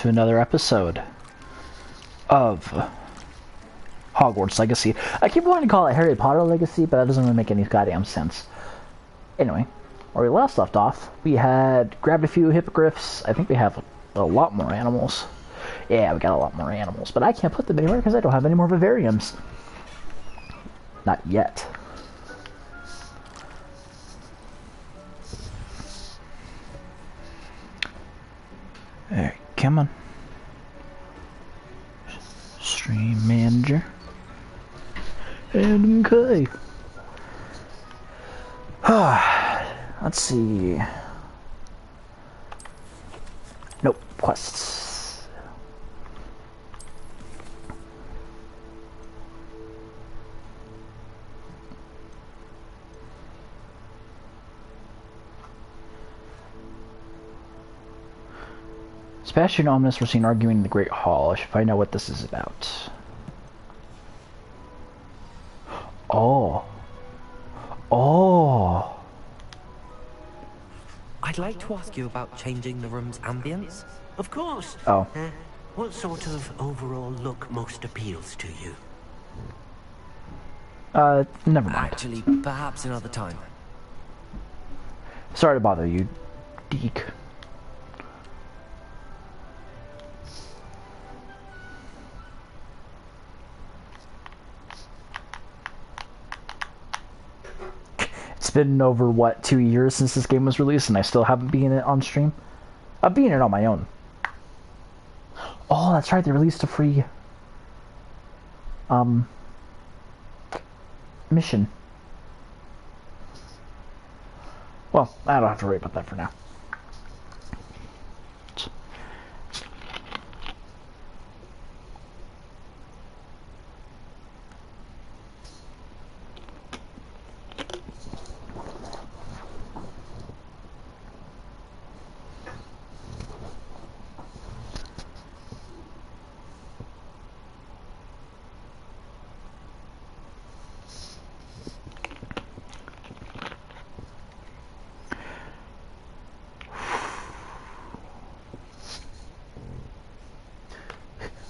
to another episode of Hogwarts Legacy. I keep wanting to call it Harry Potter Legacy, but that doesn't really make any goddamn sense. Anyway, where we last left off, we had grabbed a few hippogriffs. I think we have a lot more animals. Yeah, we got a lot more animals, but I can't put them anywhere because I don't have any more vivariums. Not yet. Alright, come on. Stream manager. And okay. Let's see. Nope, quests. Sebastian and Ominous were seen arguing in the Great Hall. I should find out what this is about. Oh. Oh. I'd like to ask you about changing the room's ambience. Of course. Oh. What sort of overall look most appeals to you? Never mind. Actually, perhaps another time. Sorry to bother you, Deke. It's been over, what, 2 years since this game was released, and I still haven't been it on stream? I've been it on my own. Oh, that's right, they released a free... mission. Well, I don't have to worry about that for now.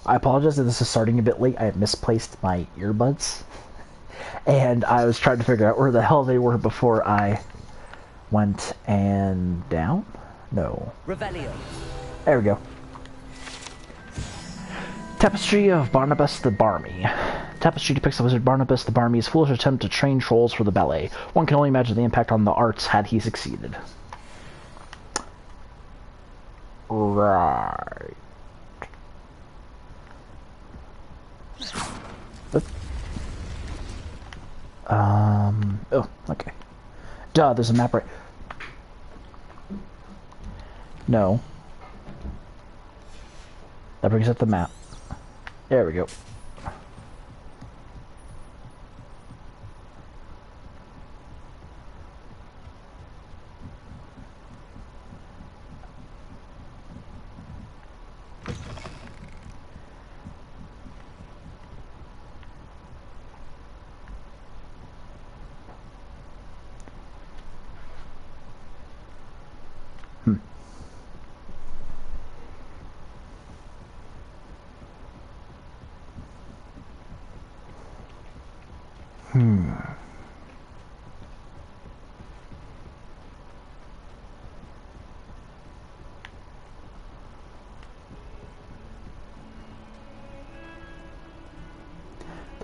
I apologize if this is starting a bit late. I had misplaced my earbuds. And I was trying to figure out where the hell they were before I went and down? No. Revelio. There we go. Tapestry of Barnabas the Barmy. Tapestry depicts the wizard Barnabas the Barmy's foolish attempt to train trolls for the ballet. One can only imagine the impact on the arts had he succeeded. Right. Oh, okay. Duh, there's a map right... No. That brings up the map. There we go.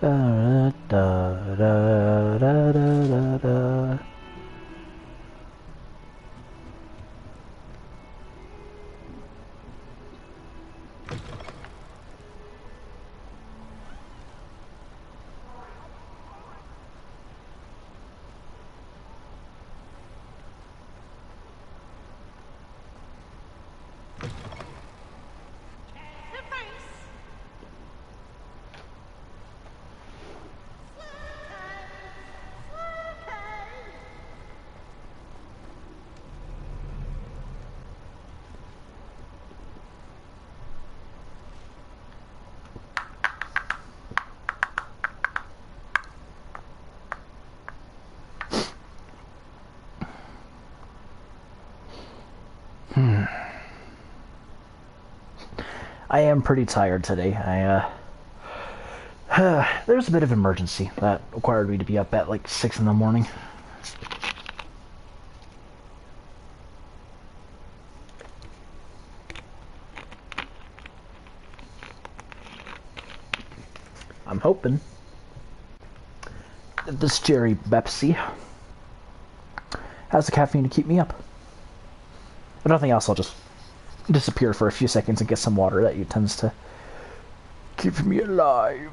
Da, da, da, da, da, da. I am pretty tired today. There's a bit of emergency that required me to be up at like 6 in the morning. I'm hoping that this Jerry Pepsi has the caffeine to keep me up. If nothing else, I'll just disappear for a few seconds and get some water. That tends to keep me alive.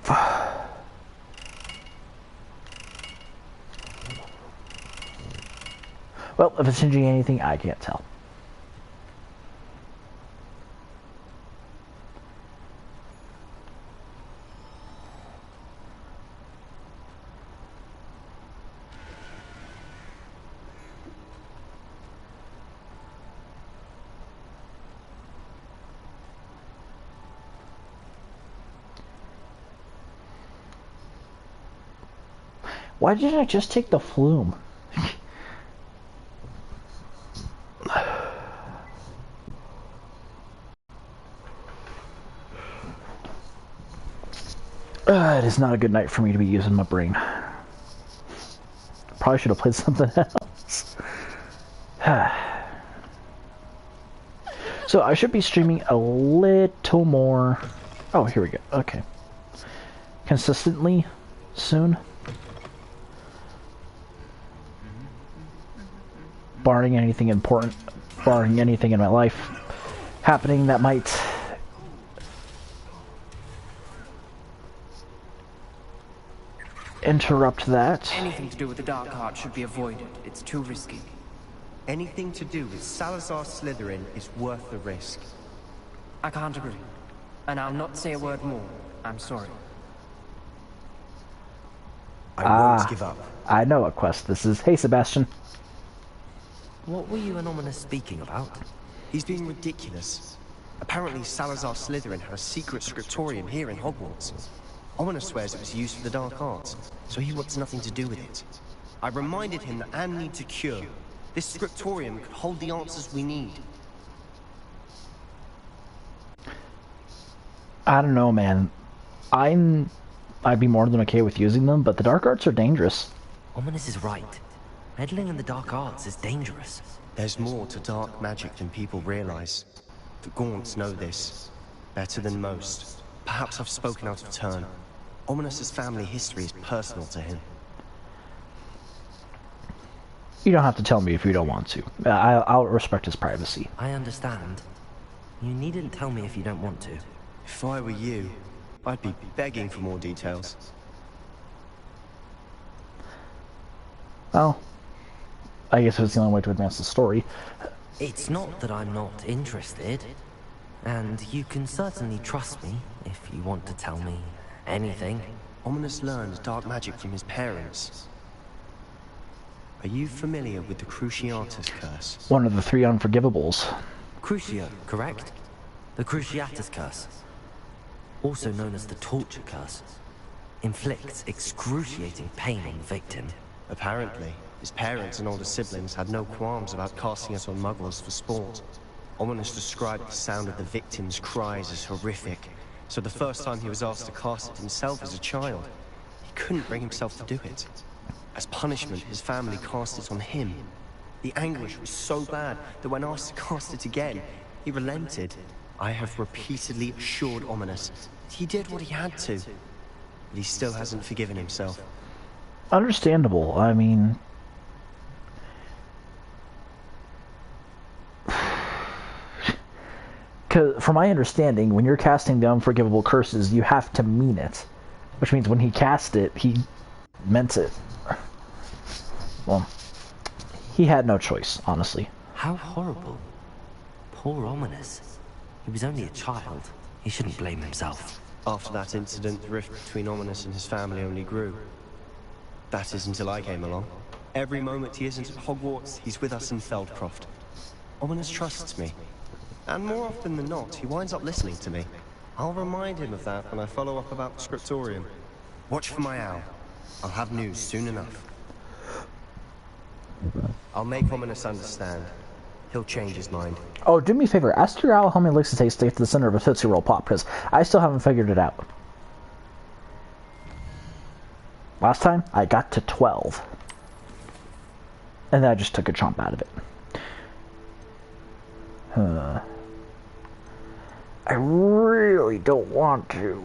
Well, if it's changing anything, I can't tell. Why didn't I just take the flume? It is not a good night for me to be using my brain. Probably should have played something else. So I should be streaming a little more. Oh, here we go. Okay. Consistently soon. Barring anything important, barring anything in my life happening that might interrupt that. Anything to do with the dark art should be avoided. It's too risky. Anything to do with Salazar Slytherin is worth the risk. I can't agree. And I'll not say a word more. I'm sorry. I won't give up. I know what quest this is. Hey, Sebastian. What were you and Ominous speaking about? He's being ridiculous. Apparently Salazar Slytherin had a secret scriptorium here in Hogwarts. Ominous swears it was used for the dark arts, so he wants nothing to do with it. I reminded him that Anne needs a cure. This scriptorium could hold the answers we need. I don't know, man. I'd be more than okay with using them, but the dark arts are dangerous. Ominous is right. Meddling in the dark arts is dangerous. There's more to dark magic than people realize. The Gaunts know this better than most. Perhaps I've spoken out of turn. Ominous's family history is personal to him. You don't have to tell me if you don't want to. I'll respect his privacy. I understand. You needn't tell me if you don't want to. If I were you, I'd be begging for more details. Well, I guess it's the only way to advance the story. It's not that I'm not interested. And you can certainly trust me if you want to tell me anything. Ominous learned dark magic from his parents. Are you familiar with the Cruciatus Curse? One of the 3 unforgivables. Crucio, correct? The Cruciatus Curse. Also known as the Torture Curse. Inflicts excruciating pain on the victim. Apparently, his parents and older siblings had no qualms about casting it on muggles for sport. Ominous described the sound of the victim's cries as horrific, so the first time he was asked to cast it himself as a child, he couldn't bring himself to do it. As punishment, his family cast it on him. The anguish was so bad that when asked to cast it again, he relented. I have repeatedly assured Ominous that he did what he had to, but he still hasn't forgiven himself. Understandable. I mean, from my understanding, when you're casting the unforgivable curses, you have to mean it. Which means when he cast it, he meant it. Well, he had no choice, honestly. How horrible. Poor Ominous. He was only a child. He shouldn't blame himself. After that incident, the rift between Ominous and his family only grew. That is until I came along. Every moment he isn't at Hogwarts, he's with us in Feldcroft. Ominous trusts me. And more often than not, he winds up listening to me. I'll remind him of that when I follow up about the scriptorium. Watch for my owl. I'll have news soon enough. I'll make Ominous understand. He'll change his mind. Oh, do me a favor. Ask your owl how many licks it takes to get to the center of a Tootsie Roll Pop, because I still haven't figured it out. Last time, I got to 12. And then I just took a chomp out of it. I really don't want to.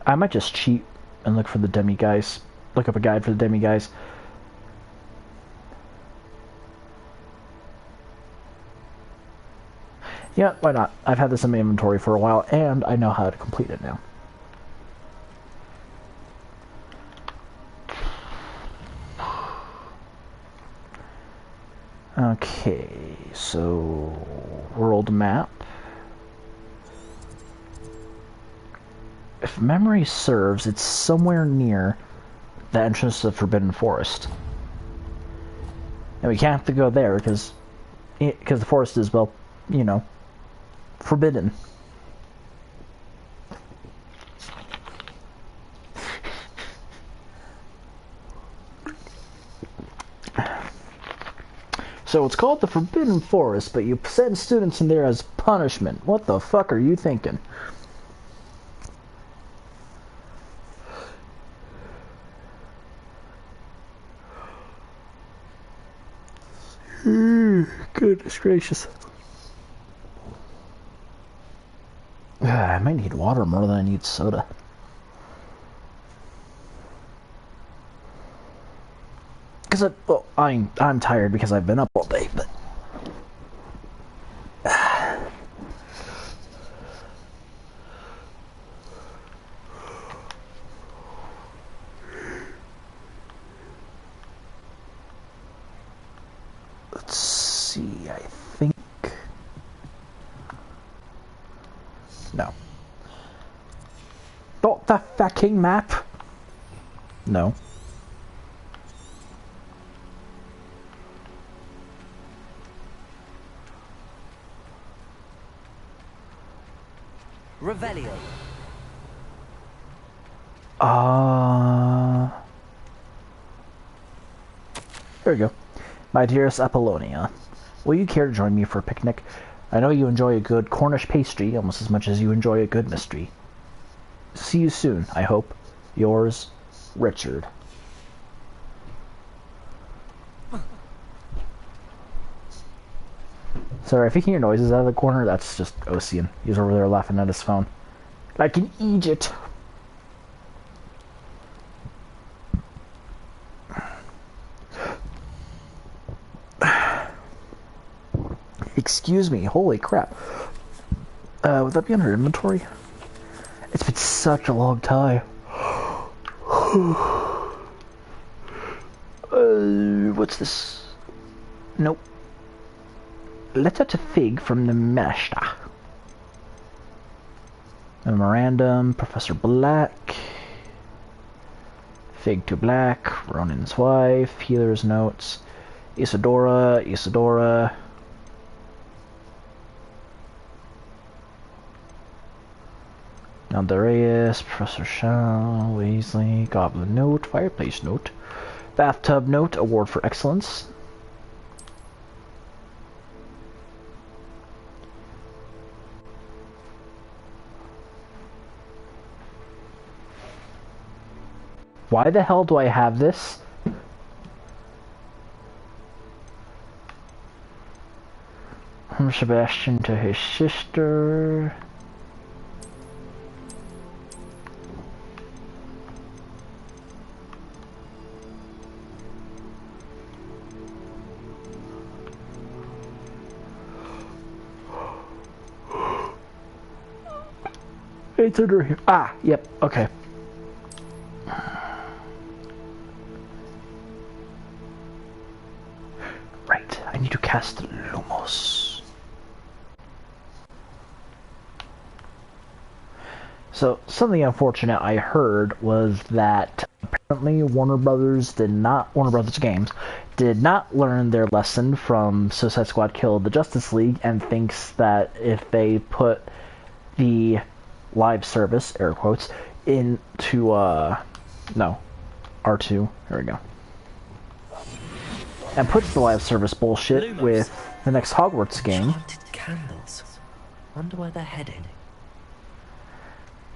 I might just cheat and look for the demi guys. Look up a guide for the demi guys. Yeah, why not? I've had this in my inventory for a while, and I know how to complete it now. Okay, so world map. If memory serves, it's somewhere near the entrance to the Forbidden Forest. And we can't have to go there because the forest is, well, you know, forbidden. So it's called the Forbidden Forest, but you send students in there as punishment. What the fuck are you thinking? Goodness gracious. I might need water more than I need soda. Because well, I'm tired because I've been up all day, but let's see, I think no. Not the fucking map. No. Revelio. There we go. My dearest Apollonia, will you care to join me for a picnic? I know you enjoy a good Cornish pastry almost as much as you enjoy a good mystery. See you soon, I hope. Yours, Richard. Sorry, if you hear noises out of the corner, that's just Ocean. He's over there laughing at his phone. Like in Egypt. Excuse me, holy crap. Would that be under inventory? It's been such a long time. What's this? Nope. Letter to Fig from the Master. Memorandum, Professor Black. Fig to Black, Ronin's wife, Healer's notes. Isadora. Nandarius, Professor Shaw, Weasley, Goblin note, Fireplace note, Bathtub note, Award for Excellence. Why the hell do I have this? From Sebastian to his sister. It's under here. Ah, yep, okay. Right, I need to cast Lumos. So, something unfortunate I heard was that apparently Warner Brothers Games did not learn their lesson from Suicide Squad Killed the Justice League and thinks that if they put the live service, air quotes, into No. R2. Here we go. And puts the live service bullshit Lumos. with the next Hogwarts game. Enchanted candles. Wonder where they're heading.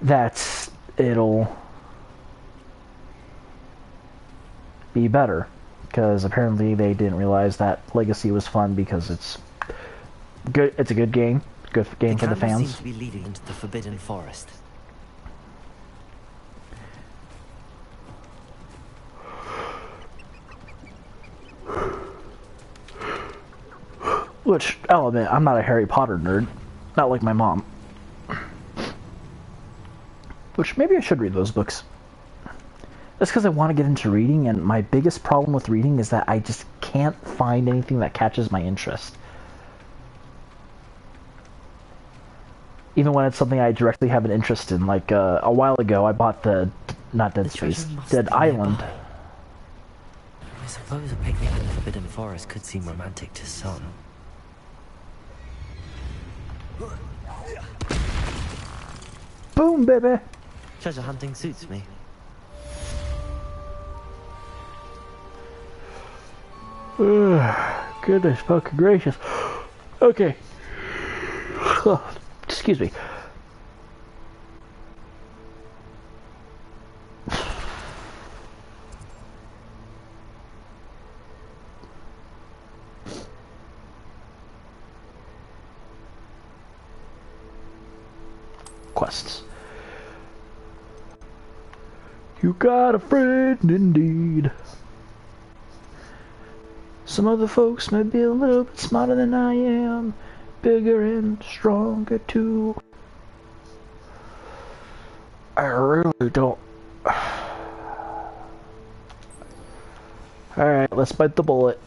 That it'll be better. Because apparently they didn't realize that Legacy was fun because it's good. It's a good game. Good game for the candles fans. seem to be leading into the Forbidden Forest. Which, I'll admit, I'm not a Harry Potter nerd. Not like my mom. Which, maybe I should read those books. That's because I want to get into reading, and my biggest problem with reading is that I just can't find anything that catches my interest. Even when it's something I directly have an interest in. Like, a while ago, I bought not Dead Space, Dead Island. I suppose a picnic in the Forbidden Forest could seem romantic to some. Boom, baby! Treasure hunting suits me. Goodness fucking gracious. Okay. Excuse me. Quests. You got a friend indeed. Some other folks may be a little bit smarter than I am, bigger and stronger too. I really don't. Alright, let's bite the bullet.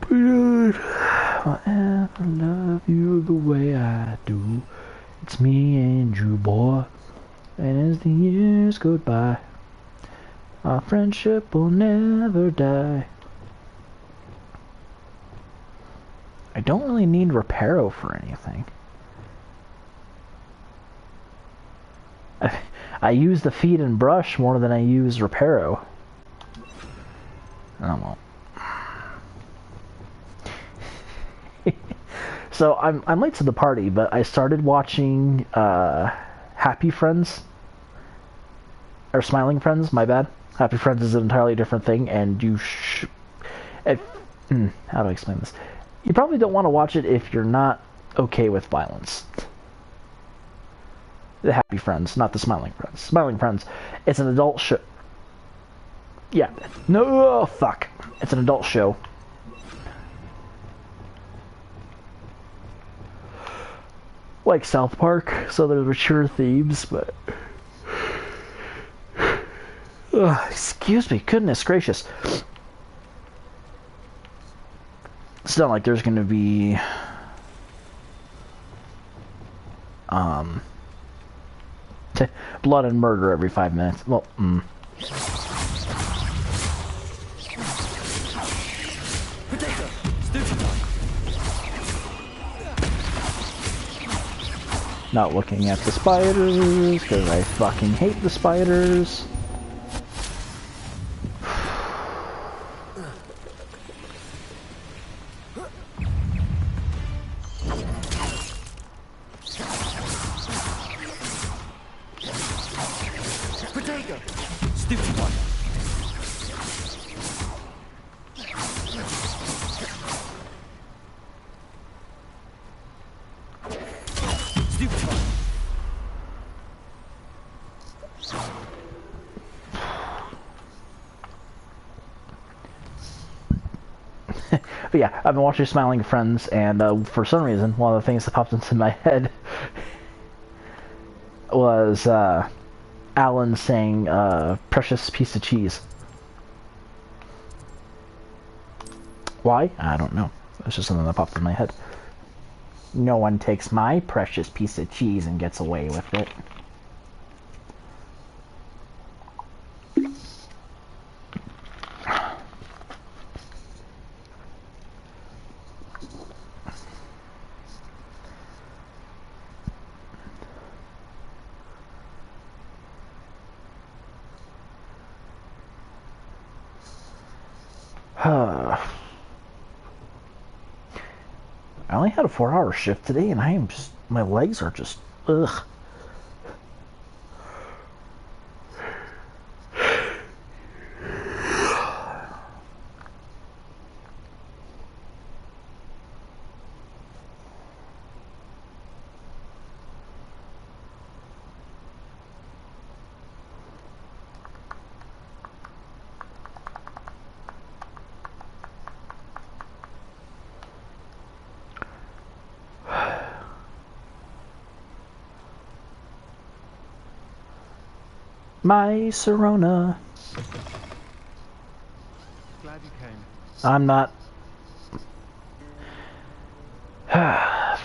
I'll ever love you the way I do. It's me and you, boy. And as the years go by, our friendship will never die. I don't really need Reparo for anything. I use the feed and brush more than I use Reparo. I won't. So I'm late to the party, but I started watching Happy Friends. Or Smiling Friends, my bad. Happy Friends is an entirely different thing, and you how do I explain this? You probably don't want to watch it if you're not okay with violence. The Happy Friends, not the Smiling Friends. Smiling Friends, it's an adult show. Yeah, no, oh, fuck. It's an adult show. Like South Park, so there's mature themes, but... excuse me, goodness gracious. It's not like there's gonna be... blood and murder every 5 minutes. Well, Not looking at the spiders, because I fucking hate the spiders. But yeah, I've been watching Smiling Friends, and for some reason, one of the things that popped into my head was Alan saying, precious piece of cheese. Why? I don't know. It's just something that popped in my head. No one takes my precious piece of cheese and gets away with it. I only had a 4-hour shift today, and I am just, my legs are just, ugh. My Serona. Glad you came. I'm not. Hello,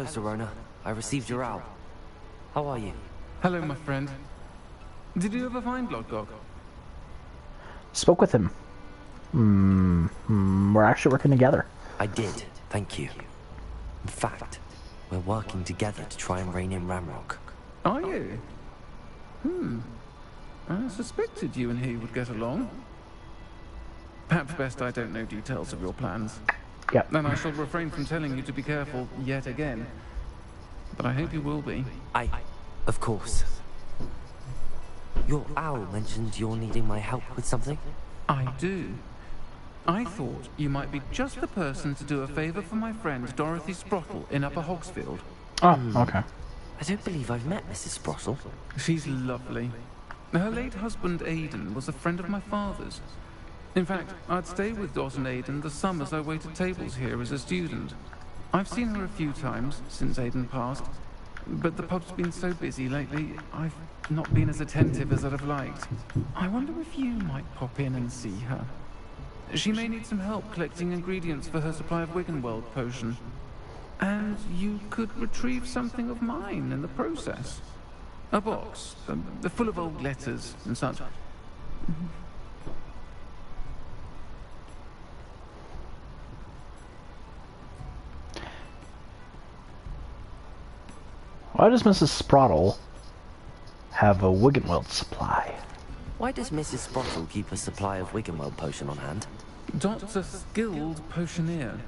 Serona. I received your owl. How are you? Hello, my friend. Did you ever find Lodgok? Spoke with him. We're actually working together. I did, thank you. In fact, we're working together to try and rein in Ramrock. Are you? I suspected you and he would get along. Perhaps best I don't know details of your plans. Yep. Then I shall refrain from telling you to be careful yet again. But I hope you will be. Of course. Your owl mentioned you're needing my help with something? I do. I thought you might be just the person to do a favor for my friend Dorothy Sprottle in Upper Hogsfield. Oh, okay. I don't believe I've met Mrs. Sprottle. She's lovely. Her late husband Aidan was a friend of my father's. In fact, I'd stay with Dot and Aidan the summers I waited tables here as a student. I've seen her a few times since Aidan passed, but the pub's been so busy lately, I've not been as attentive as I'd have liked. I wonder if you might pop in and see her. She may need some help collecting ingredients for her supply of Wiggenweld potion. And you could retrieve something of mine in the process. A box, full of old letters and such. Why does Mrs. Sprottle have a Wiggenweld supply? Why does Mrs. Sprottle keep a supply of Wiggenweld potion on hand? Dot's a skilled potioneer.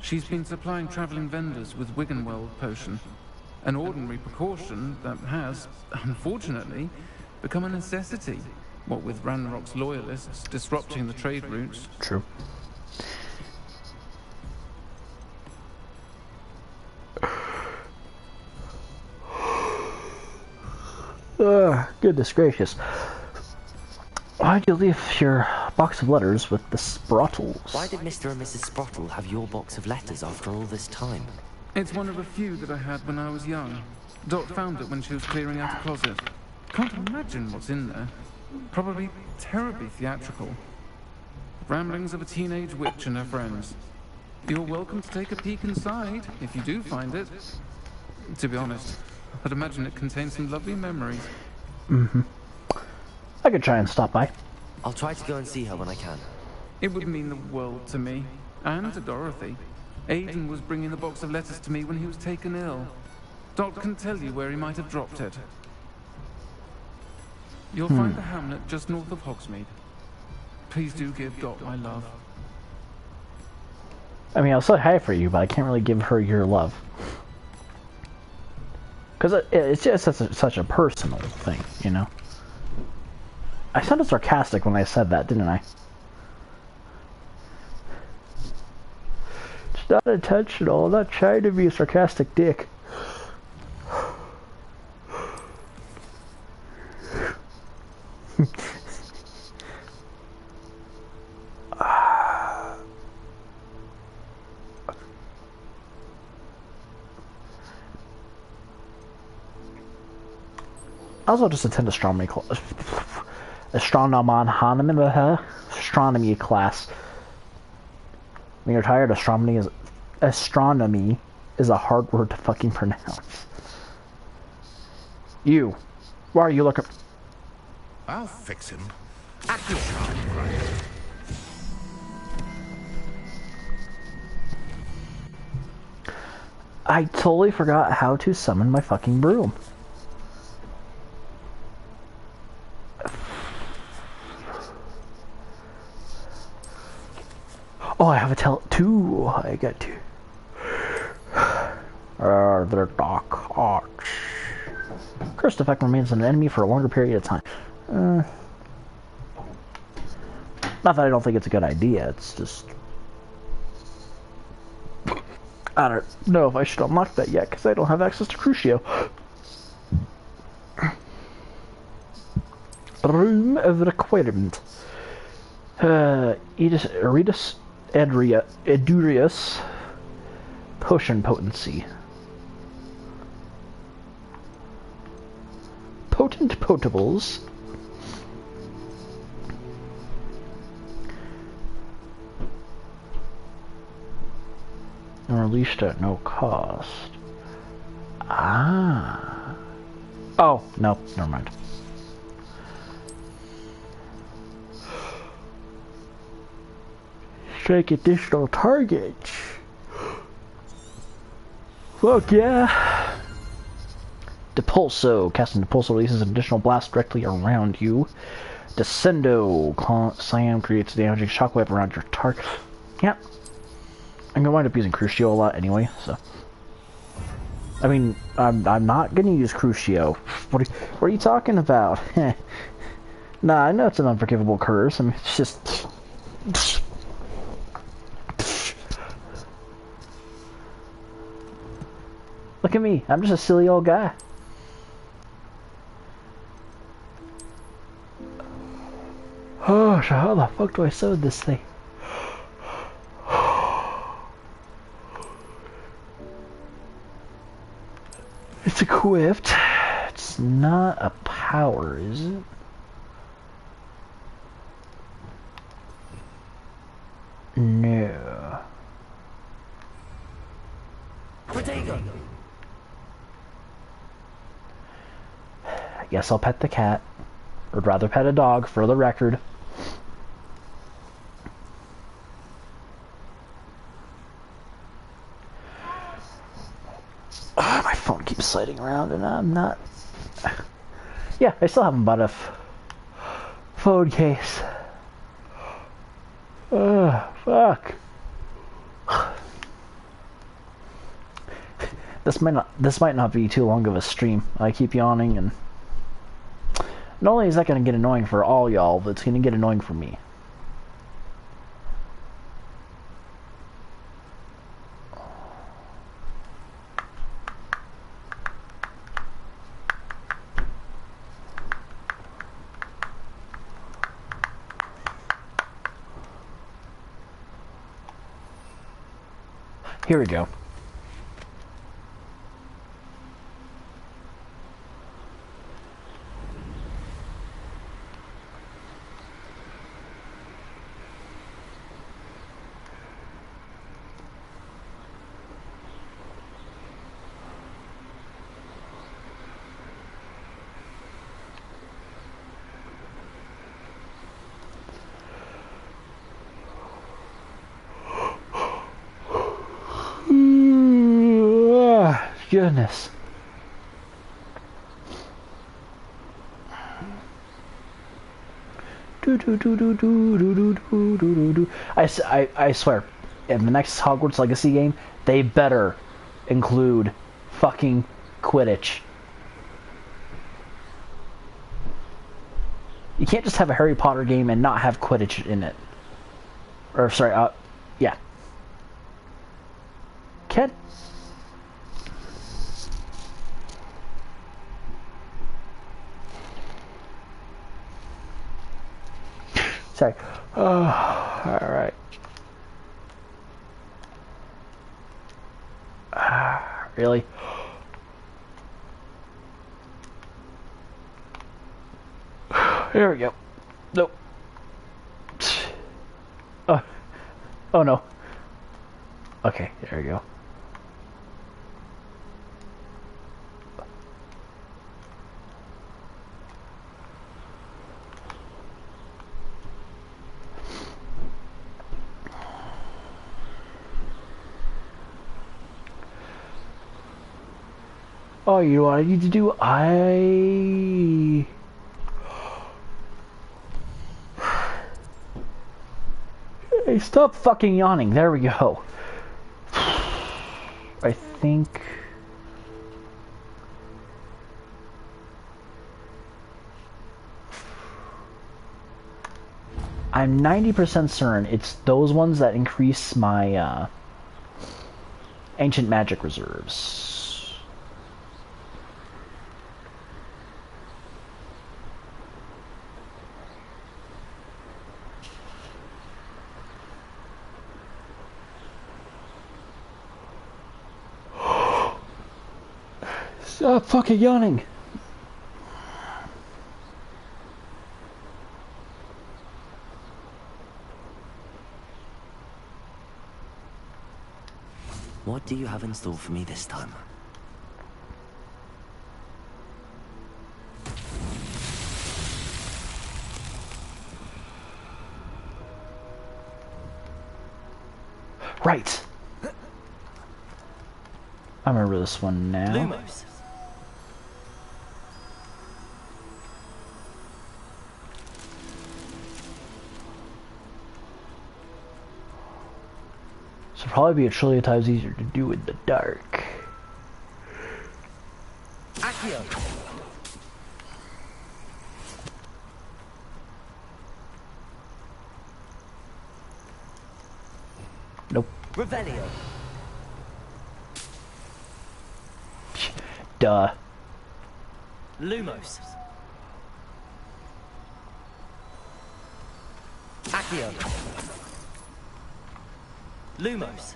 She's been supplying traveling vendors with Wiggenweld potion. An ordinary precaution that has, unfortunately, become a necessity. What with Ranrock's loyalists disrupting the trade routes. True. Goodness gracious. Why'd you leave your box of letters with the Sprottles? Why did Mr. and Mrs. Sprottle have your box of letters after all this time? It's one of a few that I had when I was young. Dot found it when she was clearing out a closet. Can't imagine what's in there. Probably terribly theatrical. Ramblings of a teenage witch and her friends. You're welcome to take a peek inside, if you do find it. To be honest, I'd imagine it contains some lovely memories. I could try and stop by. I'll try to go and see her when I can. It would mean the world to me, and to Dorothy. Aidan was bringing the box of letters to me when he was taken ill. Dot can tell you where he might have dropped it. You'll find the hamlet just north of Hogsmeade. Please do give Dot my love. I mean, I'll say hi for you, but I can't really give her your love. Because it's just such a personal thing, you know? I sounded sarcastic when I said that, didn't I? It's not intentional. I'm not trying to be a sarcastic dick. I also just attend astronomy class. Astronomy class. When you're tired, astronomy is a hard word to fucking pronounce. You, why are you looking? I'll fix him. Act as sharp, right? I totally forgot how to summon my fucking broom. have a two. I got two. Their dark arts. Cursed effect remains an enemy for a longer period of time. Not that I don't think it's a good idea, it's just... I don't know if I should unlock that yet, because I don't have access to Crucio. Room of Requirement. Eritus Edurius. Potion Potency. Potent Potables. And released at no cost. Ah. Oh, no, never mind. Strike additional targets. Fuck yeah. Depulso. Casting Depulso releases an additional blast directly around you. Descendo. Siam creates a damaging shockwave around your target. Yep. I'm gonna wind up using Crucio a lot anyway, so. I mean, I'm not gonna use Crucio. What are you talking about? Nah, I know it's an unforgivable curse. I mean, it's just. Look at me. I'm just a silly old guy. Oh, so how the fuck do I sew this thing? It's equipped. It's not a power, is it? No. Protego. I guess I'll pet the cat. Or rather pet a dog, for the record. My phone keeps sliding around and I'm not... Yeah, I still haven't bought a phone case. Fuck. This might not be too long of a stream. I keep yawning, and not only is that going to get annoying for all y'all, but it's going to get annoying for me. Here we go. Goodness. I swear, in the next Hogwarts Legacy game, they better include fucking Quidditch. You can't just have a Harry Potter game and not have Quidditch in it. Or, sorry, yeah. Can't... Sorry. Oh, alright. Really? There we go. Nope. Oh no. Okay, there we go. Oh, you know what I need to do? I stop fucking yawning. There we go. I think... I'm 90% certain it's those ones that increase my ancient magic reserves. Stop fucking yawning. What do you have in store for me this time? Right. I remember this one now. Lumos. This would probably be a trillion times easier to do in the dark. Accio. Nope. Revelio. Duh. Lumos. Accio. Lumos.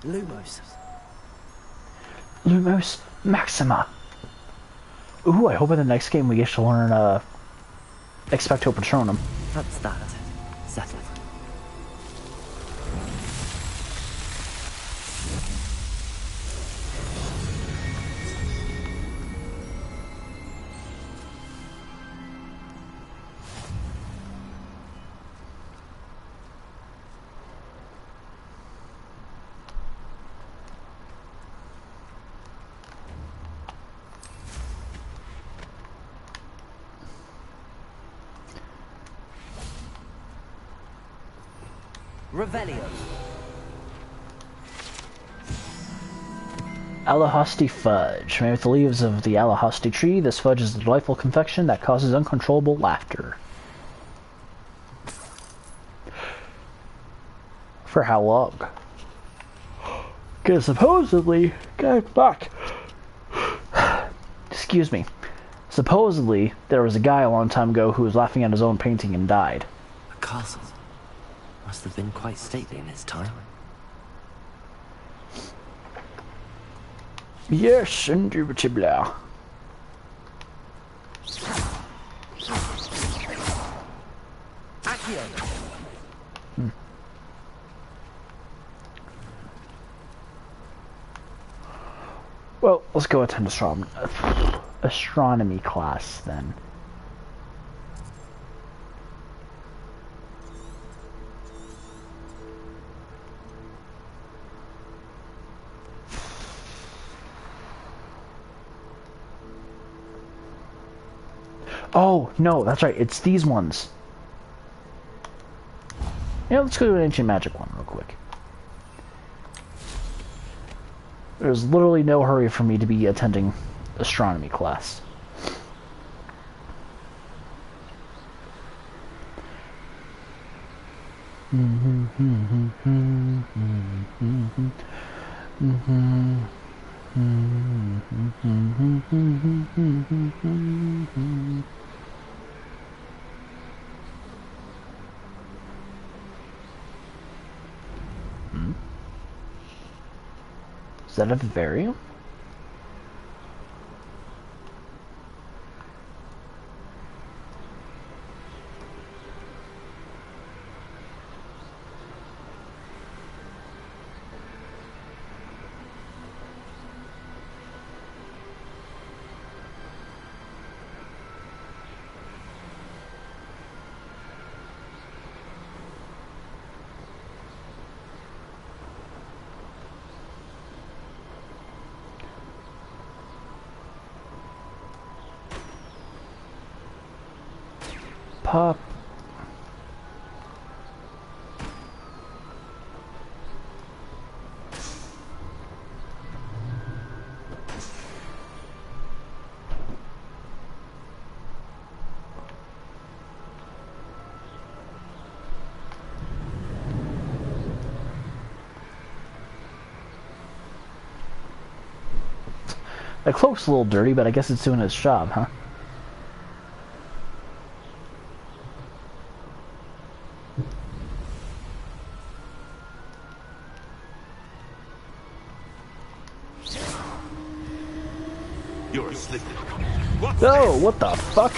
Lumos. Lumos Maxima. Ooh, I hope in the next game we get to learn Expecto Patronum. That's that. Settled. Revelio. Alahasti fudge. Made with the leaves of the Alahasti tree, this fudge is a delightful confection that causes uncontrollable laughter. For how long? Because supposedly, excuse me. Supposedly, there was a guy a long time ago who was laughing at his own painting and died. A castle. Must have been quite stately in its time. Yes, indubitably. Well, let's go attend astronomy class then. Oh, no, that's right. It's these ones. Yeah, let's go to an ancient magic one real quick. There's literally no hurry for me to be attending astronomy class. Is that a vivarium? pop. The cloak's a little dirty, but I guess it's doing its job, huh? You're asleep. Oh, what the fuck?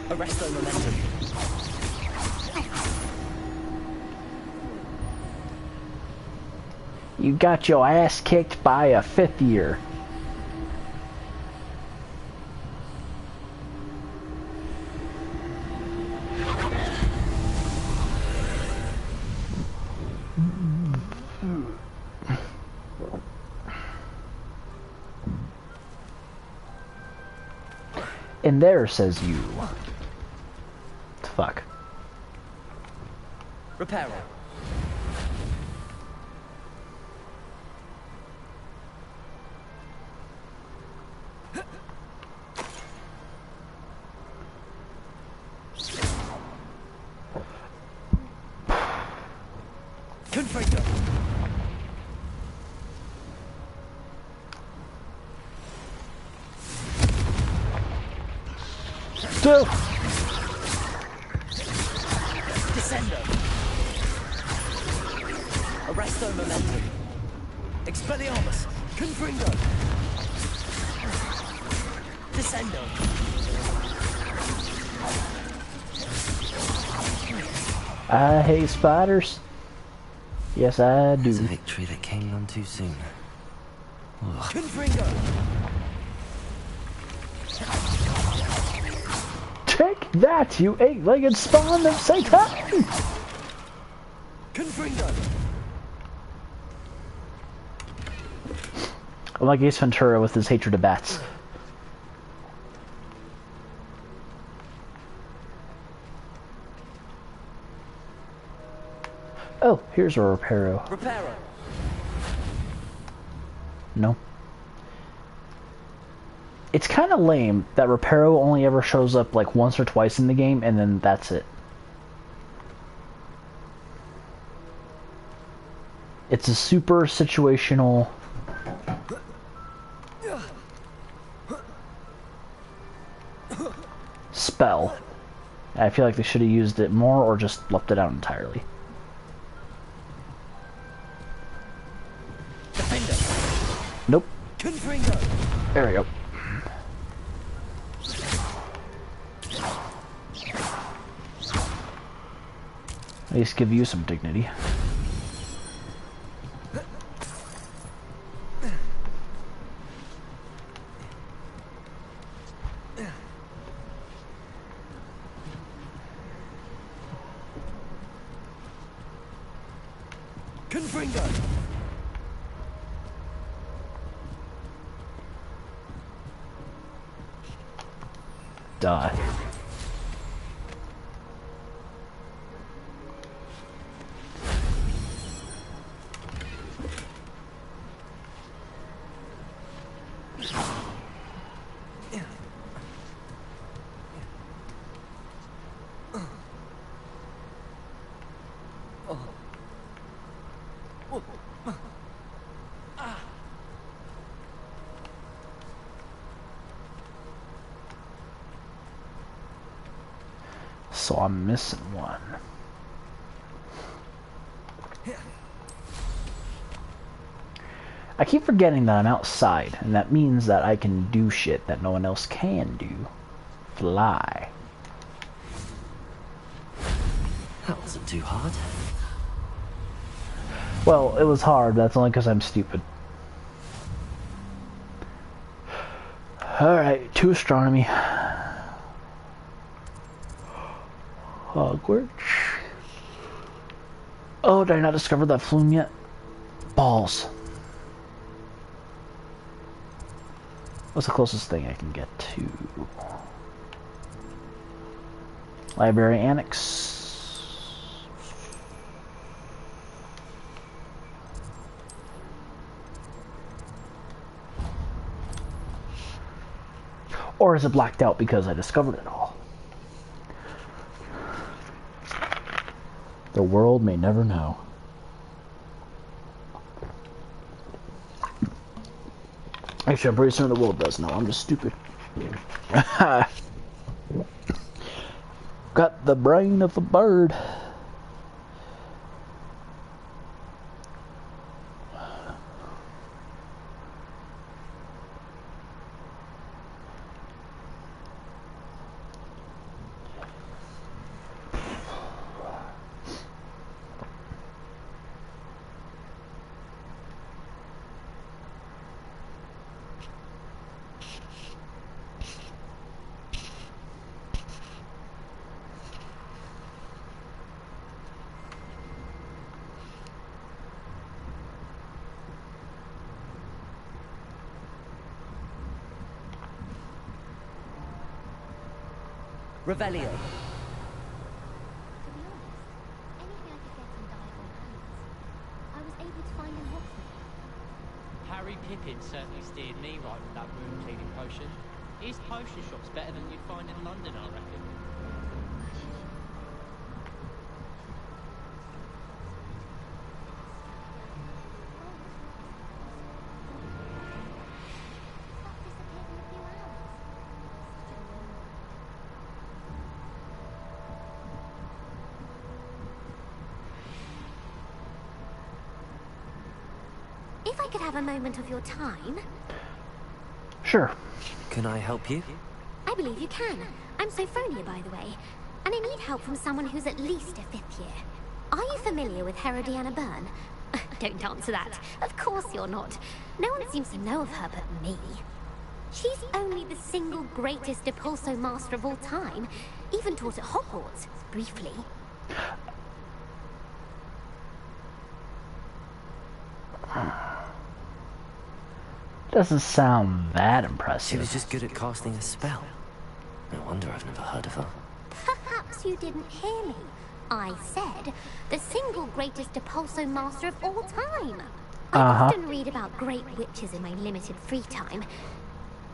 Arresto momentum. You got your ass kicked by a 5th year. And there says you. Fuck. Reparo. Confringo. Still. Descendo. Arresto momentum. Expelliarmus. Confringo. Descendo. I hate spiders. Yes, I do. It's a victory that came none too soon. Confringo. Take that, you 8-legged spawn of Satan! Confringo. I'm like Ace Ventura with his hatred of bats. Oh, here's a Reparo. Reparo. No. It's kind of lame that Reparo only ever shows up like once or twice in the game, and then that's it. It's a super situational spell. I feel like they should have used it more or just left it out entirely. Defender. Nope. Confringo. There we go. At least give you some dignity. Confringo. Die. So I'm missing one. I keep forgetting that I'm outside, and that means that I can do shit that no one else can do. Fly. That wasn't too hard. Well, it was hard, that's only because I'm stupid. Alright, to astronomy. Hogwarts. Oh, did I not discover that flume yet? Balls. What's the closest thing I can get to? Library Annex. Or is it blacked out because I discovered it all? The world may never know. Actually, I'm pretty certain the world does know. I'm just stupid. Got the brain of a bird. Revelio. Harry Pippin certainly steered me right with that wound cleaning potion. His potion shop's better than you'd find in London, I reckon. If I could have a moment of your time... Sure. Can I help you? I believe you can. I'm Sophronia, by the way. And I need help from someone who's at least a 5th year. Are you familiar with Herodiana Byrne? Don't answer that. Of course you're not. No one seems to know of her but me. She's only the single greatest Depulso master of all time. Even taught at Hogwarts, briefly. Doesn't sound that She impressive. was just good at casting a spell. No wonder I've never heard of her. Perhaps you didn't hear me. I said the single greatest Depulso master of all time. I often read about great witches in my limited free time.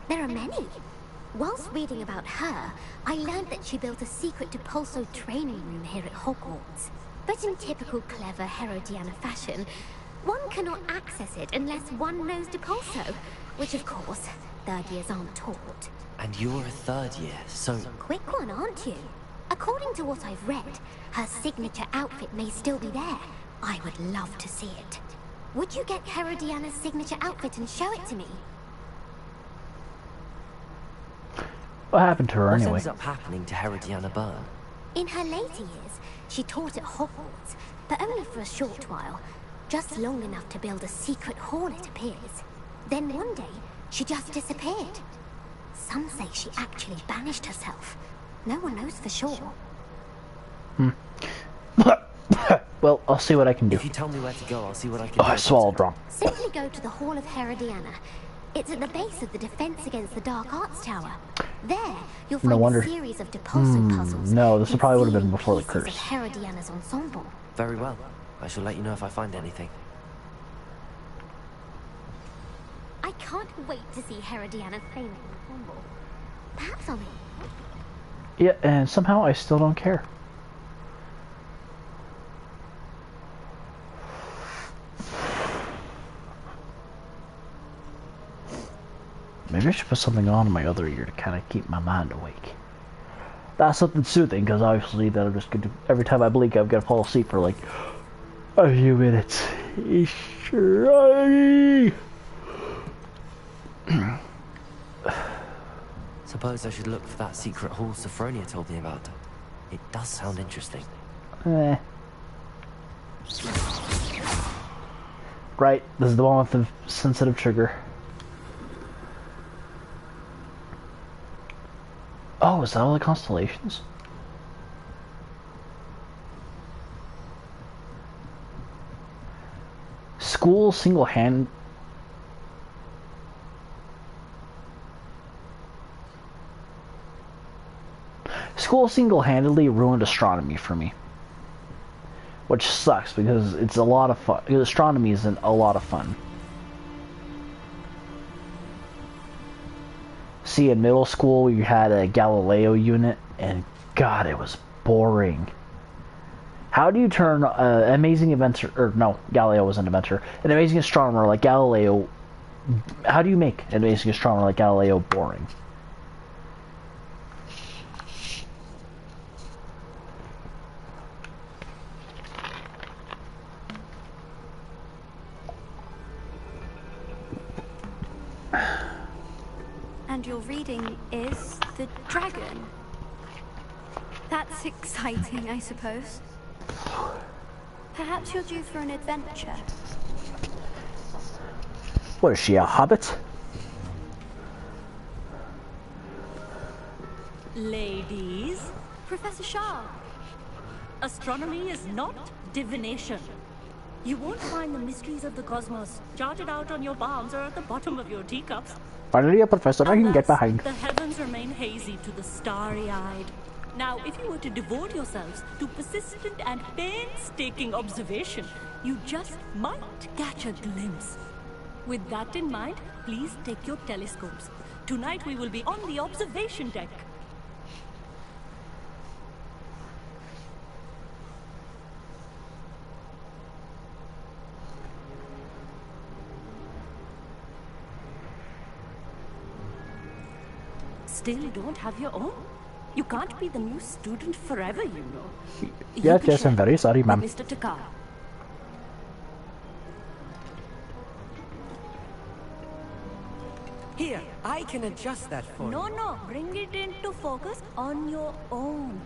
There are many. Whilst reading about her, I learned that she built a secret Depulso training room here at Hogwarts. But in typical clever Herodiana fashion, one cannot access it unless one knows Depulso, which of course, 3rd years aren't taught. And you're a 3rd year, so... Quick one, aren't you? According to what I've read, her signature outfit may still be there. I would love to see it. Would you get Herodiana's signature outfit and show it to me? What happened to her What anyway? ends up happening to Herodiana Byrne? In her later years, she taught at Hogwarts, but only for a short while. Just long enough to build a secret hall, it appears. Then one day, she just disappeared. Some say she actually banished herself. No one knows for sure. Well, I'll see what I can do. If you tell me where to go, I'll see what I can Oh, do. I swallowed wrong. Simply go to the Hall of Herodiana. It's at the base of the Defense Against the Dark Arts Tower. There, you'll find wonder. a series of Depulso puzzles. No, this with probably would have been seeing before the pieces curse. of Herodiana's ensemble. Very well. I shall let you know if I find anything. I can't wait to see Herodiana's famous ensemble. Perhaps I'll... Yeah, and somehow I still don't care. Maybe I should put something on in my other ear to kind of keep my mind awake. That's something soothing, because obviously that I'm just going to... Every time I blink, I've got to fall asleep for like a few minutes. Suppose I should look for that secret hall Sophronia told me about. It does sound interesting. Right, this is the one with the sensitive trigger. Oh, is that all the constellations? School single-hand... School single-handedly ruined astronomy for me. Which sucks, because it's a lot of fun. Astronomy isn't a lot of fun. See, in middle school, you had a Galileo unit, and God, it was boring. How do you turn an amazing inventor, or no, Galileo was an inventor, an amazing astronomer like Galileo, how do you make an amazing astronomer like Galileo boring? And your reading is The Dragon. That's exciting, I suppose. Perhaps you're due for an adventure. What is she, a hobbit? Ladies, Professor Shah. astronomy is not divination. You won't find the mysteries of the cosmos charted out on your palms or at the bottom of your teacups. Finally a professor I can get Alas, behind. the heavens remain hazy to the starry-eyed. Now, if you were to devote yourselves to persistent and painstaking observation, you just might catch a glimpse. With that in mind, please take your telescopes. Tonight we will be on the observation deck. Still don't have your own? You can't be the new student forever, you know. Yes, I'm very sorry, ma'am. Mr. Takar. Here, I can adjust that for you. No, bring it into focus on your own.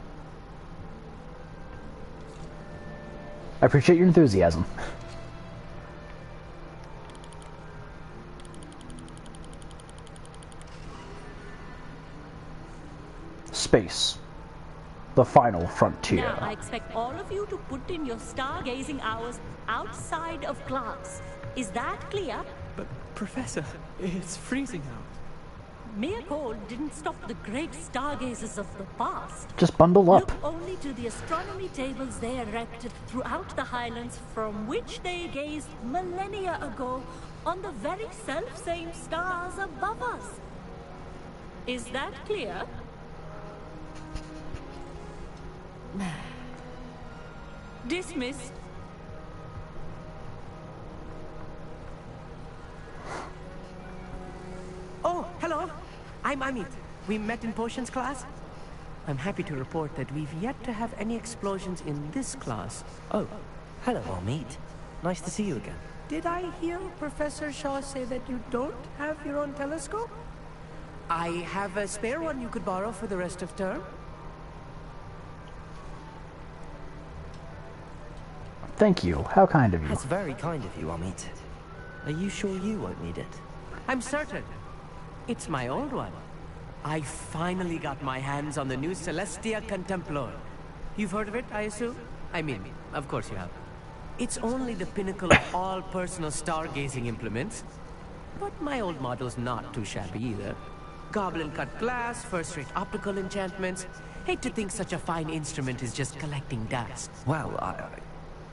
I appreciate your enthusiasm. Space. The final frontier. Now, I expect all of you to put in your stargazing hours outside of class. Is that clear? But, Professor, it's freezing out. Mere cold didn't stop the great stargazers of the past. Just bundle up. Look only to the astronomy tables they erected throughout the highlands from which they gazed millennia ago on the very self-same stars above us. Is that clear? Dismissed. Oh, hello. I'm Amit. We met in potions class. I'm happy to report that we've yet to have any explosions in this class. Oh, hello, Amit. Nice to see you again. Did I hear Professor Shaw say that you don't have your own telescope? I have a spare one you could borrow for the rest of term. Thank you. How kind of you. That's very kind of you, Amit. Are you sure you won't need it? I'm certain. It's my old one. I finally got my hands on the new Celestia Contemplor. You've heard of it, I assume? I mean, of course you have. It's only the pinnacle of all personal stargazing implements. But my old model's not too shabby either. Goblin-cut glass, first-rate optical enchantments. Hate to think such a fine instrument is just collecting dust. Well,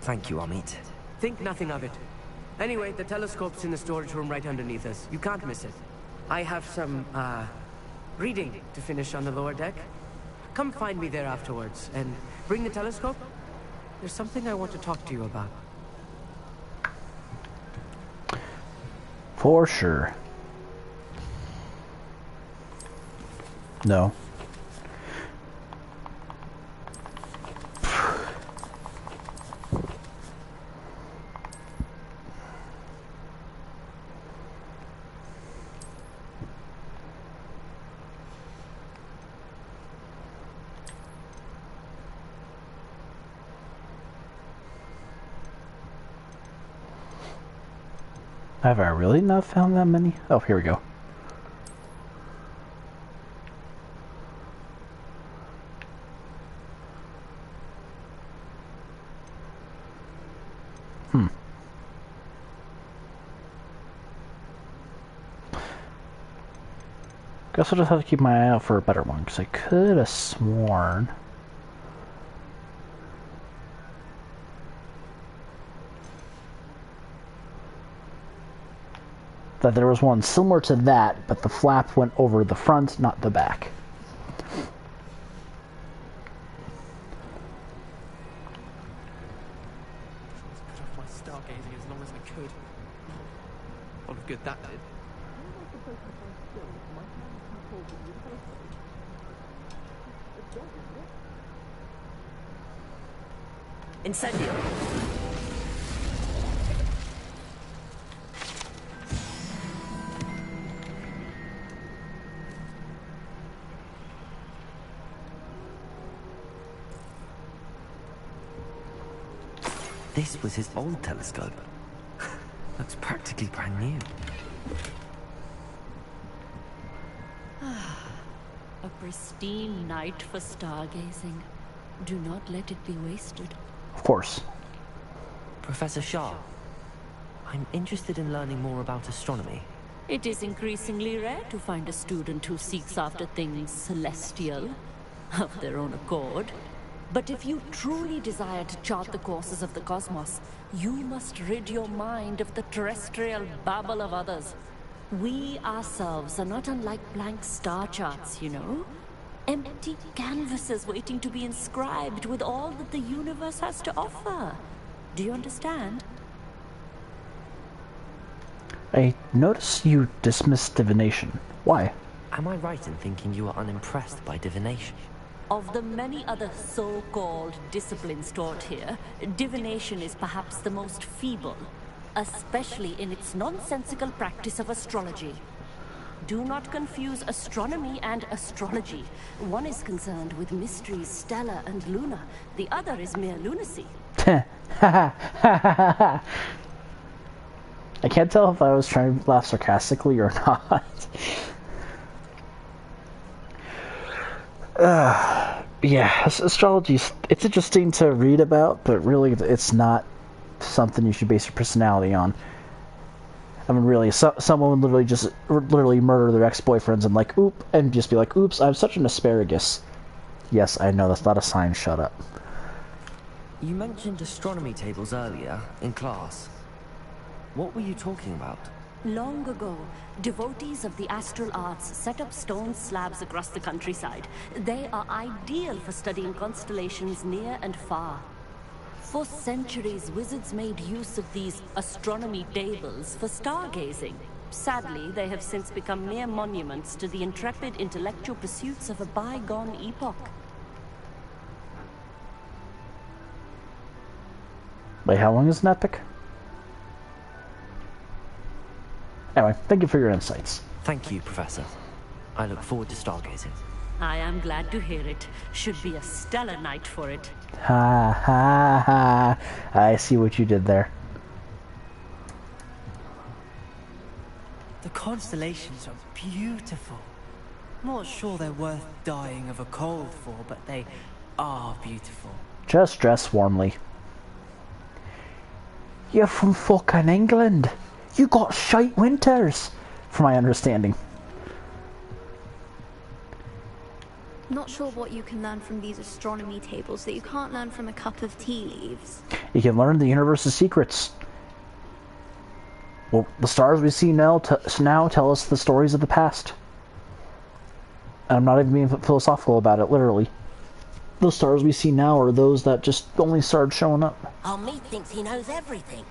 thank you, Amit. Think nothing of it. Anyway, the telescope's in the storage room right underneath us. You can't miss it. I have some, reading to finish on the lower deck. Come find me there afterwards, and bring the telescope. There's something I want to talk to you about. For sure. No. Have I really not found that many? Oh, here we go. Guess I'll just have to keep my eye out for a better one, because I could have sworn... that there was one similar to that, but the flap went over the front, not the back. Put off my stargazing as long as I could. What of good that did. Incendio. This was his old telescope. Looks practically brand new. A pristine night for stargazing. Do not let it be wasted. Of course. Professor Shah, I'm interested in learning more about astronomy. It is increasingly rare to find a student who seeks after things celestial, of their own accord. But if you truly desire to chart the courses of the cosmos, you must rid your mind of the terrestrial babble of others. We ourselves are not unlike blank star charts, you know? Empty canvases waiting to be inscribed with all that the universe has to offer. Do you understand? I notice you dismiss divination. Why? Am I right in thinking you are unimpressed by divination? Of the many other so-called disciplines taught here, divination is perhaps the most feeble, especially in its nonsensical practice of astrology. Do not confuse astronomy and astrology. One is concerned with mysteries stellar and lunar. The other is mere lunacy. I can't tell if I was trying to laugh sarcastically or not. Yeah, astrology, it's interesting to read about, but really it's not something you should base your personality on. I mean, really, someone would literally murder their ex-boyfriends and like, oop, and just be like, oops, I'm such an asparagus. Yes, I know, that's not a sign, shut up. You mentioned astronomy tables earlier, in class. What were you talking about? Long ago, devotees of the astral arts set up stone slabs across the countryside. They are ideal for studying constellations near and far. For centuries, wizards made use of these astronomy tables for stargazing. Sadly, they have since become mere monuments to the intrepid intellectual pursuits of a bygone epoch. Wait, how long is an epic? Anyway, thank you for your insights. Thank you, Professor. I look forward to stargazing. I am glad to hear it. Should be a stellar night for it. Ha ha ha. I see what you did there. The constellations are beautiful. Not sure they're worth dying of a cold for, but they are beautiful. Just dress warmly. You're from fucking England. You got shite winters, from my understanding. Not sure what you can learn from these astronomy tables that you can't learn from a cup of tea leaves. You can learn the universe's secrets. Well, the stars we see now tell us the stories of the past. And I'm not even being philosophical about it, literally. The stars we see now are those that just only started showing up. Our meat thinks he knows everything.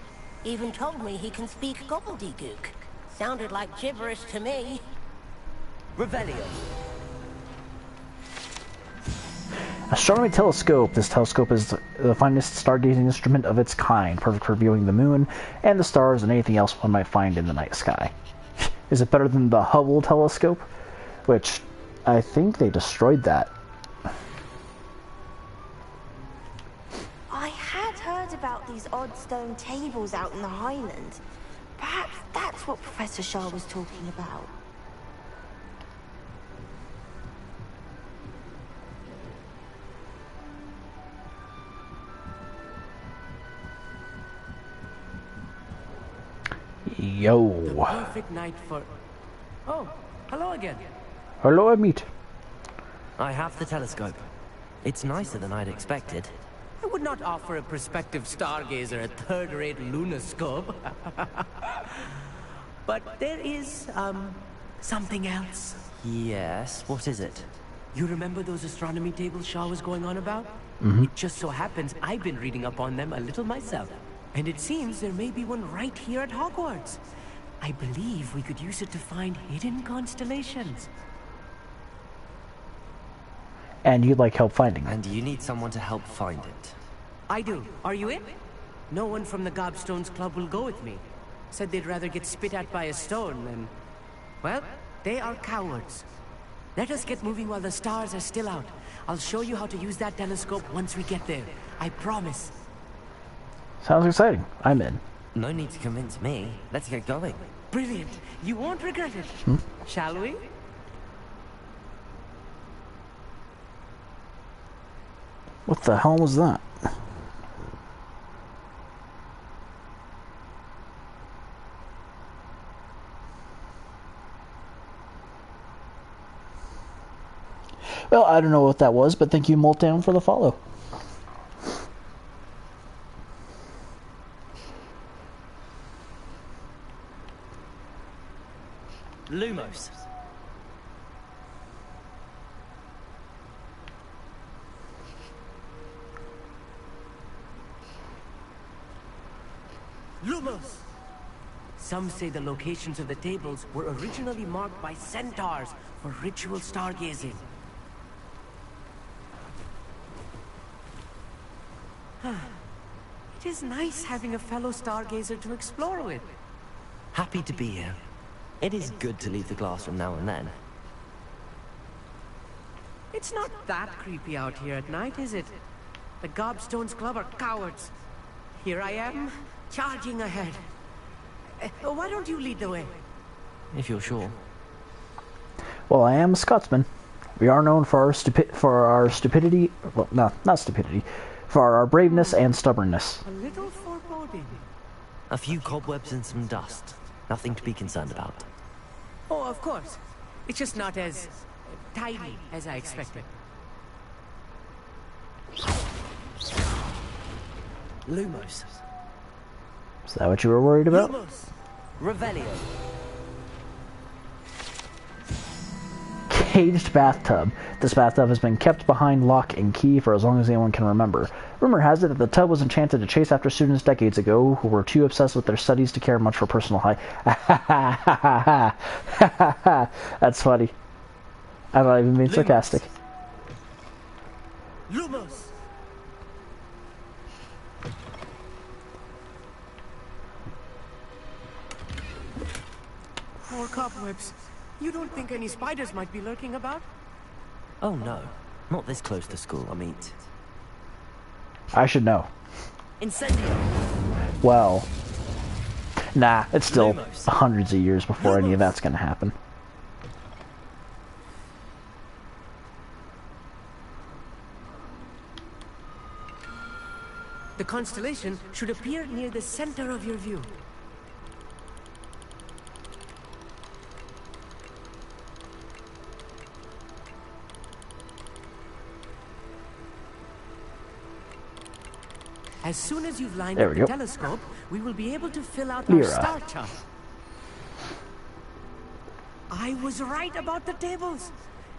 Even told me he can speak gobbledygook. Sounded like gibberish to me. Revelio. Astronomy telescope. This telescope is the finest stargazing instrument of its kind, perfect for viewing the moon and the stars and anything else one might find in the night sky. Is it better than the Hubble telescope? Which, I think they destroyed that. I had heard about these odd stone tables out in the Highlands. Perhaps that's what Professor Shah was talking about. Yo. The perfect night for... Oh, hello again. Hello, Amit. I have the telescope. It's nicer than I'd expected. I would not offer a prospective stargazer a third-rate lunoscope. But there is, something else. Yes, what is it? You remember those astronomy tables Shaw was going on about? Mm-hmm. It just so happens I've been reading up on them a little myself. And it seems there may be one right here at Hogwarts. I believe we could use it to find hidden constellations. And you'd like help finding it. And you need someone to help find it. I do. Are you in? No one from the Gobstones Club will go with me. Said they'd rather get spit at by a stone than... Well, they are cowards. Let us get moving while the stars are still out. I'll show you how to use that telescope once we get there. I promise. Sounds exciting. I'm in. No need to convince me. Let's get going. Brilliant. You won't regret it. Shall we? What the hell was that? Well, I don't know what that was, but thank you, Moltdown, for the follow. Lumos. Lumos! Some say the locations of the tables were originally marked by centaurs for ritual stargazing. It is nice having a fellow stargazer to explore with. Happy to be here. It is good to leave the classroom now and then. It's not that creepy out here at night, is it? The Gobstones Club are cowards. Here I am, charging ahead. Why don't you lead the way? If you're sure. Well, I am a Scotsman. We are known for our stupidity. Well, no, not stupidity. For our braveness and stubbornness. A little foreboding. A few cobwebs and some dust. Nothing to be concerned about. Oh, of course. It's just not as tidy as I expected. Lumos. Is that what you were worried about? Lumos. Revelio. Caged bathtub. This bathtub has been kept behind lock and key for as long as anyone can remember. Rumor has it that the tub was enchanted to chase after students decades ago who were too obsessed with their studies to care much for personal That's funny. I'm not even being sarcastic. Lumos! More cobwebs. You don't think any spiders might be lurking about? Oh no. Not this close to school, I mean. I should know. Incendio. Well, nah, it's still Lumos. hundreds of years before any of that's going to happen. The constellation should appear near the center of your view. As soon as you've lined up the telescope, we will be able to fill out our star chart. I was right about the tables.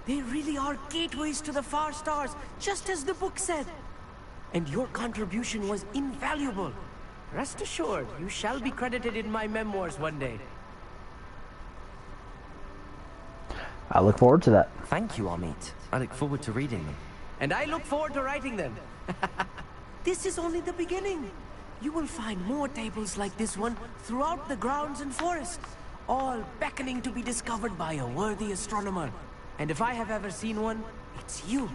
They really are gateways to the far stars, just as the book said. And your contribution was invaluable. Rest assured, you shall be credited in my memoirs one day. I look forward to that. Thank you, Amit. I look forward to reading them. And I look forward to writing them. This is only the beginning. You will find more tables like this one throughout the grounds and forest, all beckoning to be discovered by a worthy astronomer. And if I have ever seen one, it's you.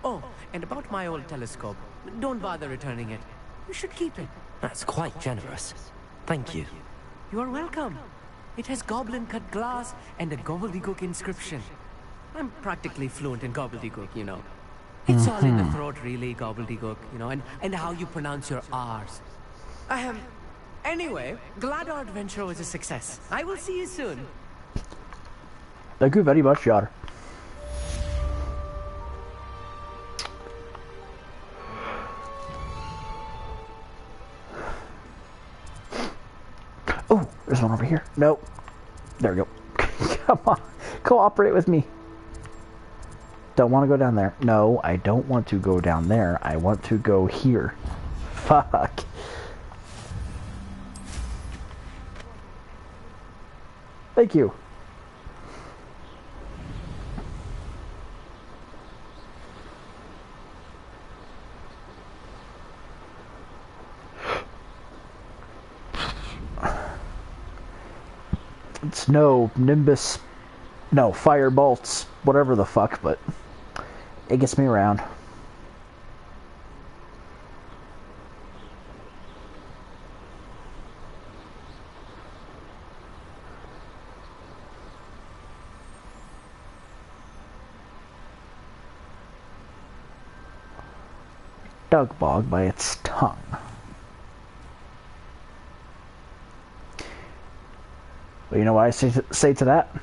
Oh, and about my old telescope, don't bother returning it. You should keep it. That's quite generous. Thank you. You are welcome. It has goblin-cut glass and a gobbledygook inscription. I'm practically fluent in gobbledygook, you know. It's all in the throat, really, gobbledygook, you know, and how you pronounce your R's. Anyway, glad our adventure was a success. I will see you soon. Thank you very much, Yar. Oh, there's one over here. Nope. There we go. Come on. Cooperate with me. Don't want to go down there. No, I don't want to go down there. I want to go here. Fuck. Thank you. It's no Nimbus, no fire bolts, whatever the fuck, but it gets me around. Dug bog by its tongue. Well, you know what I say to that?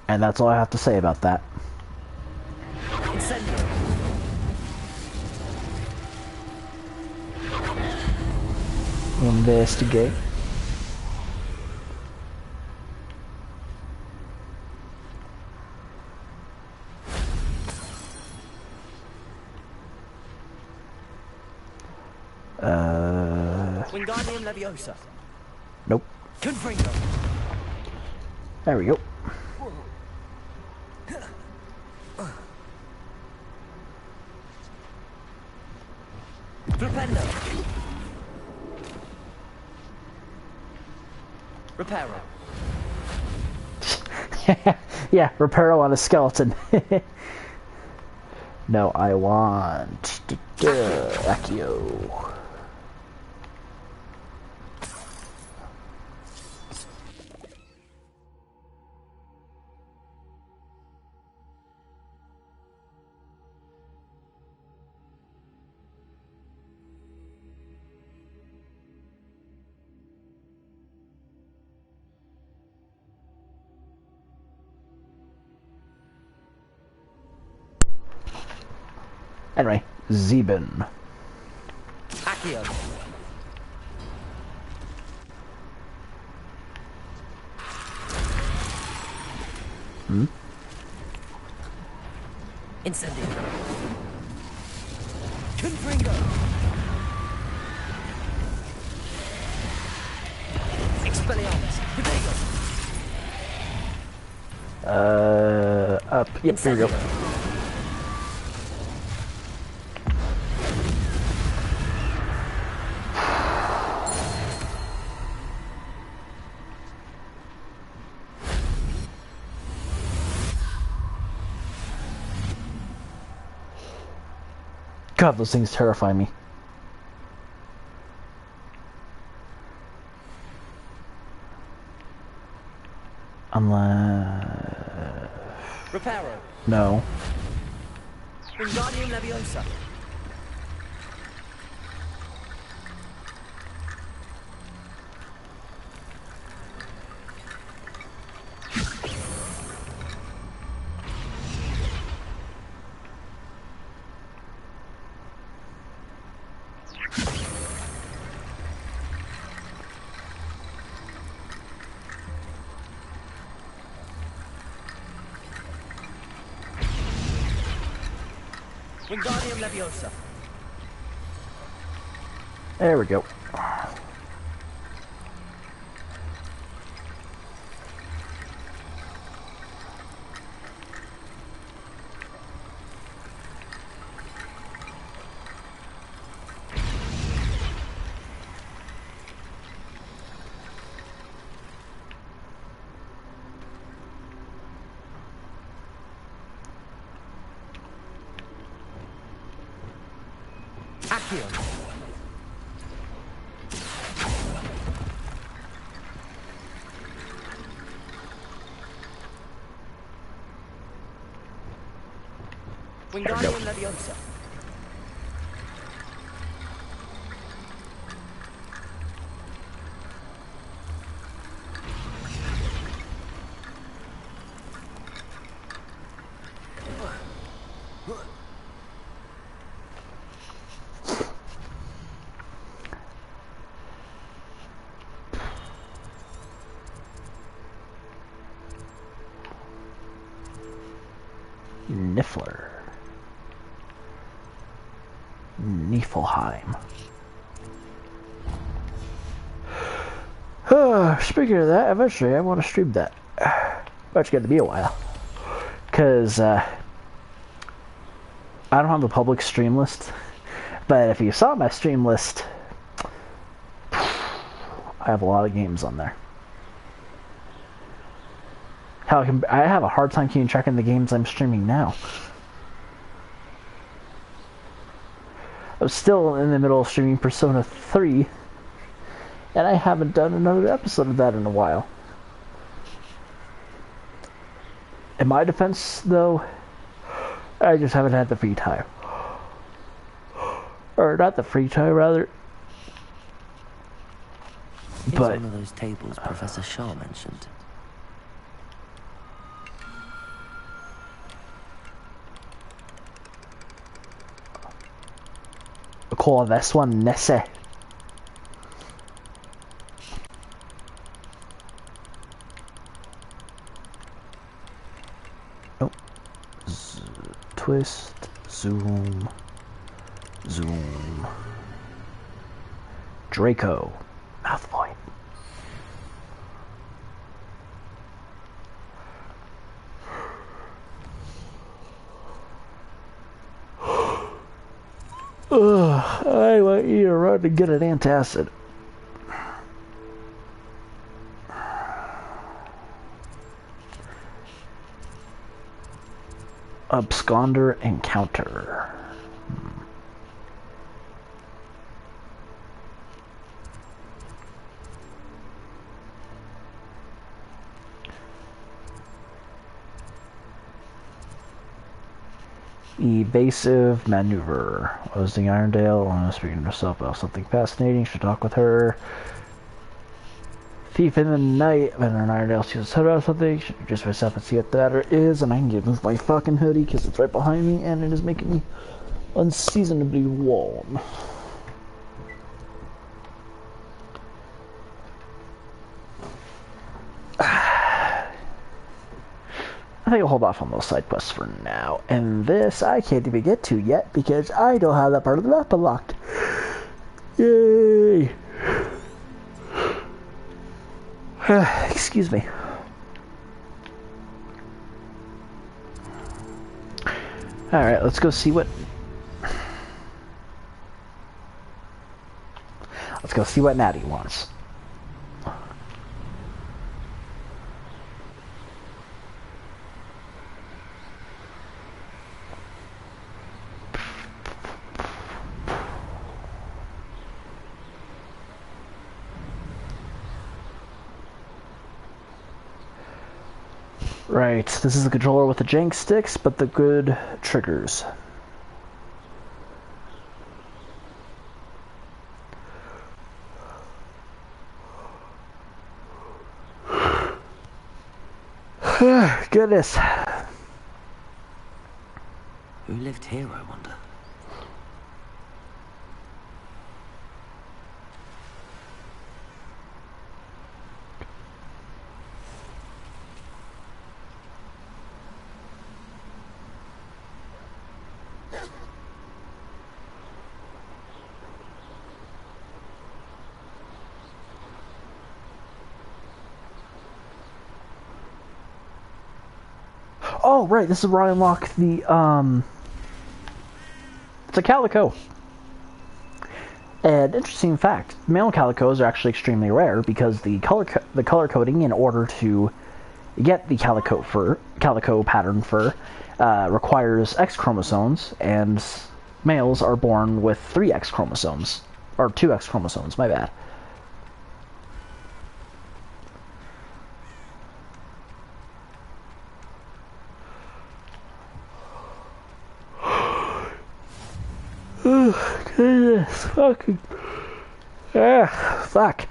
And that's all I have to say about that. Investigate. Wingardium Leviosa. Nope. Confringo. There we go. Flipendo. Reparo. Yeah, Reparo on a skeleton. No, I want Accio. Anyway, Zeben. Accio. Hmm? Incendio. Confringo. Expelliarmus. Protego. Up. Yep, there we go. God, those things terrify me. Unless... Reparo. No. Wingardium Leviosa. Wingardium Leviosa. There we go. Accio. Wingardium Leviosa. Niffler. Niflheim. Speaking of that, eventually I want to stream that. But it's going to be a while. Because I don't have a public stream list. But if you saw my stream list, I have a lot of games on there. Hell, I have a hard time keeping track of the games I'm streaming now. I'm still in the middle of streaming Persona 3, and I haven't done another episode of that in a while. In my defense, though, I just haven't had the free time. Or not the free time, rather. It's But one of those tables Professor Shaw mentioned. I call this one Nessie. Oh. Twist, zoom, zoom. Draco, mouth point. Ugh, I want you to run to get an antacid. Absconder encounter. Evasive maneuver. Was the Irondale speaking to herself about something fascinating? Should talk with her. Thief in the night. When an Irondale sees a head or something, should just myself and see what the matter is. And I can get move my fucking hoodie because it's right behind me and it is making me unseasonably warm. I think I'll hold off on those side quests for now. And this I can't even get to yet because I don't have that part of the map unlocked. Yay! Excuse me. Alright, let's go see what... Let's go see what Natty wants. Right, this is the controller with the jank sticks, but the good triggers. Goodness. Who lived here, I wonder? Oh, right, this is where I unlock the, it's a calico. And interesting fact, male calicos are actually extremely rare because the color coding in order to get the calico pattern fur requires X chromosomes, and males are born with 3 X chromosomes, or 2 X chromosomes, my bad. Oh, goodness, fucking... Ah, fuck.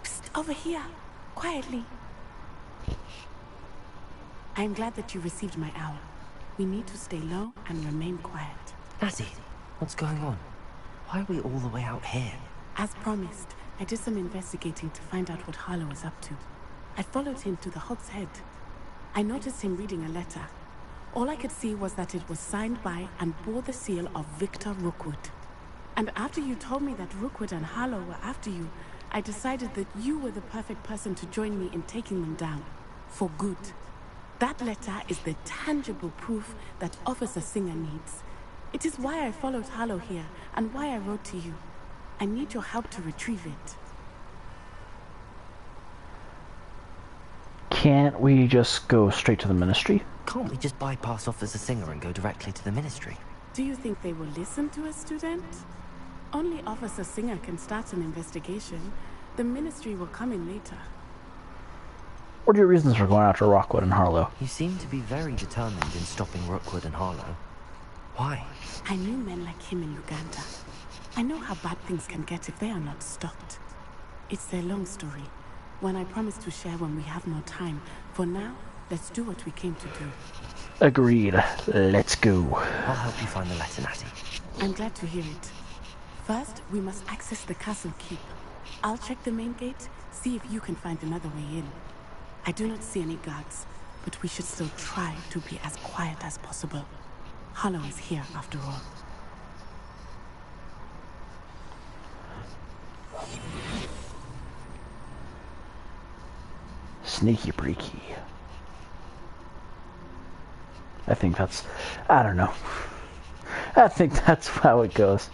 Psst, over here, quietly. I am glad that you received my owl. We need to stay low and remain quiet. Natty, what's going on? Why are we all the way out here? As promised, I did some investigating to find out what Harlow is up to. I followed him to the Hog's Head. I noticed him reading a letter. All I could see was that it was signed by and bore the seal of Victor Rookwood. And after you told me that Rookwood and Harlow were after you, I decided that you were the perfect person to join me in taking them down. For good. That letter is the tangible proof that Officer Singer needs. It is why I followed Harlow here, and why I wrote to you. I need your help to retrieve it. Can't we just go straight to the Ministry? Can't we just bypass Officer Singer and go directly to the Ministry? Do you think they will listen to a student? Only Officer Singer can start an investigation. The Ministry will come in later. What are your reasons for going after Rookwood and Harlow? You seem to be very determined in stopping Rookwood and Harlow. Why? I knew men like him in Uganda. I know how bad things can get if they are not stopped. It's a long story, one I promise to share when we have more time. For now, let's do what we came to do. Agreed. Let's go. I'll help you find the letter, Natty. I'm glad to hear it. First, we must access the castle keep. I'll check the main gate, see if you can find another way in. I do not see any guards, but we should still try to be as quiet as possible. Harlow is here, after all. Sneaky breaky. I think that's... I don't know. I think that's how it goes.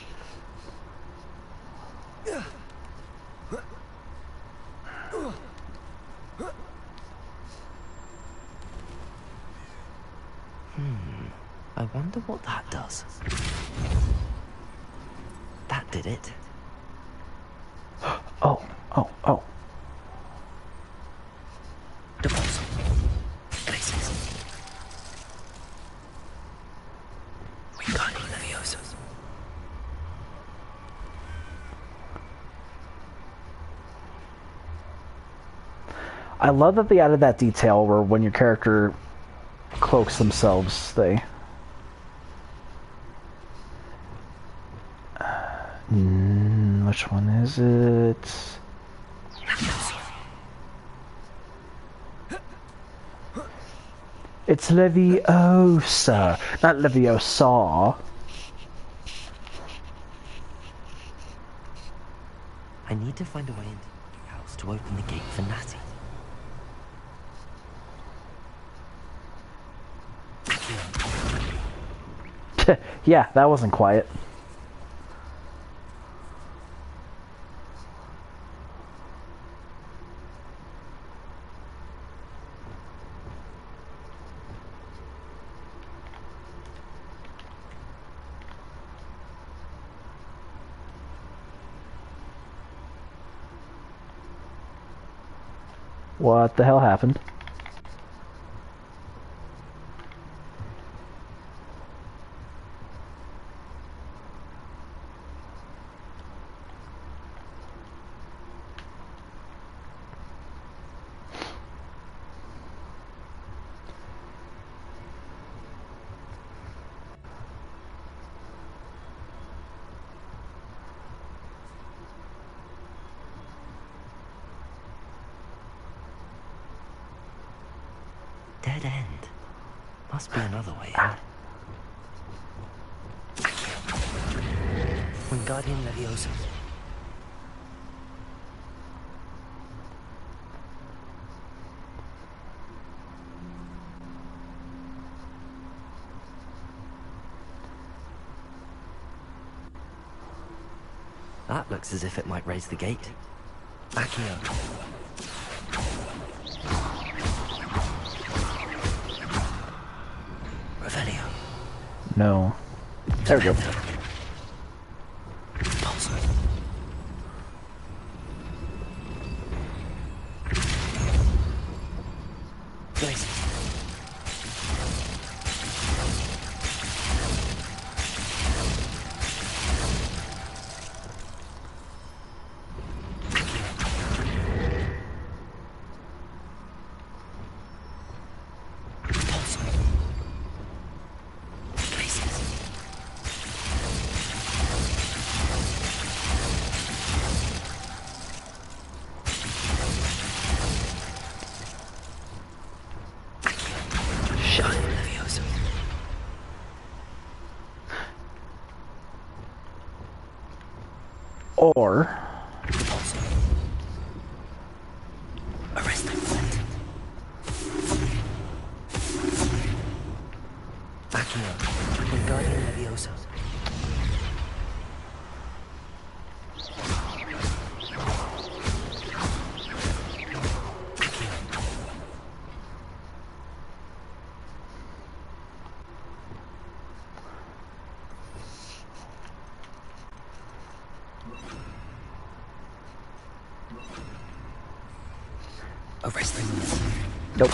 I wonder what that does. That did it. Oh. Deposit. Places. Wingardium Leviosa. I love that they added that detail where when your character cloaks themselves, they... which one is it? It's Leviosa, not Leviosa. I need to find a way into the house to open the gate for Natty. Yeah, that wasn't quiet. What the hell happened? Dead end. Must be another way in. Wingardium Leviosa. That looks as if it might raise the gate. Accio. Revelio. No. There we go. Or arrest him. Accio, regarding Leviosa. Arrest him. nope.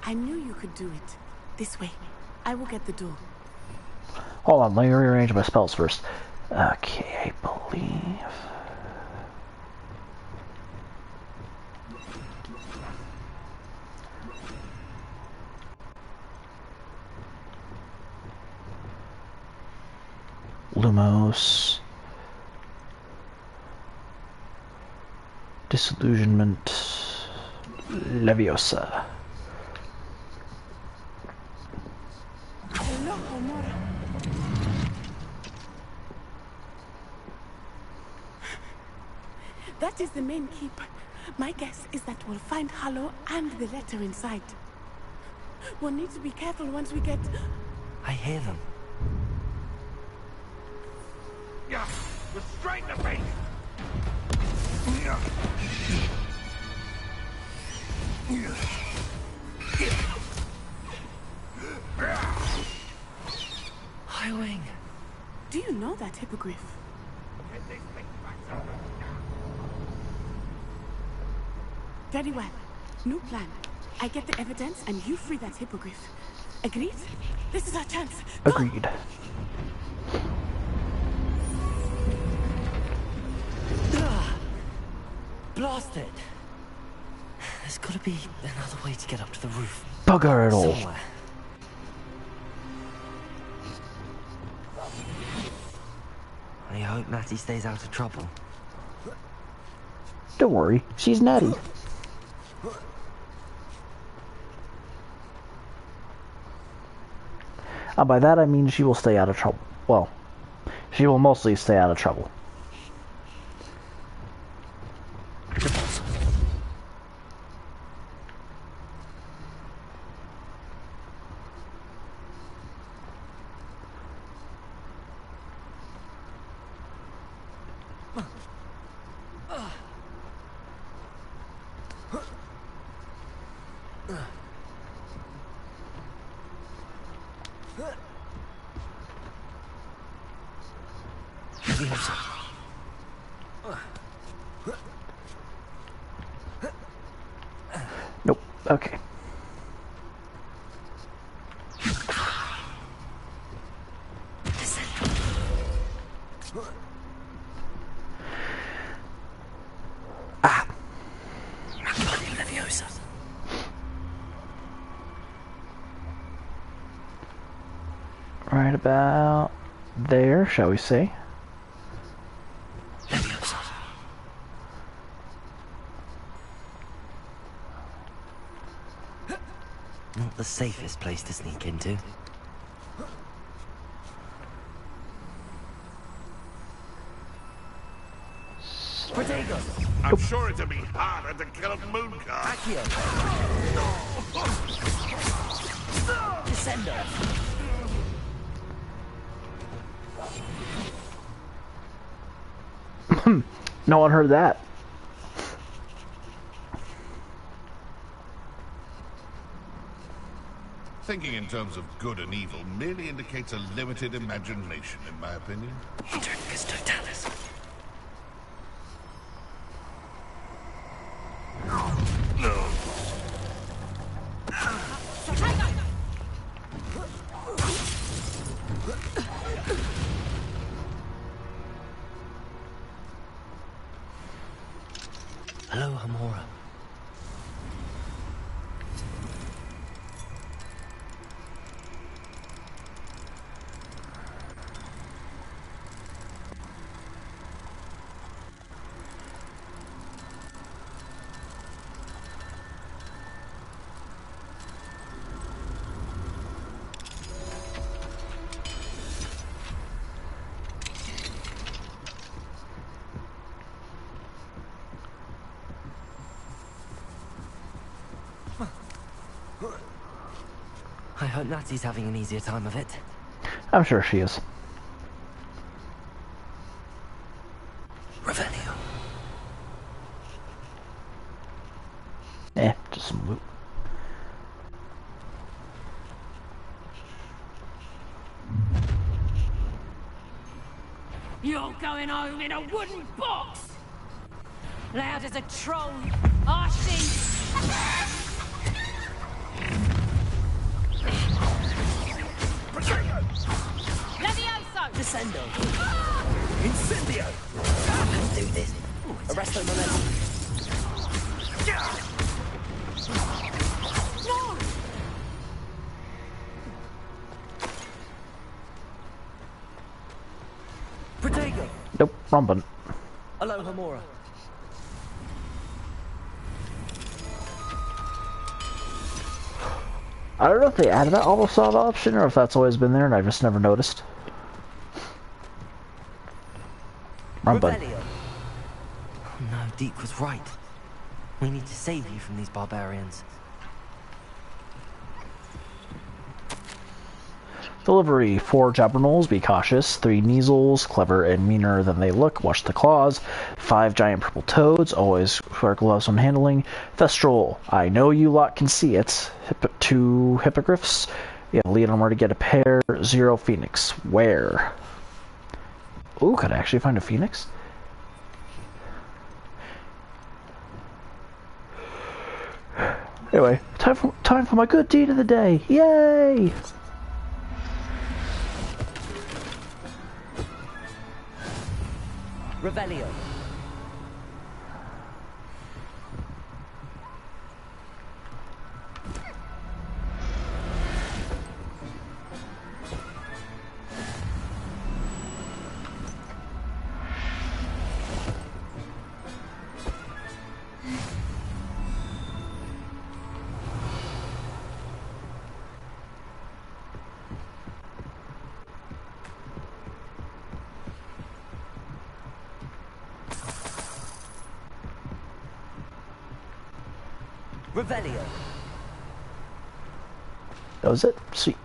I knew you could do it. This way. I will get the door. Hold on, let me rearrange my spells first. Okay, I believe. Lumos. Disillusionment. Leviosa. That is the main keep. My guess is that we'll find Hallow and the letter inside. We'll need to be careful once we get... I hear them. Yeah, restrain the beast! Yeah. Highwing. Do you know that hippogriff? Very well. New plan. I get the evidence and you free that hippogriff. Agreed? This is our chance. Go! Agreed. Blasted. There's gotta be another way to get up to the roof. Bugger it all. Somewhere. I hope Matty stays out of trouble. Don't worry, she's natty. By that I mean she will stay out of trouble. Well, she will mostly stay out of trouble. Nope. Okay. Ah. Right about there, shall we say? Not the safest place to sneak into. I'm sure it'll be harder to kill a mooncalf. Descender. No one heard that. Thinking in terms of good and evil merely indicates a limited imagination, in my opinion. Internicus totalis. Hello, Hamora. I hope Natty's having an easier time of it. I'm sure she is. Revelio. Just some loot. You're going home in a wooden box! Loud as a troll, Archie! Levioso! Descendo! Incendio! Let's do this. Arresto Momentum. No! Protego! Nope, wrong button. Aloha Mora. I don't know if they added that auto solve option or if that's always been there and I've just never noticed. Wrong button. Oh no, Deke was right. We need to save you from these barbarians. Delivery: 4 Jabberknolls, be cautious. 3 Measles, clever and meaner than they look, watch the claws. 5 giant purple toads, always wear gloves when handling. Thestral, I know you lot can see it. 2 Hippogriffs, you have lead on where to get a pair. 0 Phoenix, where? Ooh, could I actually find a Phoenix? Anyway, time for my good deed of the day. Yay! Revelio. Revelio. That was it? Sweet.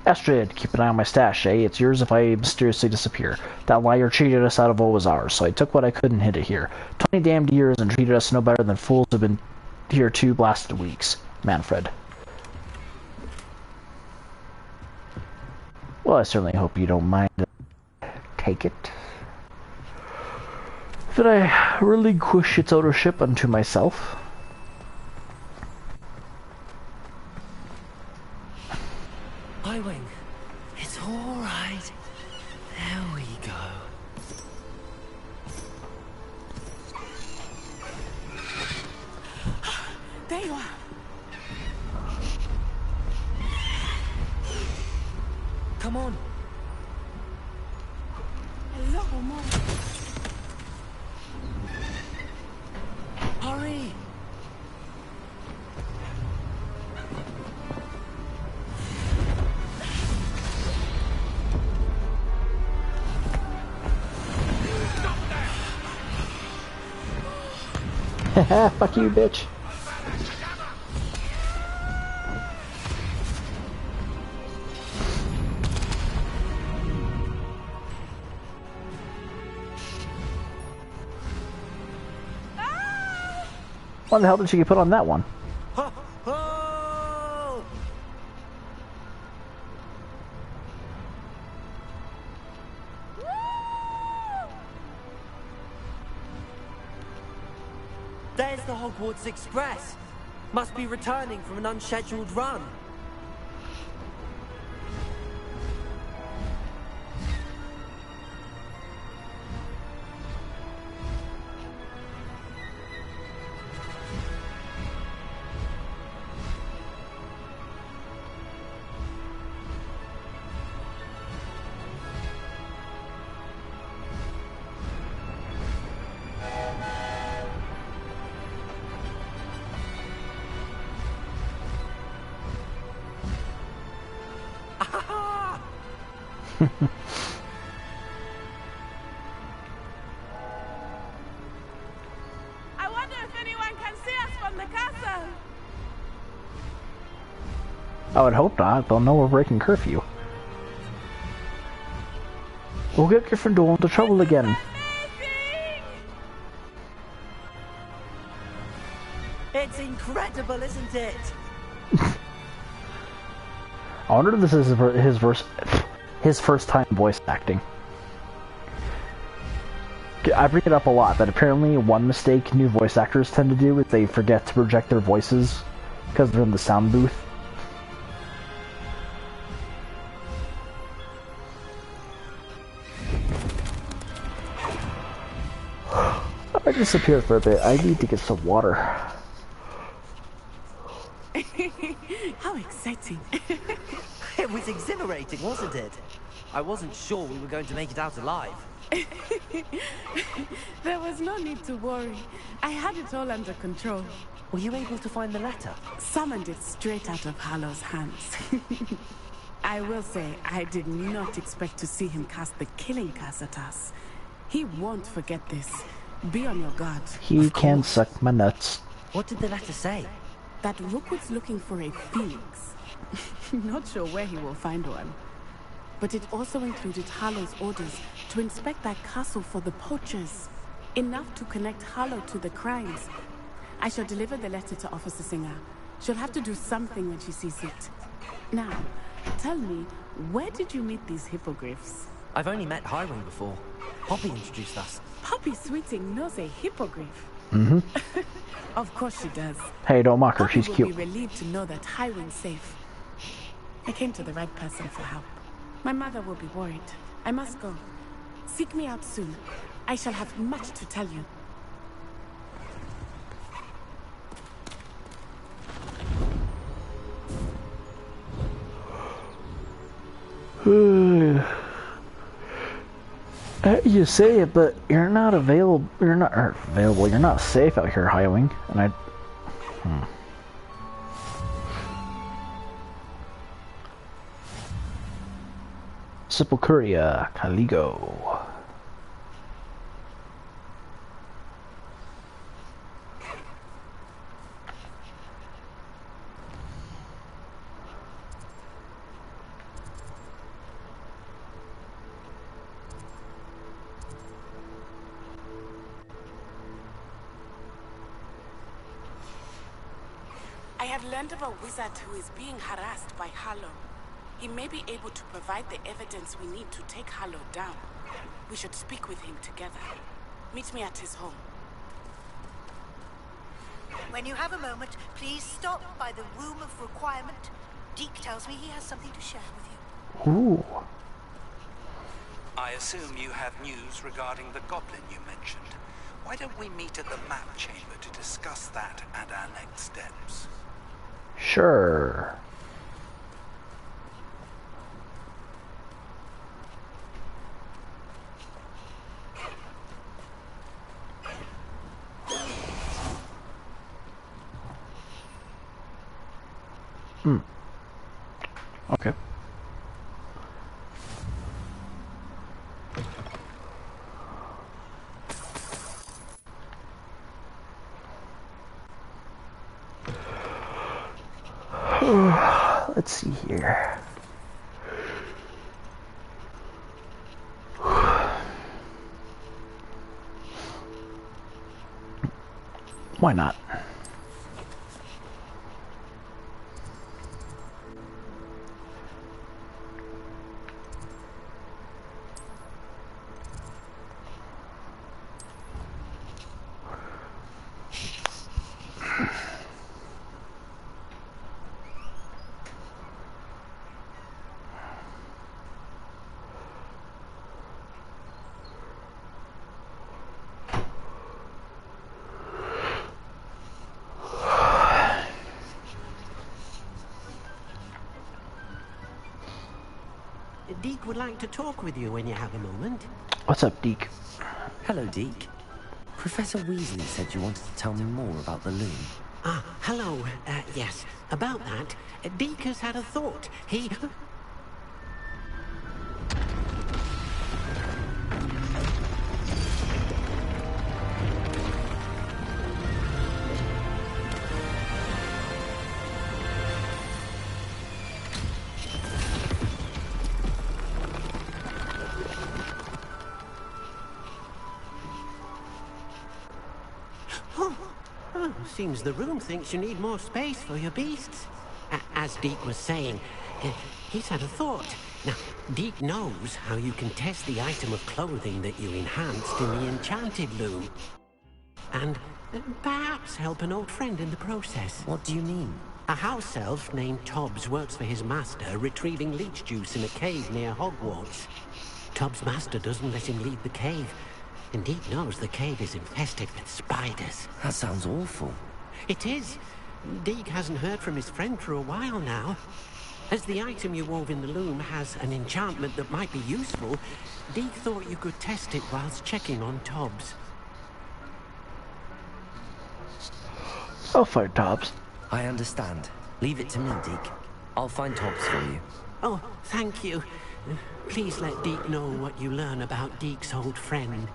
Astrid, keep an eye on my stash, eh? It's yours if I mysteriously disappear. That liar cheated us out of what was ours, so I took what I could and hid it here. 20 damned years and treated us no better than fools who've been here 2 blasted weeks. Manfred. Well, I certainly hope you don't mind. Take it. That I relinquish its ownership unto myself. Highwing. It's all right. There we go. There you are. Come on. Hello, Mom. Hurry. Haha, fuck you, bitch. What the hell did she put on that one? There's the Hogwarts Express. Must be returning from an unscheduled run. I wonder if anyone can see us from the castle. I would hope not. They'll know we're breaking curfew. We'll get Gryffindor into trouble again. It's incredible, isn't it? I wonder if this is his first time voice acting. I bring it up a lot, but apparently one mistake new voice actors tend to do is they forget to project their voices because they're in the sound booth. I disappeared for a bit. I need to get some water. How exciting. It was exhilarating, wasn't it? I wasn't sure we were going to make it out alive. There was no need to worry. I had it all under control. Were you able to find the letter? Summoned it straight out of Harlow's hands. I will say, I did not expect to see him cast the killing curse at us. He won't forget this. Be on your guard. He can suck my nuts. What did the letter say? That Rookwood's looking for a phoenix. Not sure where he will find one. But it also included Harlow's orders to inspect that castle for the poachers. Enough to connect Harlow to the crimes. I shall deliver the letter to Officer Singer. She'll have to do something when she sees it. Now, tell me, where did you meet these hippogriffs? I've only met Highwing before. Poppy introduced us. Poppy Sweeting knows a hippogriff. Mm-hmm. Of course she does. Hey, don't mock her. Poppy She's will cute. be relieved to know that Highwing's safe. I came to the right person for help. My mother will be worried. I must go. Seek me out soon. I shall have much to tell you. You say it, but you're not available. You're not available. You're not safe out here, Highwing. And I. Sepulchria, Caligo. I have learned of a wizard who is being harassed by Harlow. He may be able to provide the evidence we need to take Harlow down. We should speak with him together. Meet me at his home. When you have a moment, please stop by the Room of Requirement. Deke tells me he has something to share with you. Ooh. I assume you have news regarding the goblin you mentioned. Why don't we meet at the map chamber to discuss that and our next steps? Sure. Okay. Let's see here. Why not? Deke would like to talk with you when you have a moment. What's up, Deke? Hello, Deke. Professor Weasley said you wanted to tell me more about the loom. Ah, hello. Yes, about that. Deke has had a thought. He... Seems the room thinks you need more space for your beasts. As Deke was saying, he's had a thought. Now, Deke knows how you can test the item of clothing that you enhanced in the enchanted loom. And perhaps help an old friend in the process. What do you mean? A house elf named Tobbs works for his master, retrieving leech juice in a cave near Hogwarts. Tobbs' master doesn't let him leave the cave. And Deke knows the cave is infested with spiders. That sounds awful. It is. Deke hasn't heard from his friend for a while now. As the item you wove in the loom has an enchantment that might be useful, Deke thought you could test it whilst checking on Tobbs. I'll find Tobbs. I understand. Leave it to me, Deke. I'll find Tobbs for you. Oh, thank you. Please let Deke know what you learn about Deke's old friend.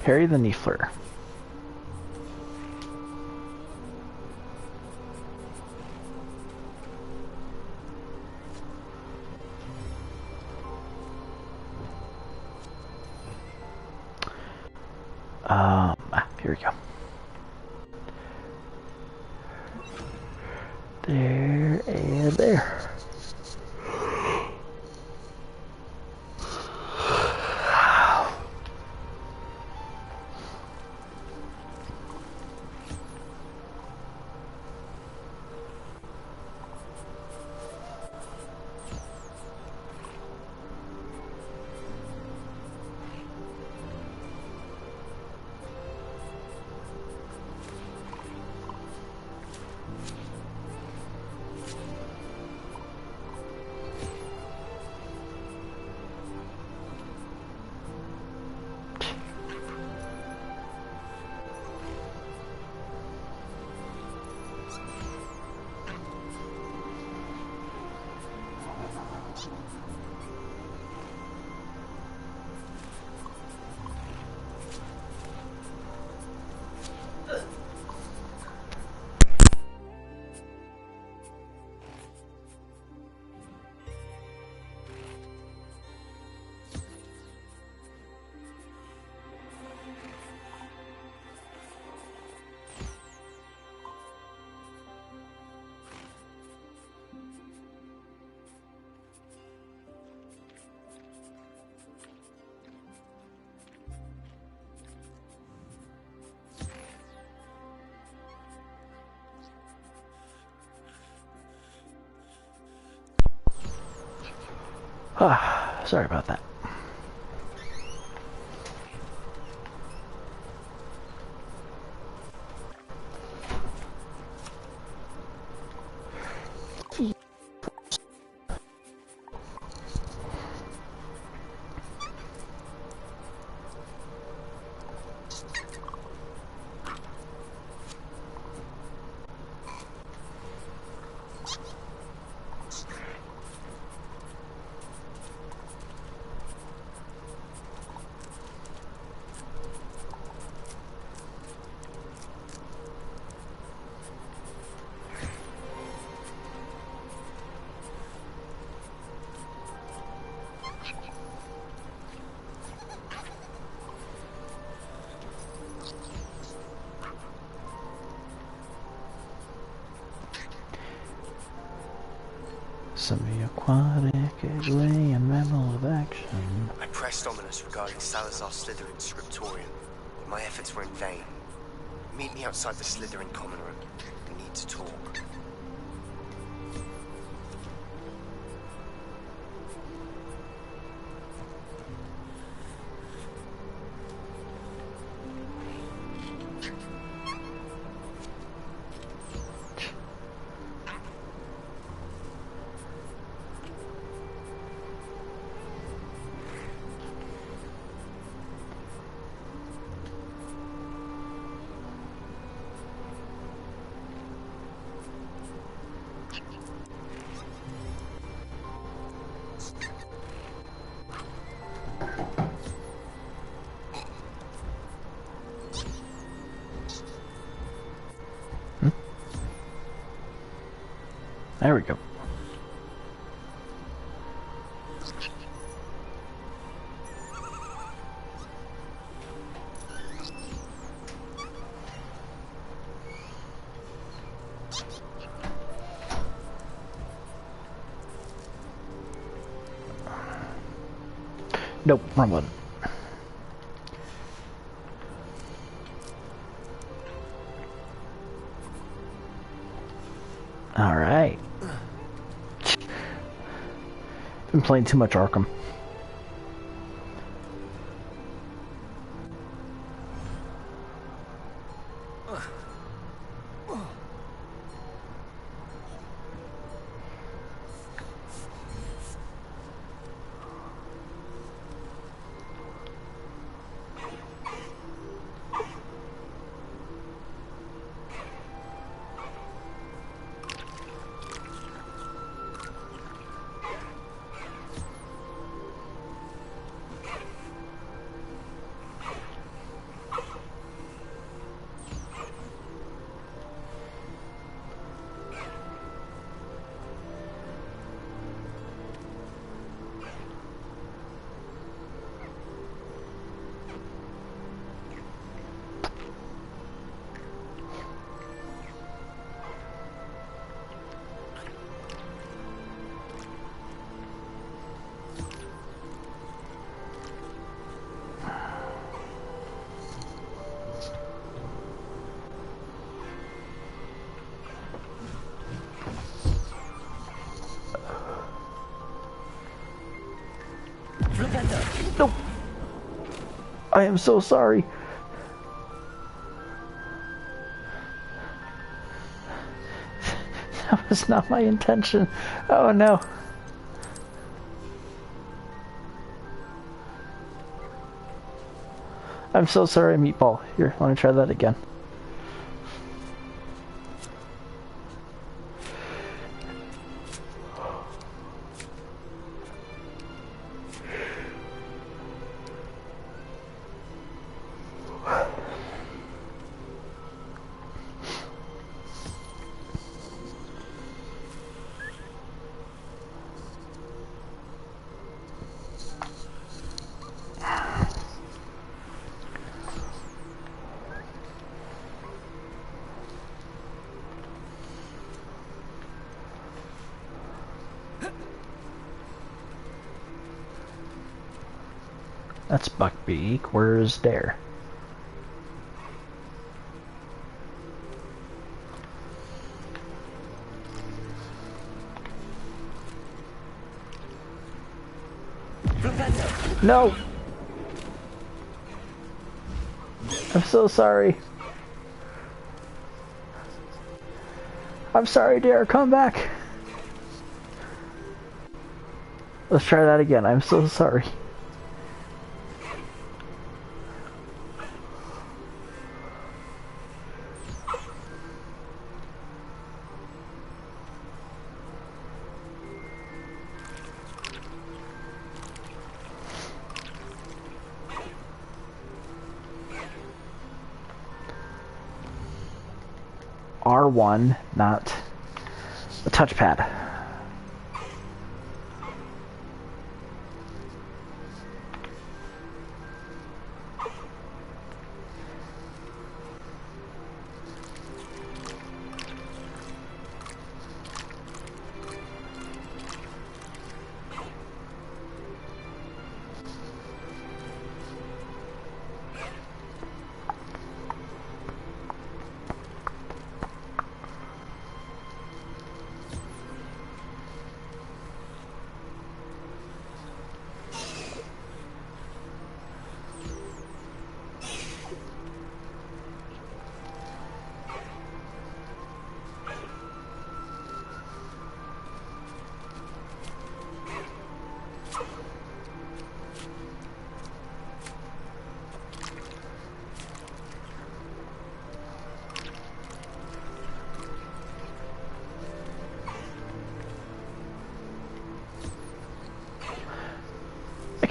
Harry the Niffler. Here we go. There and there. Sorry about that. Semi-aquatic, gateway, and mammal of action. I pressed ominous regarding Salazar Slytherin's scriptorium, but my efforts were in vain. Meet me outside the Slytherin common room. We need to talk. There we go. Nope, wrong one. All right. Been playing too much Arkham. Nope. I am so sorry. That was not my intention. Oh no. I'm so sorry, Meatball. Here, want to try that again? That's Buckbeak. Where's Dare? No! I'm so sorry. I'm sorry, Dare. Come back. Let's try that again. I'm so sorry. R1, not the touchpad.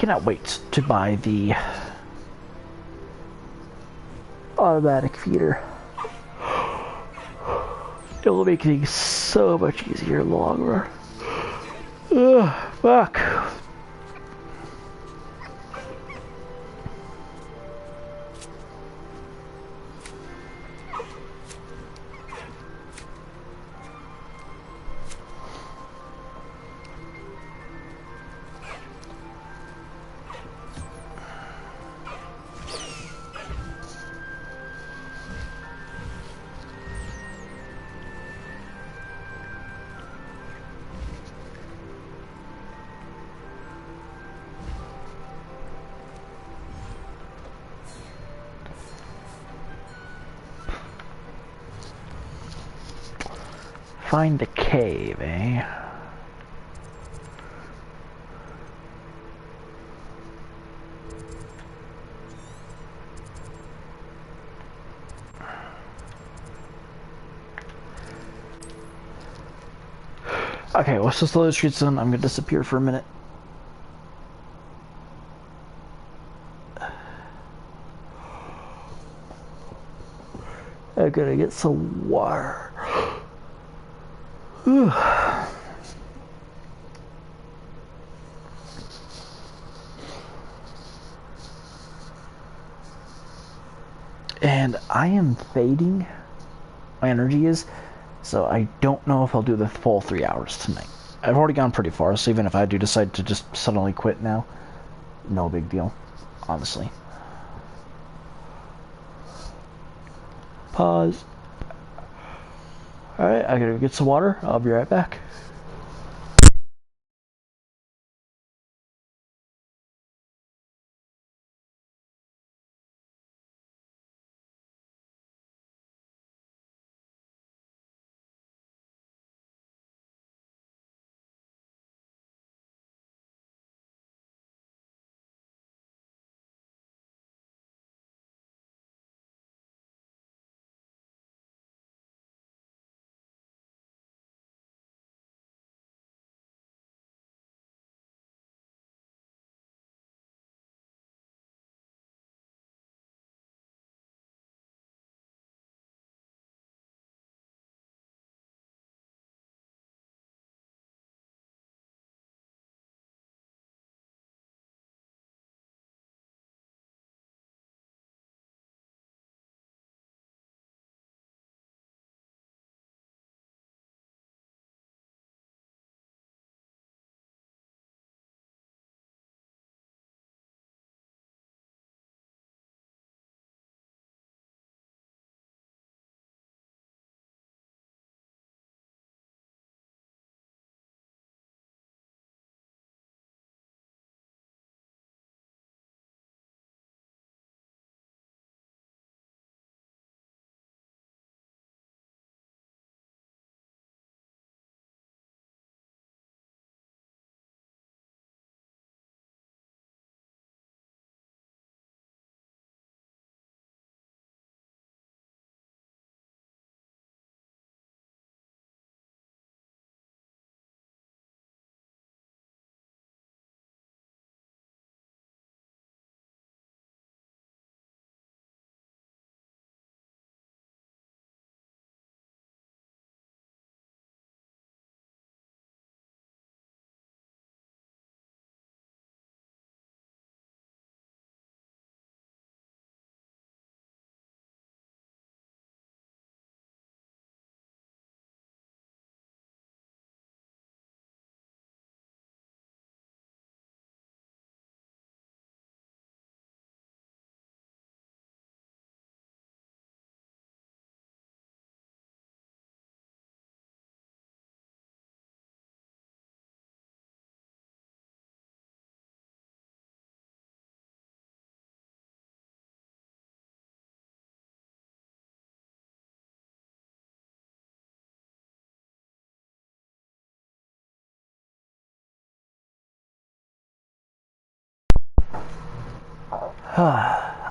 cannot wait to buy the automatic feeder. It will make things so much easier in the long run. Ugh, fuck. Find the cave, eh? Okay, what's the slow streets then? I'm gonna disappear for a minute. I gotta get some water. And I am fading. My energy is. So I don't know if I'll do the full 3 hours tonight. I've already gone pretty far, so even if I do decide to just suddenly quit now, no big deal, honestly. Pause. Alright, I gotta get some water. I'll be right back.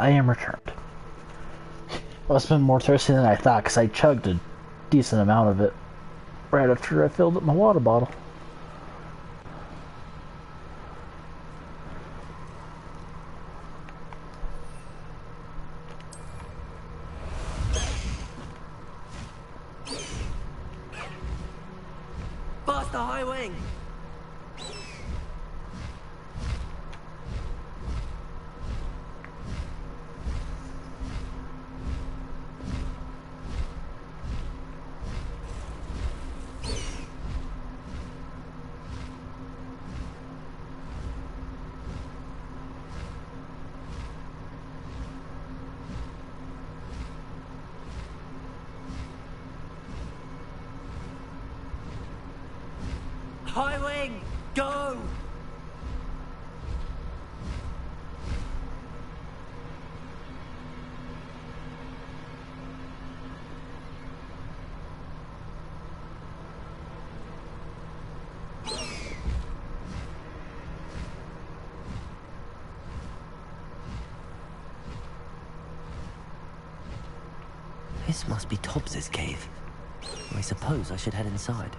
I am returned. Well, it's been more thirsty than I thought because I chugged a decent amount of it right after I filled up my water bottle. Master High Wing! High Wing, go! This must be Tobbs's cave. I suppose I should head inside.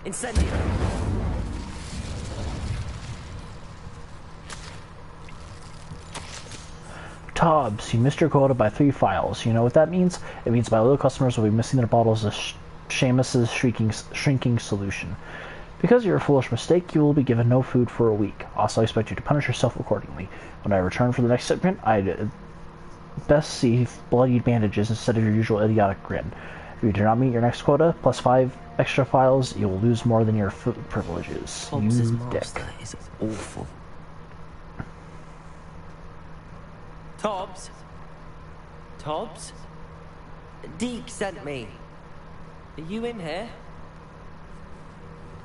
Incendio! Tobbs, you missed your quota by 3 files. You know what that means? It means my loyal customers will be missing their bottles of Seamus's shrinking solution. Because of your foolish mistake, you will be given no food for a week. Also, I expect you to punish yourself accordingly. When I return for the next shipment, I'd best see bloodied bandages instead of your usual idiotic grin. If you do not meet your next quota, plus 5 extra files, you will lose more than your food privileges. Tobbs's You master dick. is awful. Tobbs? Tobbs? Deke sent me. Are you in here?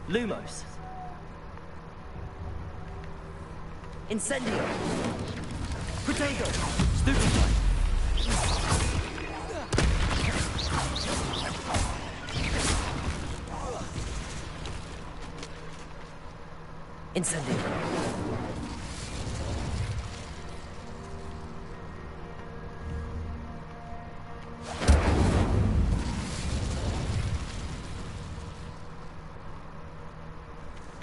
Lumos. Incendio. Potato. Stupefy. Incendio.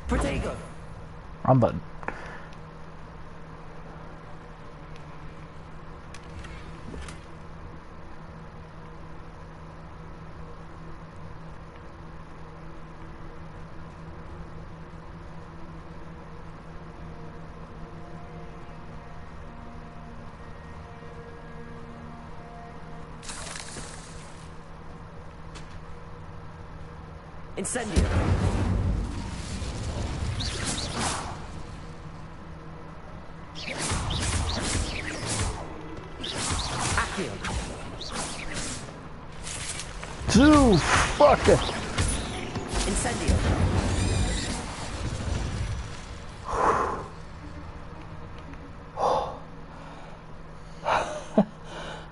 Protego. Wrong button. Incendio. Accio. Dude, fuck it. Incendio.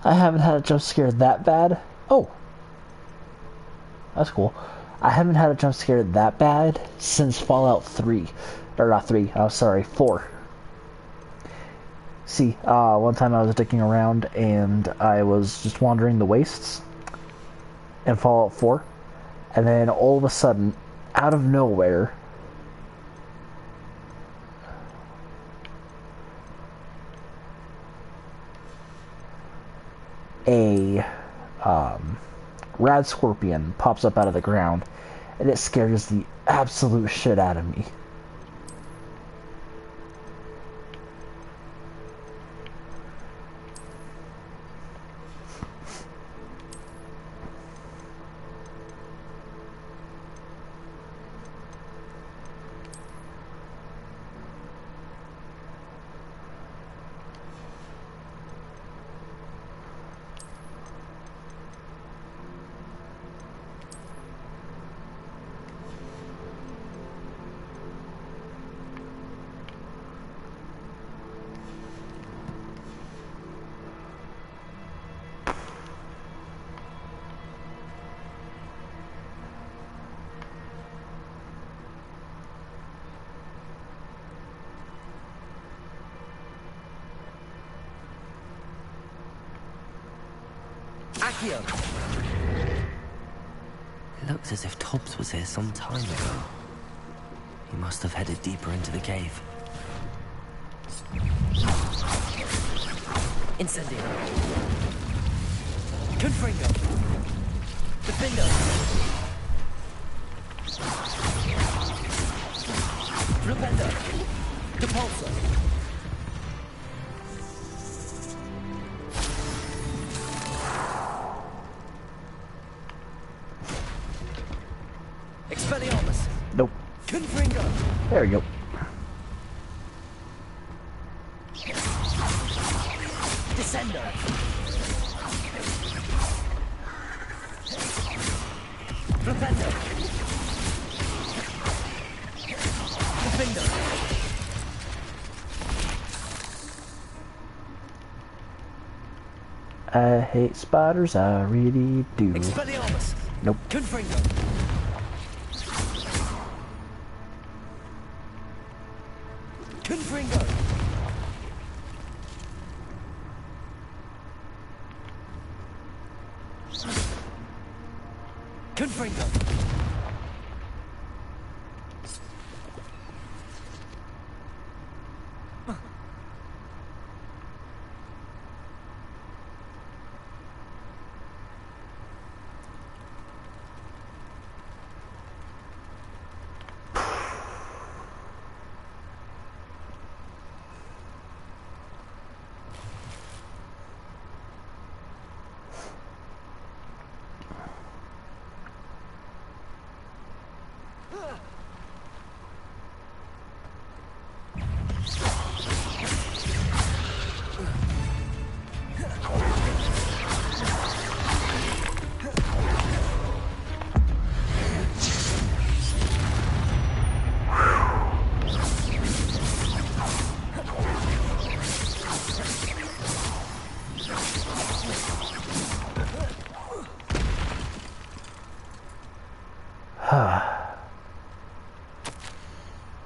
I haven't had a jump scare that bad. Oh. That's cool. I haven't had a jump scare that bad since Fallout 3. Or not 3, oh sorry, 4. See, one time I was digging around and I was just wandering the wastes in Fallout 4. And then all of a sudden, out of nowhere, a rad scorpion pops up out of the ground, and it scares the absolute shit out of me. It looks as if Tobbs was here some time ago. He must have headed deeper into the cave. Incendio. Confringo. Defendo. Flipendo. Depulso. Expelliarmus. Nope. Confringo. There you go. Descendo. Flipendo. Defendo. I hate spiders, I really do. Expelliarmus. Nope. Confringo. Confringo. Confringo.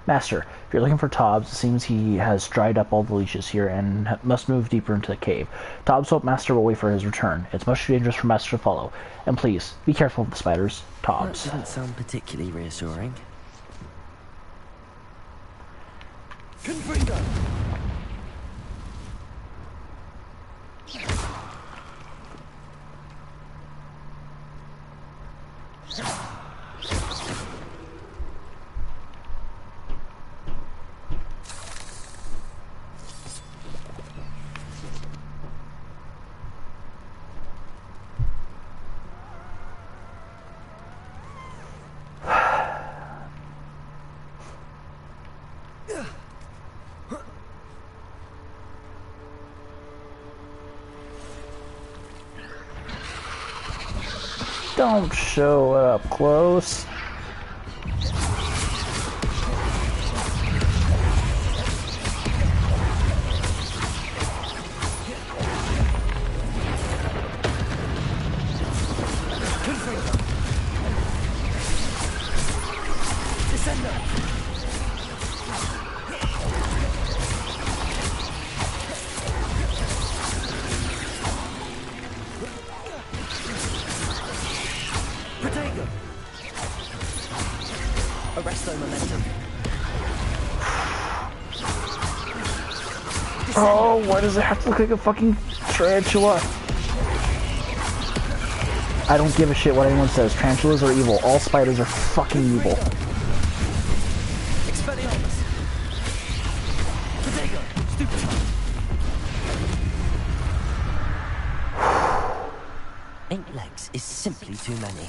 Master, if you're looking for Tobbs, it seems he has dried up all the leashes here and must move deeper into the cave. Tobbs hopes Master will wait for his return. It's much too dangerous for Master to follow. And please, be careful of the spiders. Tobbs. That didn't sound particularly reassuring. Confringo! Don't show it up close. Oh, why does it have to look like a fucking tarantula? I don't give a shit what anyone says. Tarantulas are evil. All spiders are fucking evil. Eight legs is simply too many.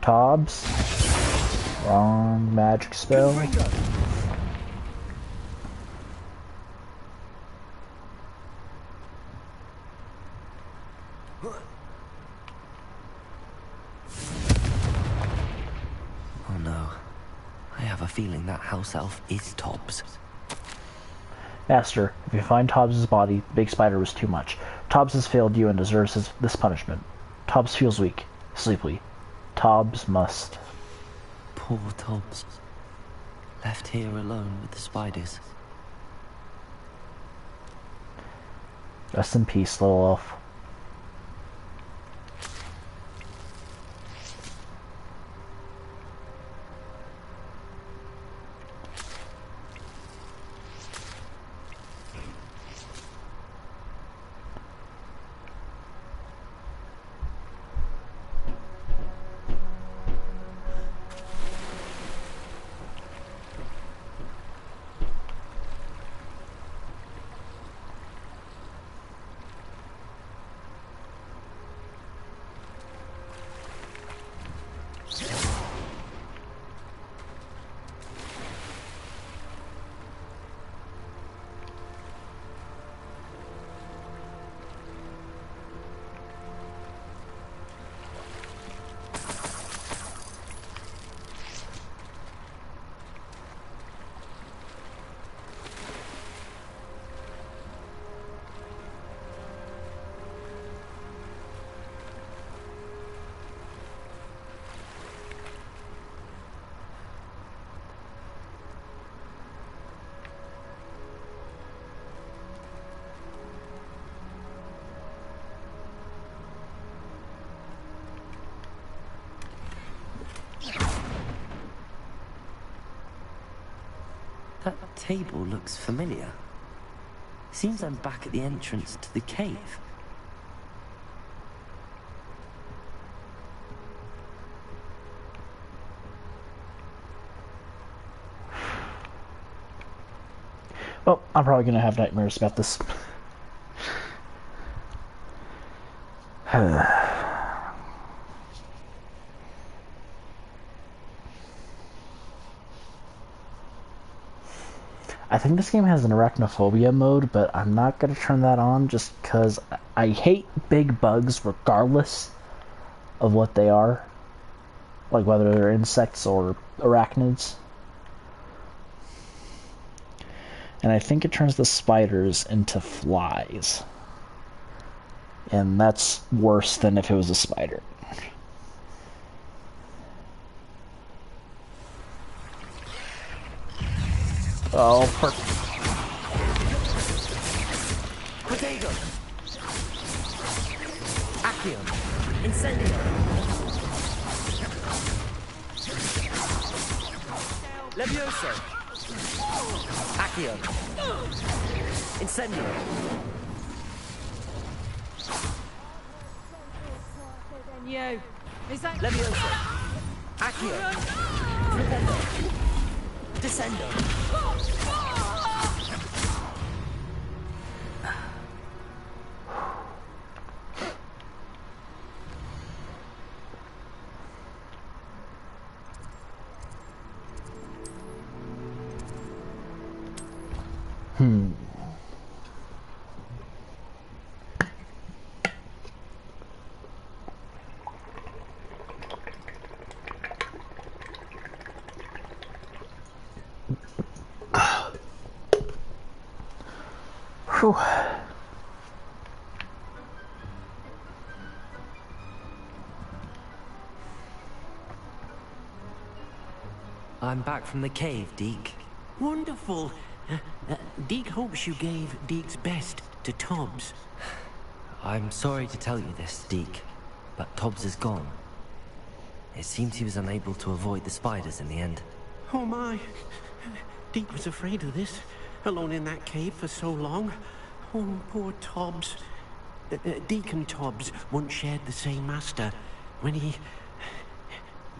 Tobbs. Wrong magic spell. Oh no. I have a feeling that house elf is Tobbs. Master, if you find Tobbs' body, the big spider was too much. Tobbs has failed you and deserves this punishment. Tobbs feels weak, sleepy. Tobbs must. Poor Tobbs. Left here alone with the spiders. Rest in peace, little elf. That table looks familiar. Seems I'm back at the entrance to the cave. Well, I'm probably gonna have nightmares about this. I think this game has an arachnophobia mode, but I'm not going to turn that on just because I hate big bugs regardless of what they are. Like whether they're insects or arachnids. And I think it turns the spiders into flies. And that's worse than if it was a spider. Oh, Protego! Accio! Incendio! Levioso! Accio! Incendio! You. Is that Levioso! Accio! Flipendo! Descendo! Whew. I'm back from the cave, Deke. Wonderful. Deke hopes you gave Deke's best to Tobbs. I'm sorry to tell you this, Deke, but Tobbs is gone. It seems he was unable to avoid the spiders in the end. Oh my. Deke was afraid of this, alone in that cave for so long. Oh, poor Tobbs. Deke and Tobbs once shared the same master. When he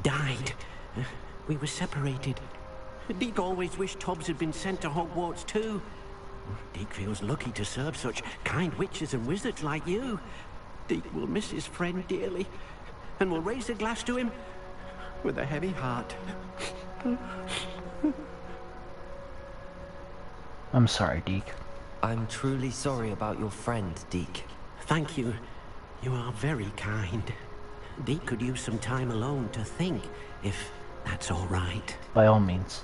died, we were separated. Deke always wished Tobbs had been sent to Hogwarts too. Deke feels lucky to serve such kind witches and wizards like you. Deke will miss his friend dearly, and will raise a glass to him with a heavy heart. I'm sorry, Deke. I'm truly sorry about your friend, Deke. Thank you. You are very kind. Deke could use some time alone to think, if that's all right. By all means.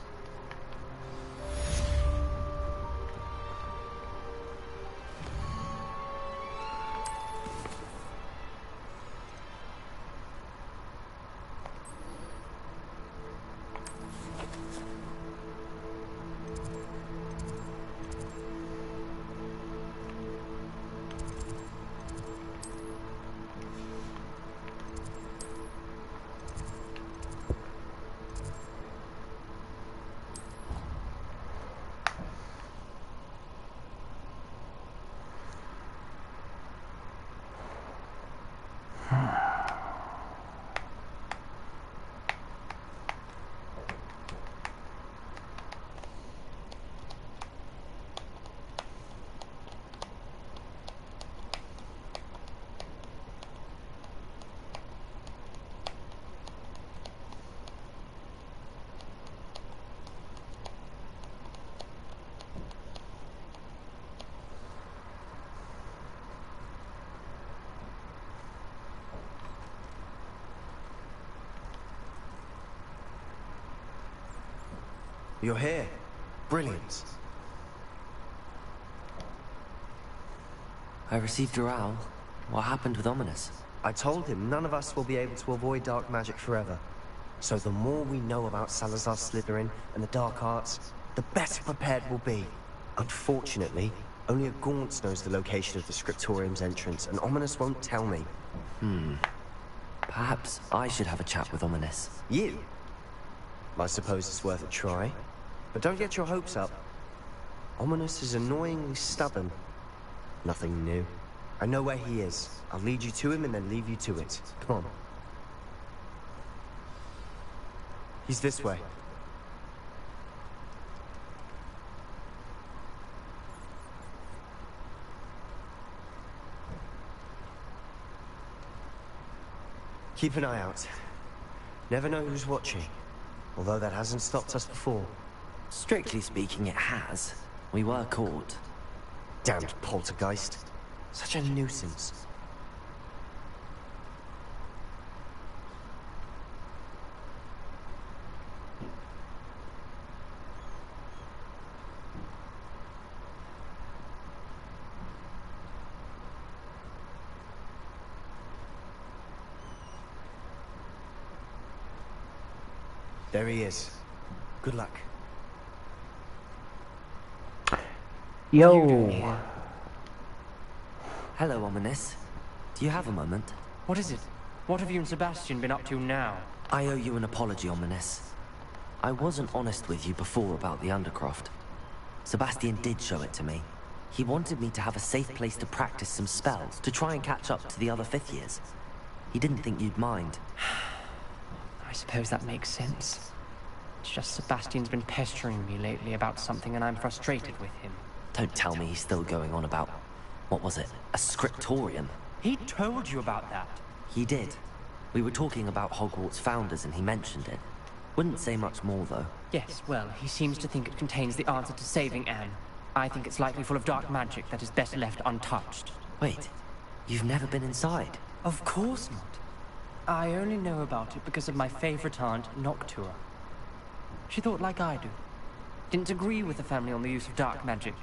You're here. Brilliant. I received your owl. What happened with Ominous? I told him none of us will be able to avoid dark magic forever. So the more we know about Salazar Slytherin and the dark arts, the better prepared we'll be. Unfortunately, only a Gaunt knows the location of the Scriptorium's entrance, and Ominous won't tell me. Perhaps I should have a chat with Ominous. You? I suppose it's worth a try. But don't get your hopes up. Ominous is annoyingly stubborn. Nothing new. I know where he is. I'll lead you to him and then leave you to it. Come on. He's this way. Keep an eye out. Never know who's watching. Although that hasn't stopped us before. Strictly speaking, it has. We were caught. Damned poltergeist. Such a nuisance. There he is. Good luck. Yo. Hello, Ominous. Do you have a moment? What is it? What have you and Sebastian been up to now? I owe you an apology, Ominous. I wasn't honest with you before about the Undercroft. Sebastian did show it to me. He wanted me to have a safe place to practice some spells, to try and catch up to the other 5th years. He didn't think you'd mind. I suppose that makes sense. It's just Sebastian's been pestering me lately about something and I'm frustrated with him. Don't tell me he's still going on about, what was it, a scriptorium? He told you about that. He did. We were talking about Hogwarts founders and he mentioned it. Wouldn't say much more though. Yes, well, he seems to think it contains the answer to saving Anne. I think it's likely full of dark magic that is better left untouched. Wait, you've never been inside? Of course not. I only know about it because of my favorite aunt, Noctua. She thought like I do. Didn't agree with the family on the use of dark magic.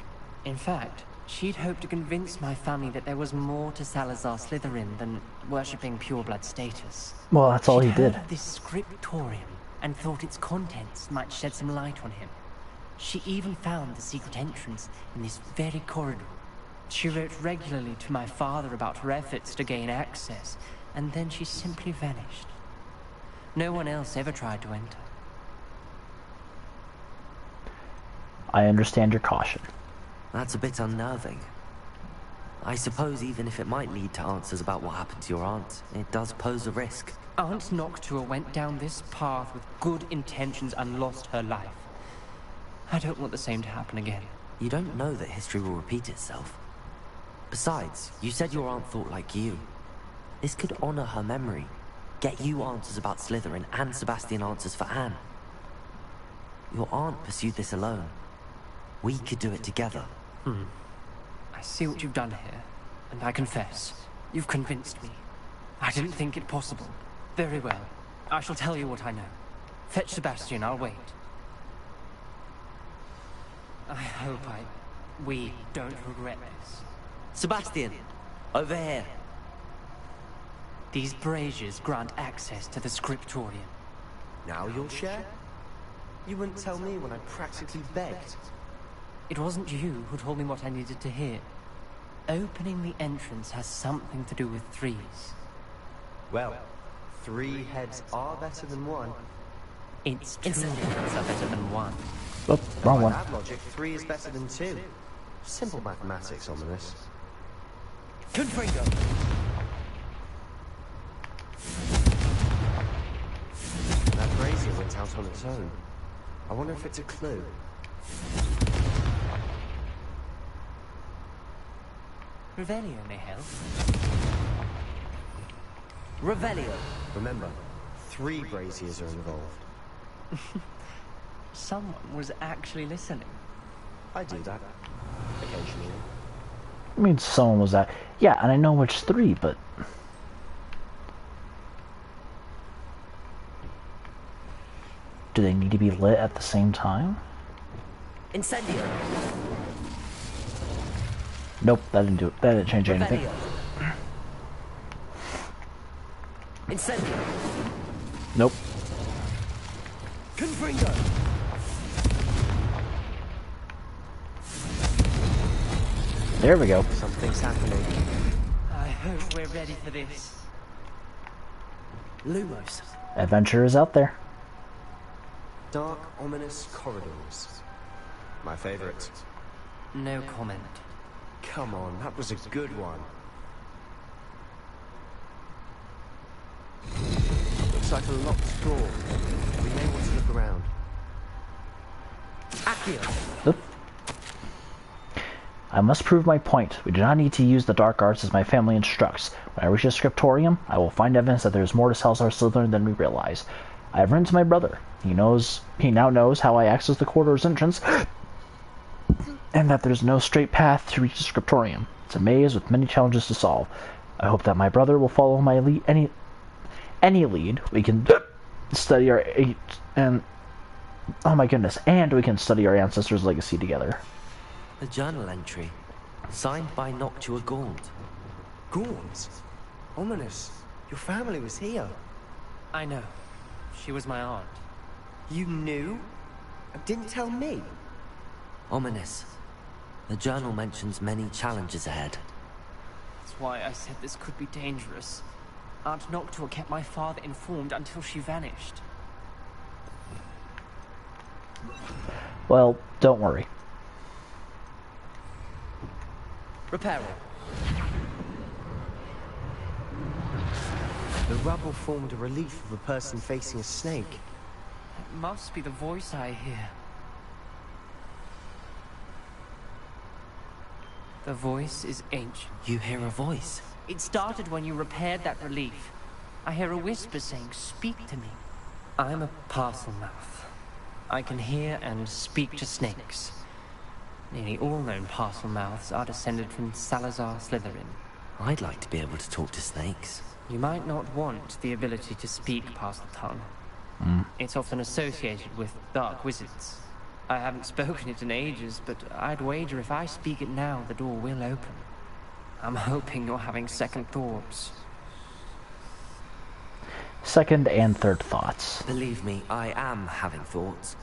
In fact, she'd hoped to convince my family that there was more to Salazar Slytherin than worshipping pureblood status. Well, that's all he She'd did. heard of this scriptorium and thought its contents might shed some light on him. She even found the secret entrance in this very corridor. She wrote regularly to my father about her efforts to gain access, and then she simply vanished. No one else ever tried to enter. I understand your caution. That's a bit unnerving. I suppose even if it might lead to answers about what happened to your aunt, it does pose a risk. Aunt Noctua went down this path with good intentions and lost her life. I don't want the same to happen again. You don't know that history will repeat itself. Besides, you said your aunt thought like you. This could honor her memory. Get you answers about Slytherin and Sebastian answers for Anne. Your aunt pursued this alone. We could do it together. I see what you've done here, and I confess, you've convinced me. I didn't think it possible. Very well. I shall tell you what I know. Fetch Sebastian, I'll wait. I hope we don't regret this. Sebastian, over here. These braziers grant access to the scriptorium. Now you'll share? You wouldn't tell me when I practically begged. It wasn't you who told me what I needed to hear. Opening the entrance has something to do with threes. Well, 3 heads are better than 1. It's 2 heads are better than 1. Oh, wrong one. By that logic, 3 is better than 2. Simple mathematics, Ominous. Confringo! That brazier went out on its own. I wonder if it's a clue. Revelio may help. Revelio. Remember, 3 braziers are involved. Someone was actually listening. I do that. Occasionally. I mean, someone was that. Yeah, and I know which 3, but... Do they need to be lit at the same time? Incendio. Nope, that didn't do it. That didn't change anything. Incendio. Nope. Confringo. There we go. Something's happening. I hope we're ready for this. Lumos. Adventure is out there. Dark, ominous corridors. My favorite. No comment. Come on, that was a good one. Looks like a locked door. We may want to look around. Accio. Oop. I must prove my point. We do not need to use the dark arts as my family instructs. When I reach the scriptorium, I will find evidence that there is more to Salazar Slytherin than we realize. I have written to my brother. He now knows how I access the corridor's entrance, and that there's no straight path to reach the scriptorium. It's a maze with many challenges to solve. I hope that my brother will follow my lead. Any lead. We can study our and we can study our ancestors' legacy together. A journal entry, signed by Noctua Gaunt. Gaunt? Ominous. Your family was here. I know. She was my aunt. You knew? Didn't tell me. Ominous. The journal mentions many challenges ahead. That's why I said this could be dangerous. Aunt Noctua kept my father informed until she vanished. Well, don't worry. Reparo. The rubble formed a relief of a person facing a snake. It must be the voice I hear. The voice is ancient. You hear a voice? It started when you repaired that relief. I hear a whisper saying, "Speak to me." I'm a parcel mouth. I can hear and speak to snakes. Nearly all known parcel mouths are descended from Salazar Slytherin. I'd like to be able to talk to snakes. You might not want the ability to speak past the tongue. It's often associated with dark wizards. I haven't spoken it in ages, but I'd wager if I speak it now, the door will open. I'm hoping you're having second thoughts. Second and third thoughts. Believe me, I am having thoughts,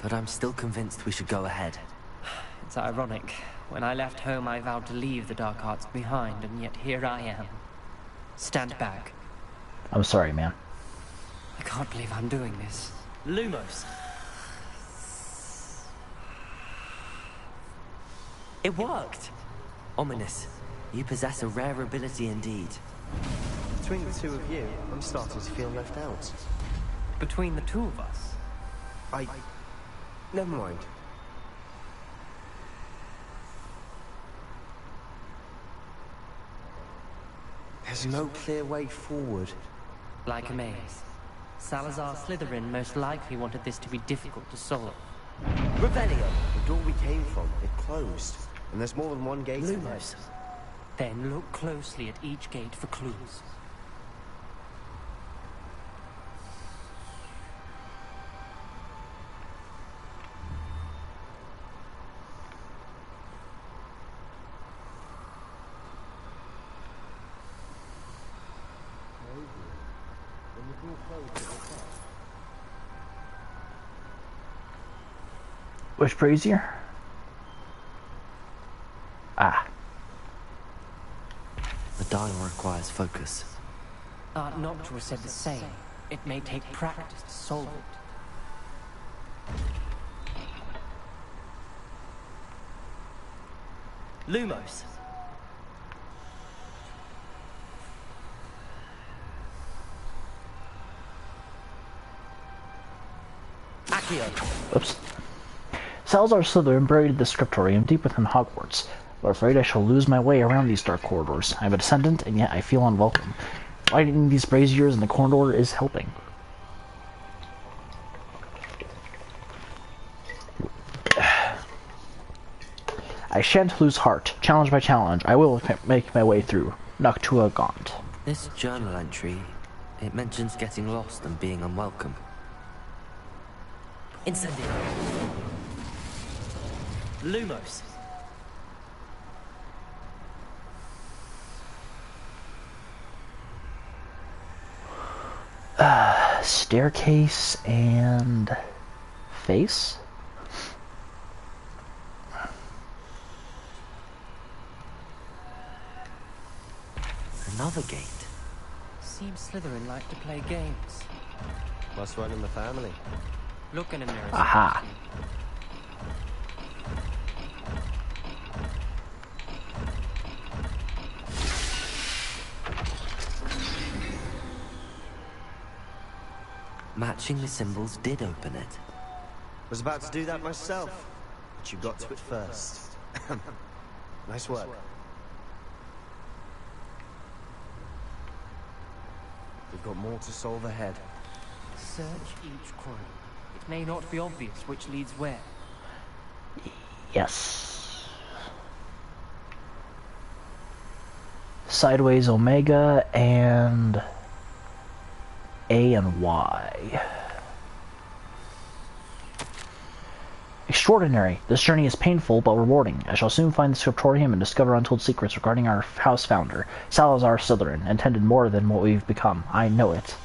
but I'm still convinced we should go ahead. It's ironic. When I left home, I vowed to leave the dark arts behind, and yet here I am. Stand back. I'm sorry, man. I can't believe I'm doing this. Lumos. It worked! Ominous. You possess a rare ability indeed. Between the two of you, I'm starting to feel left out. Between the two of us? Never mind. There's no clear way forward. Like a maze. Salazar Slytherin most likely wanted this to be difficult to solve. Revelio! The door we came from, it closed. And there's more than one gate. Lumos. Then look closely at each gate for clues. Which brazier? Ah. The dial requires focus. Aunt Noctua said the same. It may take practice to solve it. Lumos. Accio. Oops. Salazar Slytherin buried the scriptorium deep within Hogwarts. I'm afraid I shall lose my way around these dark corridors. I'm a descendant, and yet I feel unwelcome. Lighting these braziers in the corridor is helping. I shan't lose heart. Challenge by challenge, I will make my way through. Noctua Gaunt. This journal entry, it mentions getting lost and being unwelcome. Incendio. Lumos. Staircase and face? Another gate. Seems Slytherin like to play games. Must run in the family. Look in a mirror. Aha. Matching the symbols did open it. Was about to do that myself, but you got to it first. Nice work. We've got more to solve ahead. Search each corner. It may not be obvious which leads where. Yes. Sideways Omega and A and Y. Extraordinary. This journey is painful but rewarding. I shall soon find the scriptorium and discover untold secrets regarding our house founder, Salazar Slytherin, intended more than what we've become. I know it.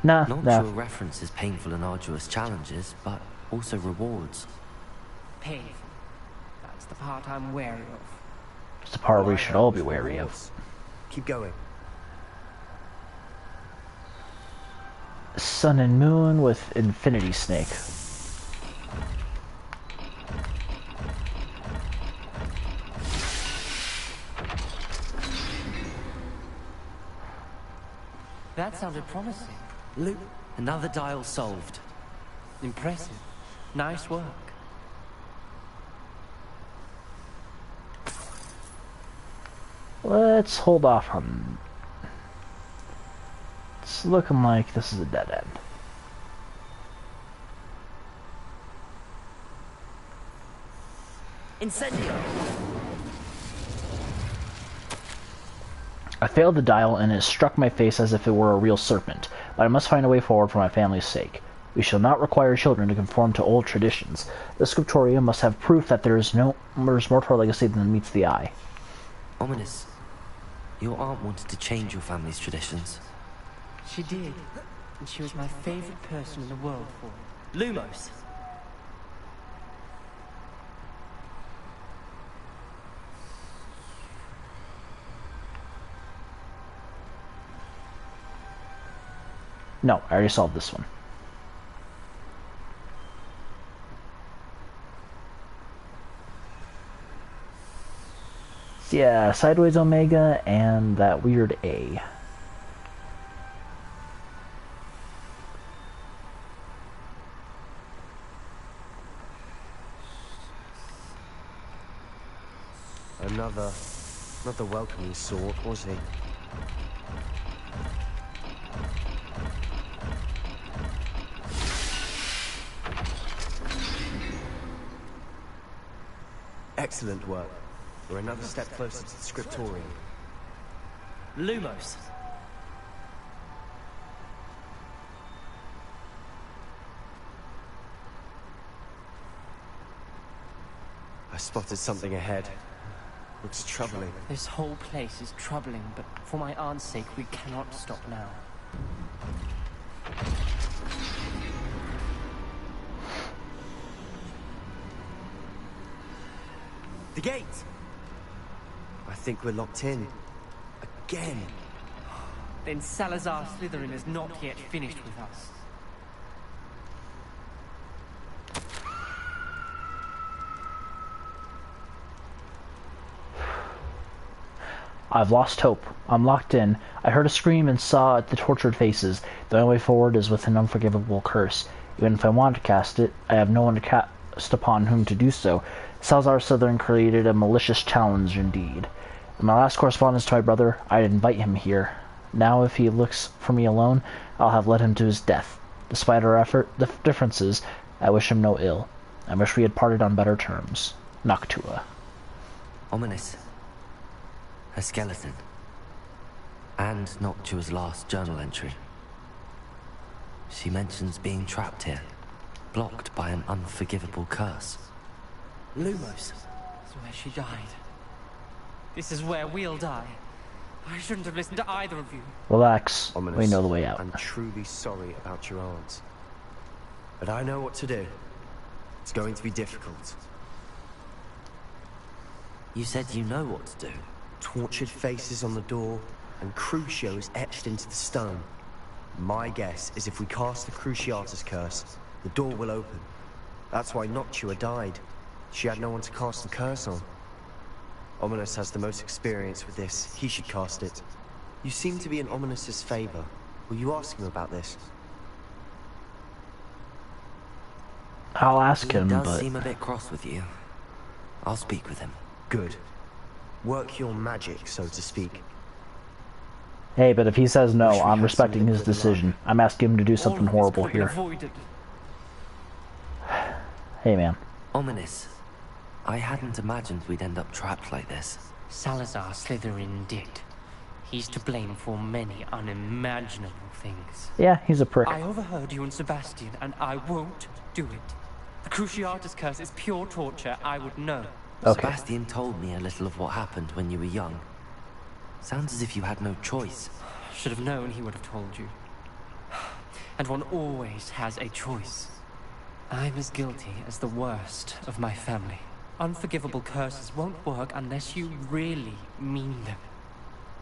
Not sure references painful and arduous challenges, but also rewards. Painful. That's the part I'm wary of. It's the part we should all be wary of. Keep going. Sun and Moon with Infinity Snake. That sounded promising. Look, another dial solved. Impressive. Nice work. Let's hold off on... It's looking like this is a dead end. Incendio! I failed the dial and it struck my face as if it were a real serpent, but I must find a way forward for my family's sake. We shall not require children to conform to old traditions. The scriptorium must have proof that there's more to our legacy than meets the eye. Ominous. Your aunt wanted to change your family's traditions. She did, and she was my favorite person in the world for it. Lumos! No, I already solved this one. Yeah, Sideways Omega and that weird A. Another welcoming sort, was he? Excellent work. We're another step closer to the scriptorium. Lumos. I spotted something ahead. Looks troubling. This whole place is troubling, but for my aunt's sake, we cannot stop now. The gate! I think we're locked in. Again. Then Salazar Slytherin is not yet finished with us. I've lost hope. I'm locked in. I heard a scream and saw the tortured faces. The only way forward is with an unforgivable curse. Even if I want to cast it, I have no one to cast upon whom to do so. Salazar Slytherin created a malicious challenge indeed. In my last correspondence to my brother, I'd invite him here. Now if he looks for me alone, I'll have led him to his death. Despite our differences, I wish him no ill. I wish we had parted on better terms. Noctua. Ominous. A skeleton. And Noctua's last journal entry. She mentions being trapped here, blocked by an unforgivable curse. Lumos. That's where she died. This is where we'll die. I shouldn't have listened to either of you. Relax. Ominous, We know the way out. I'm truly sorry about your aunt. But I know what to do. It's going to be difficult. You said you know what to do. Tortured faces on the door, and Crucios etched into the stone. My guess is if we cast the Cruciatus curse, the door will open. That's why Noctua died. She had no one to cast the curse on. Ominous has the most experience with this. He should cast it. You seem to be in Ominous's favor. Will you ask him about this? I'll ask him, He does but... seem a bit cross with you. I'll speak with him. Good. Work your magic, so to speak. Hey, but if he says no, I'm respecting his decision. I'm asking him to do something horrible here. Hey, man. Ominous. I hadn't imagined we'd end up trapped like this. Salazar Slytherin did. He's to blame for many unimaginable things. Yeah, he's a prick. I overheard you and Sebastian, and I won't do it. The Cruciatus curse is pure torture. I would know. Okay. Sebastian told me a little of what happened when you were young. Sounds as if you had no choice. Should have known he would have told you. And one always has a choice. I'm as guilty as the worst of my family. Unforgivable curses won't work unless you really mean them.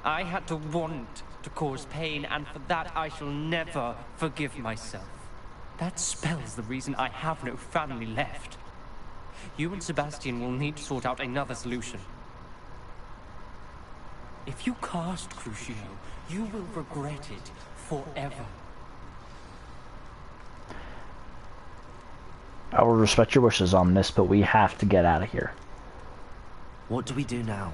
I had to want to cause pain, and for that I shall never forgive myself. That spells the reason I have no family left. You and Sebastian will need to sort out another solution. If you cast Crucio, you will regret it forever. I will respect your wishes on this, but we have to get out of here. What do we do now?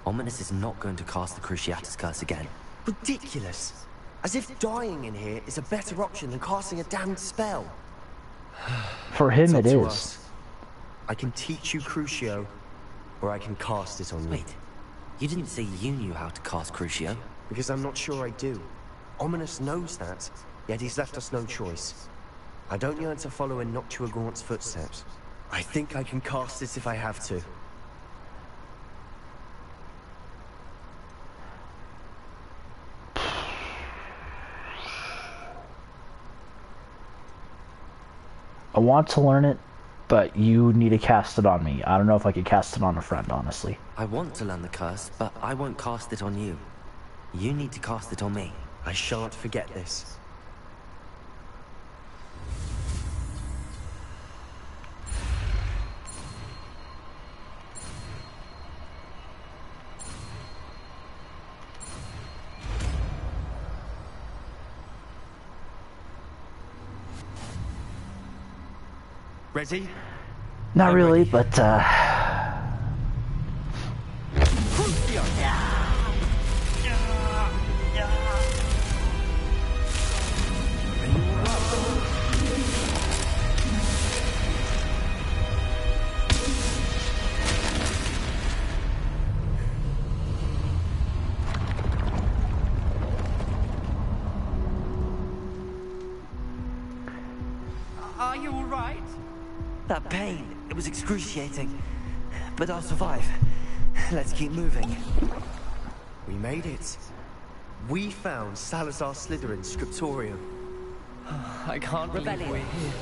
Ominous is not going to cast the Cruciatus curse again. Ridiculous! As if dying in here is a better option than casting a damned spell. For him, it It's up to is. us. I can teach you Crucio, or I can cast it on you. Wait, you didn't say you knew how to cast Crucio? Because I'm not sure I do. Ominous knows that, yet he's left us no choice. I don't yearn to follow in Noctua Gaunt's footsteps. I think I can cast it if I have to. I want to learn it, but you need to cast it on me. I don't know if I could cast it on a friend, honestly. I want to learn the curse, but I won't cast it on you. You need to cast it on me. I shan't forget this. Ready? Not really, but Are you all right? That pain, it was excruciating. But I'll survive. Let's keep moving. We made it. We found Salazar Slytherin's scriptorium. I can't believe we're here.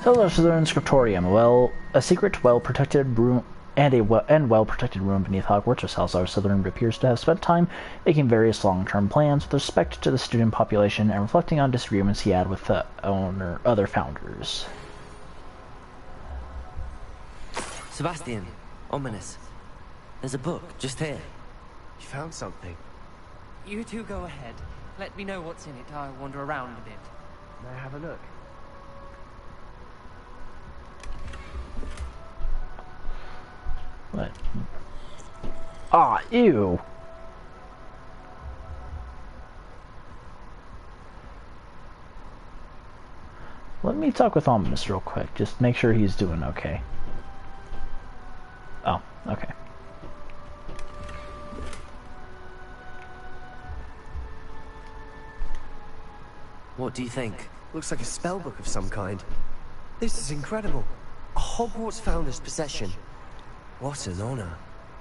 Slytherin Scriptorium. Well, a secret, well-protected room and well-protected room beneath Hogwarts, where Salazar Slytherin appears to have spent time making various long-term plans with respect to the student population and reflecting on disagreements he had with the other founders. Sebastian, Ominous. There's a book just here. You found something. You two go ahead. Let me know what's in it. I'll wander around a bit. May I have a look? What? Ah, ew. Let me talk with Ominous real quick. Just make sure he's doing okay. Oh, okay. What do you think? Looks like a spell book of some kind. This is incredible. A Hogwarts founder's possession. What an honor.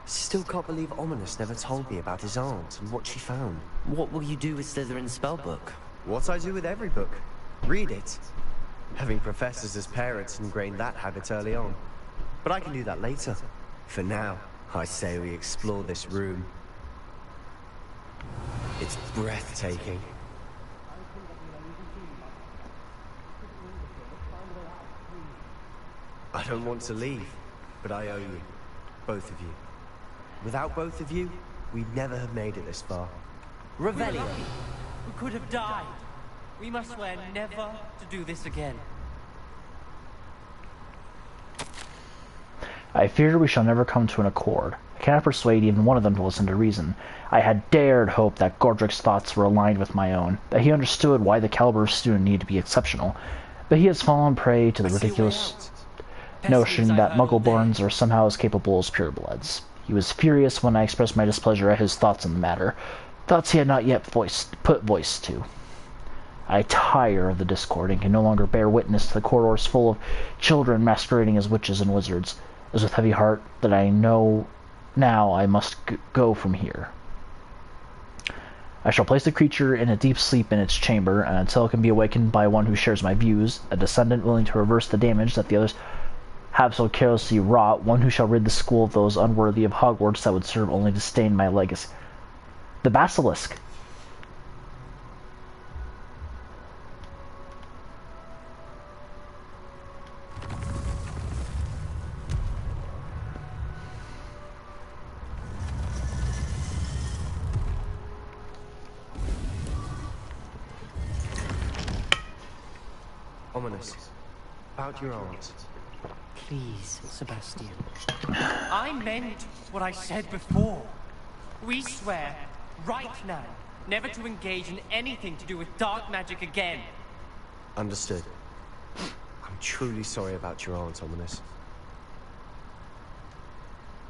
Still can't believe Ominous never told me about his aunt and what she found. What will you do with Slytherin's spellbook? What I do with every book. Read it. Having professors as parents ingrained that habit early on. But I can do that later. For now, I say we explore this room. It's breathtaking. I don't want to leave, but I owe you. Both of you. Without both of you, we'd never have made it this far. Revelio. We could have died. We must swear never to do this again. I fear we shall never come to an accord. I cannot persuade even one of them to listen to reason. I had dared hope that Godric's thoughts were aligned with my own, that he understood why the caliber of student needed to be exceptional, but he has fallen prey to the ridiculous notion that Muggleborns are somehow as capable as purebloods. He was furious when I expressed my displeasure at his thoughts on the matter, thoughts he had not yet put voice to. I tire of the discord and can no longer bear witness to the corridors full of children masquerading as witches and wizards. It is with heavy heart that I know now I must go from here. I shall place the creature in a deep sleep in its chamber, and until it can be awakened by one who shares my views, a descendant willing to reverse the damage that the others have so carelessly wrought, one who shall rid the school of those unworthy of Hogwarts that would serve only to stain my legacy. The Basilisk. Ominous. About your aunt. Please, Sebastian. I meant what I said before. We swear, right now, never to engage in anything to do with dark magic again. Understood. I'm truly sorry about your aunt, Ominous.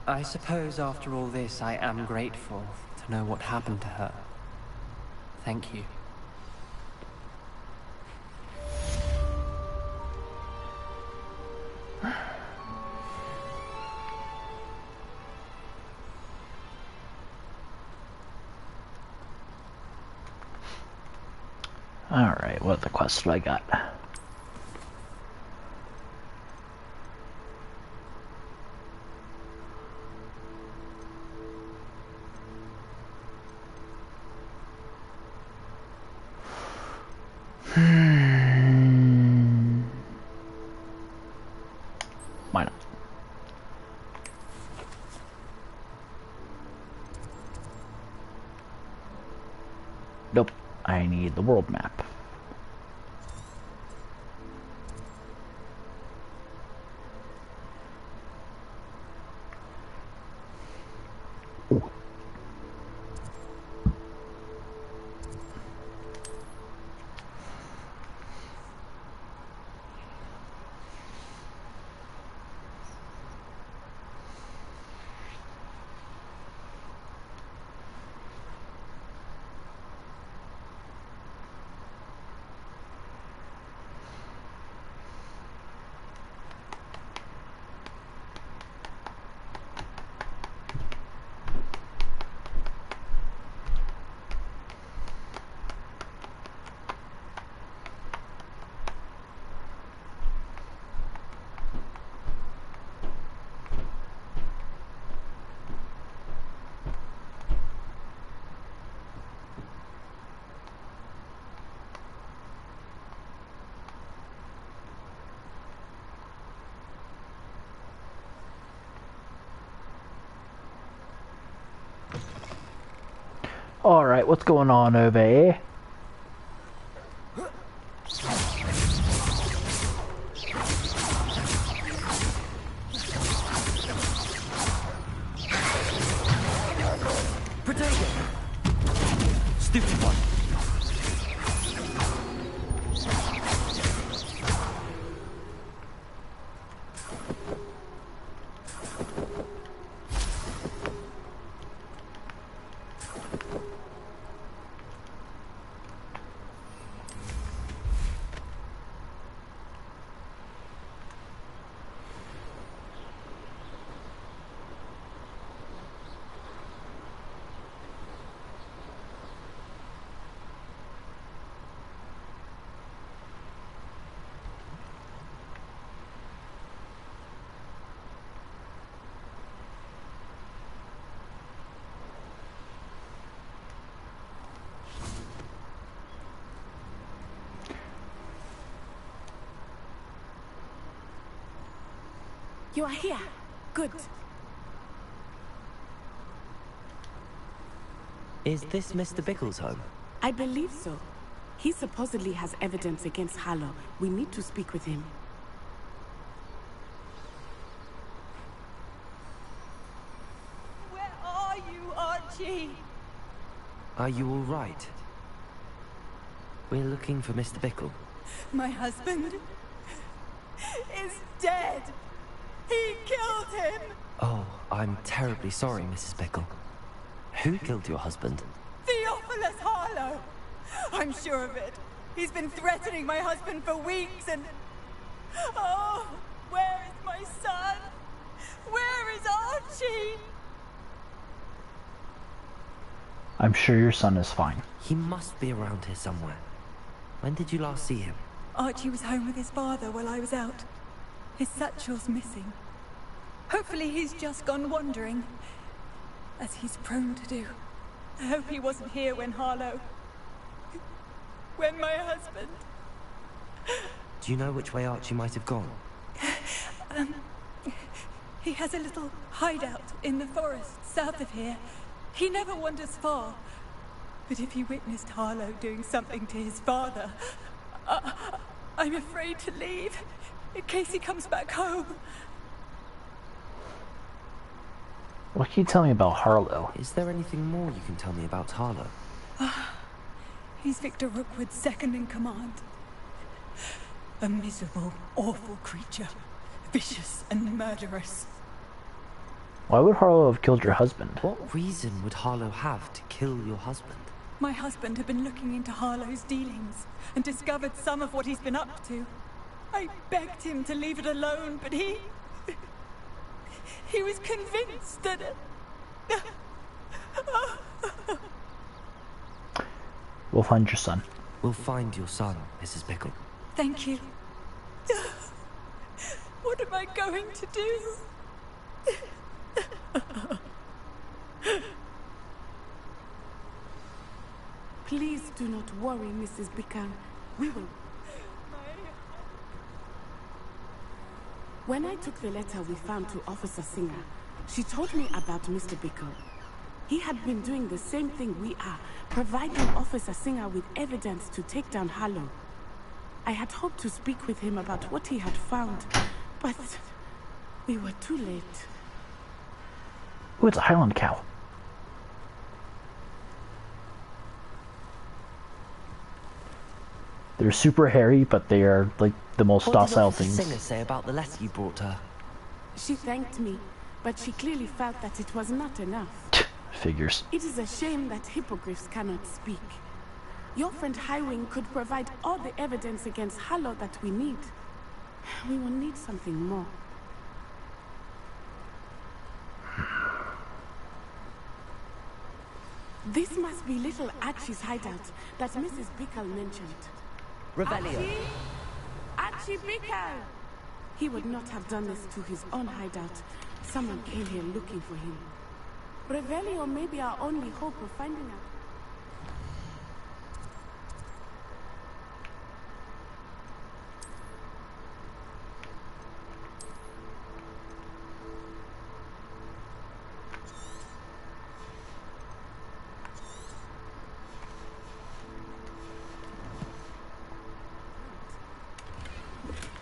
I suppose after all this, I am grateful to know what happened to her. Thank you. Alright, what other quests do I got? Why not? Nope. I need the world map. Alright, what's going on over here? Potato! Stupid one! You are here. Good. Is this Mr. Bickle's home? I believe so. He supposedly has evidence against Harlow. We need to speak with him. Where are you, Archie? Are you all right? We're looking for Mr. Bickle. My husband is dead. He killed him. Oh, I'm terribly sorry, Mrs. Bickle. Who killed your husband? Theophilus Harlow. I'm sure of it. He's been threatening my husband for weeks and... Oh, where is my son? Where is Archie? I'm sure your son is fine. He must be around here somewhere. When did you last see him? Archie was home with his father while I was out. His satchel's missing. Hopefully he's just gone wandering, as he's prone to do. I hope he wasn't here when Harlow... when my husband... Do you know which way Archie might have gone? He has a little hideout in the forest south of here. He never wanders far. But if he witnessed Harlow doing something to his father, I'm afraid to leave, in case he comes back home. What can you tell me about Harlow? Is there anything more you can tell me about Harlow? He's Victor Rookwood's second in command. A miserable, awful creature. Vicious and murderous. Why would Harlow have killed your husband? What reason would Harlow have to kill your husband? My husband had been looking into Harlow's dealings and discovered some of what he's been up to. I begged him to leave it alone, but he was convinced that... We'll find your son. We'll find your son, Mrs. Bickle. Thank you. What am I going to do? Please do not worry, Mrs. Bickle. We will... When I took the letter we found to Officer Singer, she told me about Mr. Bickle. He had been doing the same thing we are, providing Officer Singer with evidence to take down Harlow. I had hoped to speak with him about what he had found, but we were too late. Oh, it's a Highland cow. They're super hairy, but they are like the most docile things. What did Officer Singer say about the letter you brought her? She thanked me, but she clearly felt that it was not enough. Figures. It is a shame that hippogriffs cannot speak. Your friend Highwing could provide all the evidence against Harlow that we need. We will need something more. This must be little Archie's hideout that Mrs. Bickle mentioned. Revelio. Archie Bickle! He would not have done this to his own hideout. Someone came here looking for him. Revelio may be our only hope of finding out.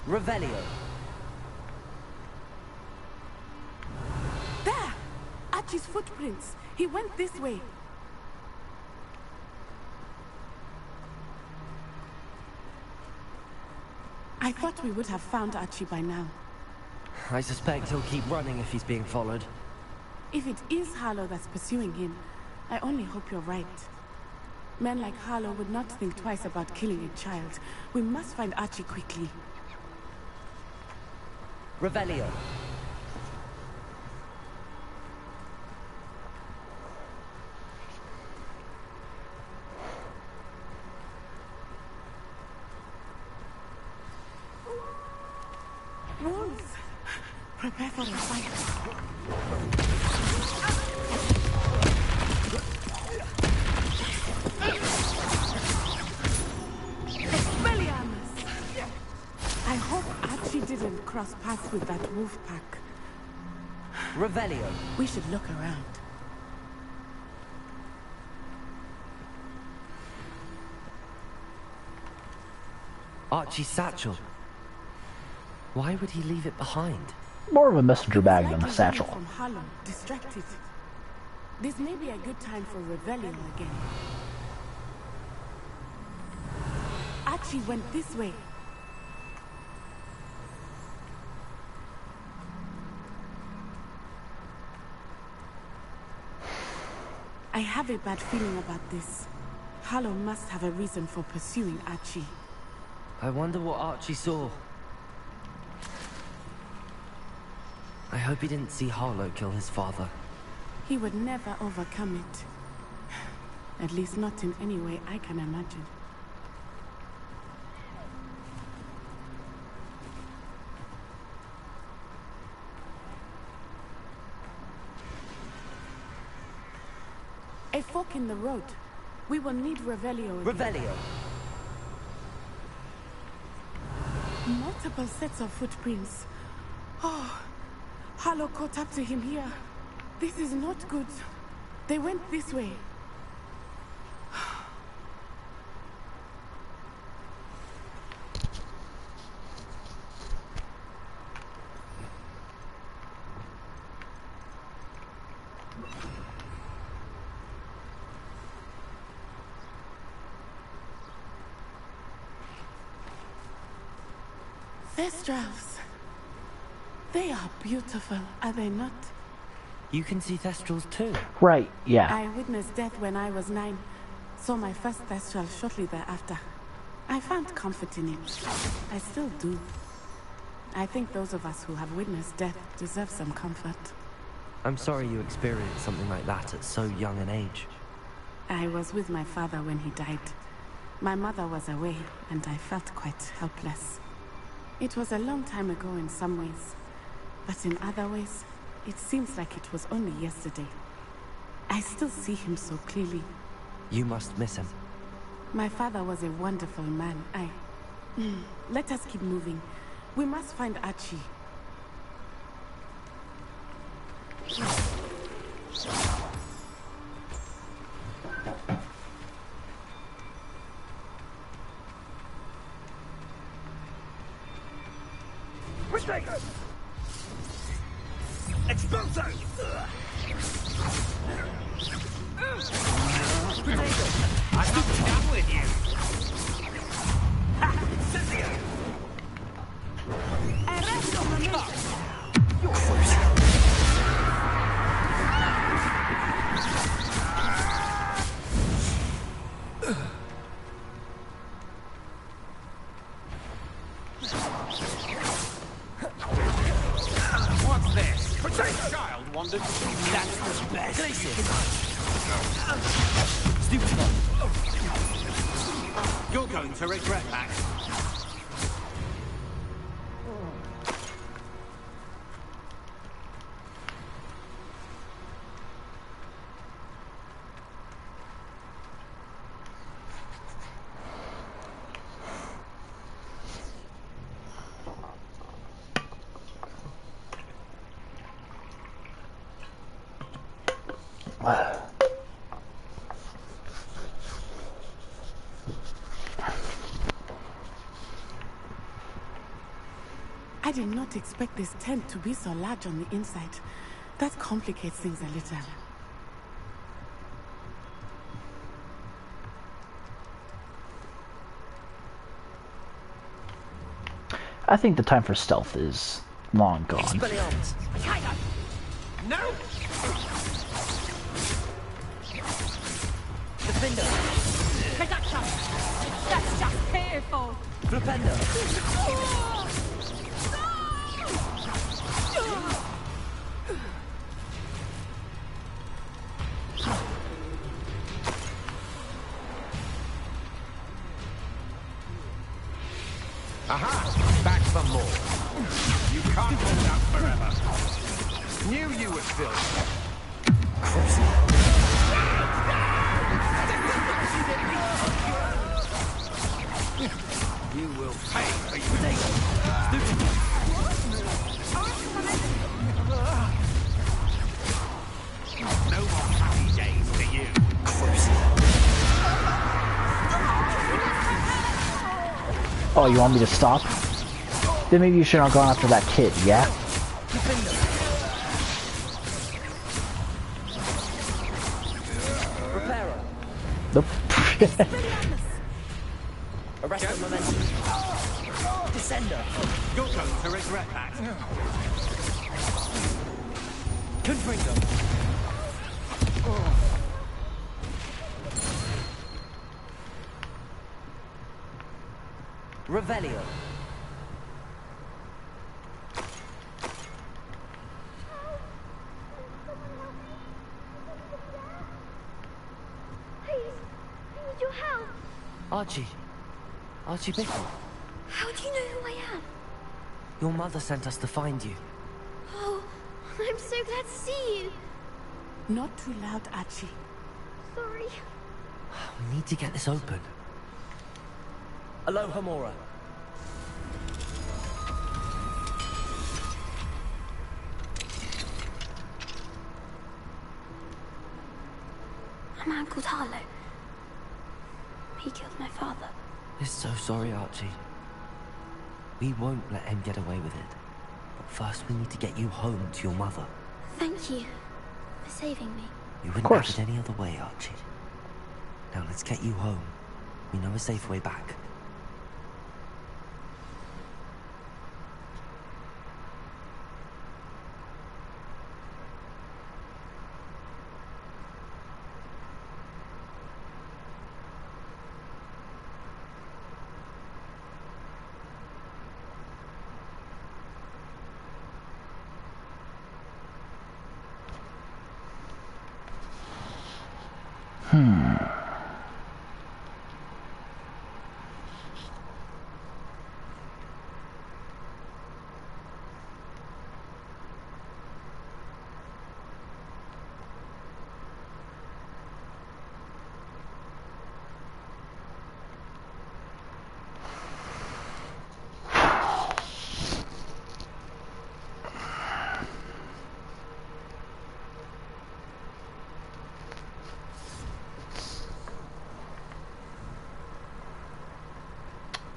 Revelio. There! Archie's footprints. He went this way. I thought we would have found Archie by now. I suspect he'll keep running if he's being followed. If it is Harlow that's pursuing him, I only hope you're right. Men like Harlow would not think twice about killing a child. We must find Archie quickly. Revelio. Wolves! Prepare for a fight. Expelliarmus! I hope Archie did shouldn't cross paths with that wolf pack. Revelio. We should look around. Archie's satchel. Why would he leave it behind? More of a messenger bag than a satchel. From Harlem, distracted. This may be a good time for rebellion again. Archie went this way. I have a bad feeling about this. Harlow must have a reason for pursuing Archie. I wonder what Archie saw. I hope he didn't see Harlow kill his father. He would never overcome it. At least not in any way I can imagine. A fork in the road. We will need Revelio again. Revelio. Multiple sets of footprints. Oh, Harlow caught up to him here. This is not good. They went this way. Thestrals. They are beautiful, are they not? You can see Thestrals too? Right, yeah. I witnessed death when I was 9. Saw my first Thestral shortly thereafter. I found comfort in it. I still do. I think those of us who have witnessed death deserve some comfort. I'm sorry you experienced something like that at so young an age. I was with my father when he died. My mother was away, and I felt quite helpless. It was a long time ago in some ways, but in other ways, it seems like it was only yesterday. I still see him so clearly. You must miss him. My father was a wonderful man. Let us keep moving. We must find Archie. Mistaken! Expulso! I'm not done with you! Ha! Cynthia! You're first. What's this? Potato child wandered. That's the best. Stupid. You're going to regret that. I did not expect this tent to be so large on the inside. That complicates things a little. I think the time for stealth is long gone. No! Defender! Reduction! That's just painful! Flipendo! Aha! Back for more. You can't hold out forever. Knew you would fill. You will pay for your Oh, you want me to stop? Then maybe you shouldn't have gone after that kid, yeah? Reparo. Nope. Arrest the momentum. Descender. You're going to regret that. Confringo. Revelio. Please, I need your help. Archie. Archie Bickle. How do you know who I am? Your mother sent us to find you. Oh, I'm so glad to see you. Not too loud, Archie. Sorry. We need to get this open. Aloha Mora. A man called Harlow. He killed my father. We're so sorry, Archie. We won't let him get away with it. But first we need to get you home to your mother. Thank you for saving me. You wouldn't have it any other way, Archie. Now let's get you home. We know a safe way back.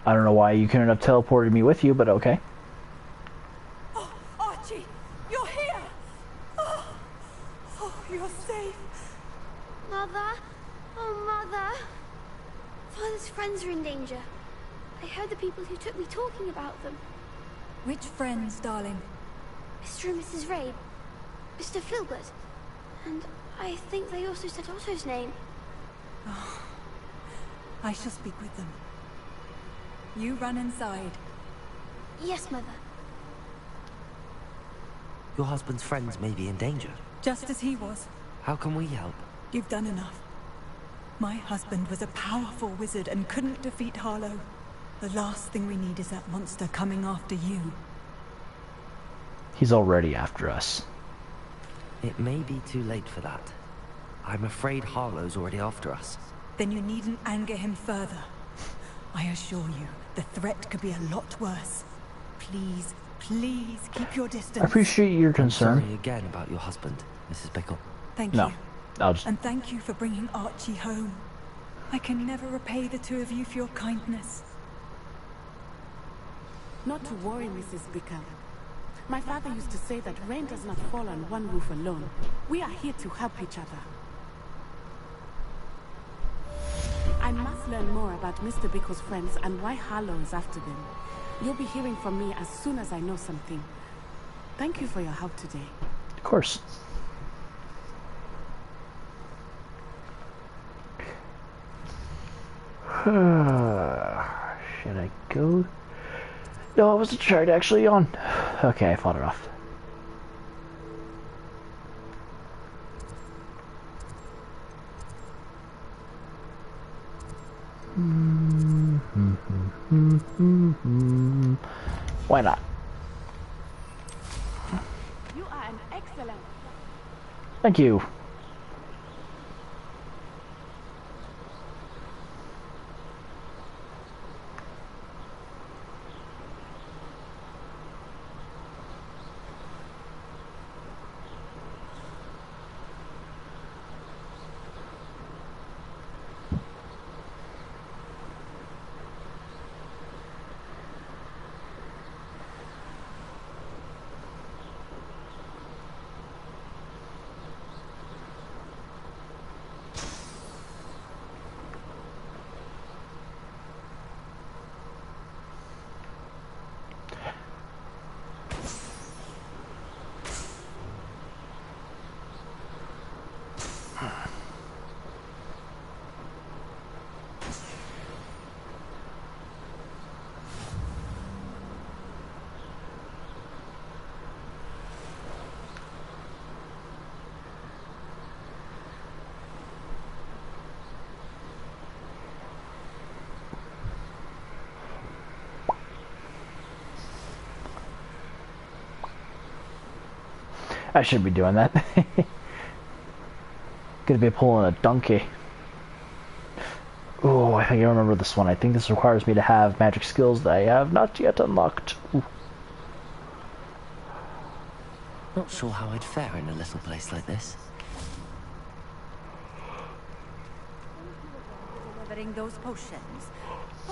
I don't know why you couldn't have teleported me with you, but okay. Oh, Archie, you're here! Oh, you're safe. Mother? Oh, Mother. Father's friends are in danger. I heard the people who took me talking about them. Which friends, darling? Mr. and Mrs. Ray. Mr. Filbert. And I think they also said Otto's name. Oh, I shall speak with them. You run inside. Yes, Mother. Your husband's friends may be in danger. Just as he was. How can we help? You've done enough. My husband was a powerful wizard and couldn't defeat Harlow. The last thing we need is that monster coming after you. He's already after us. It may be too late for that. I'm afraid Harlow's already after us. Then you needn't anger him further. I assure you, the threat could be a lot worse. Please, please keep your distance. I appreciate your concern. Sorry again about your husband, Mrs. Bickle. Thank No, you. I'll just... And thank you for bringing Archie home. I can never repay the two of you for your kindness. Not to worry, Mrs. Bickle. My father used to say that rain does not fall on one roof alone. We are here to help each other. I must learn more about Mr. Bickle's friends and why Harlow is after them. You'll be hearing from me as soon as I know something. Thank you for your help today. Of course. Should I go? No, I wasn't sure actually on. Okay, I fought it off. Why not? You are an excellent. Thank you. I should be doing that. Gonna be pulling a donkey. Oh, I think I remember this one. I think this requires me to have magic skills that I have not yet unlocked. Ooh. Not sure how I'd fare in a little place like this. Delivering those potions.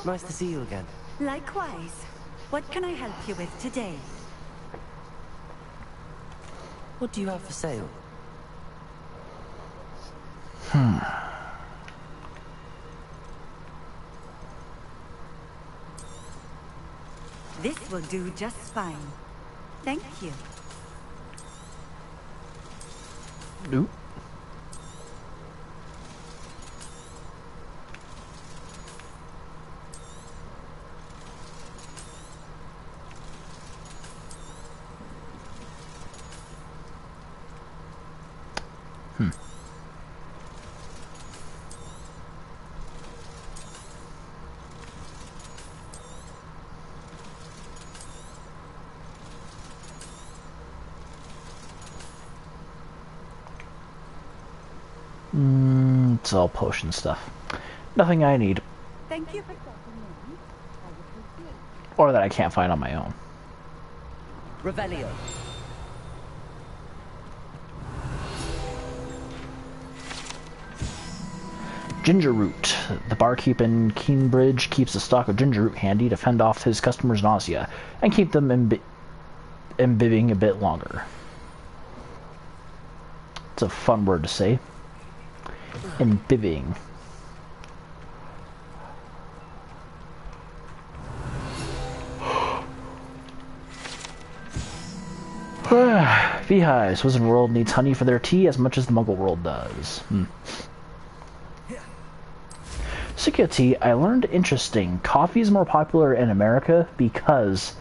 Nice to see you again. Likewise. What can I help you with today? What do you have for sale? This will do just fine. Thank you. Nope. It's all potion stuff. Nothing I need. Thank you for Or that I can't find on my own. Revelio. Ginger root. The barkeep in Keenbridge keeps a stock of ginger root handy to fend off his customers' nausea and keep them imbibing a bit longer. It's a fun word to say. Imbibing. Beehives. Wizard World needs honey for their tea as much as the Muggle World does. Sukia tea, I learned interesting. Coffee is more popular in America because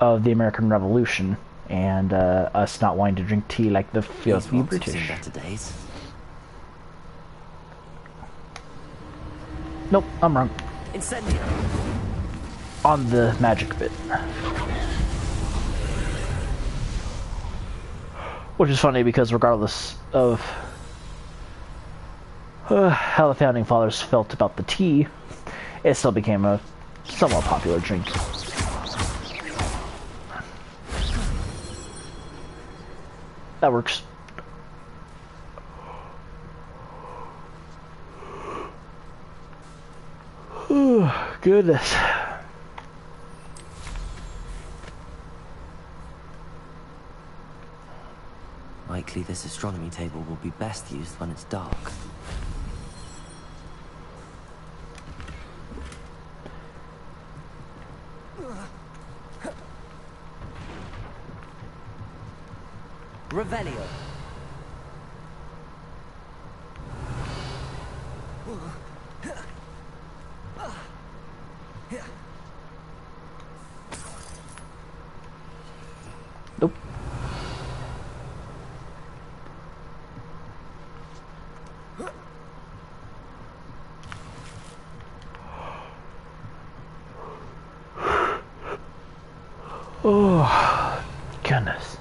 of the American Revolution and us not wanting to drink tea like the filthy British. Nope, I'm wrong. Incendio. On the magic bit. Which is funny because regardless of how the Founding Fathers felt about the tea, it still became a somewhat popular drink. That works. Goodness. Likely this astronomy table will be best used when it's dark. Revelio. Nope. Oh, goodness.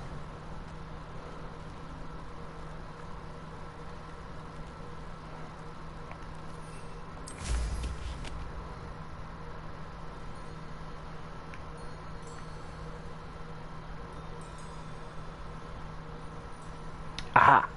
Aha.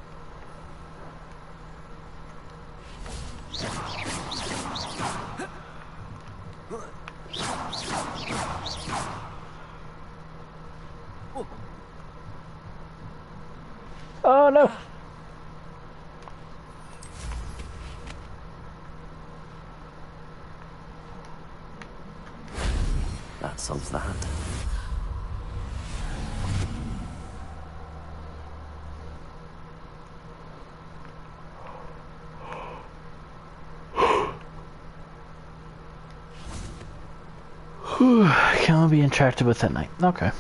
Oh no. That solves that. Can only be interacted with at night. Okay.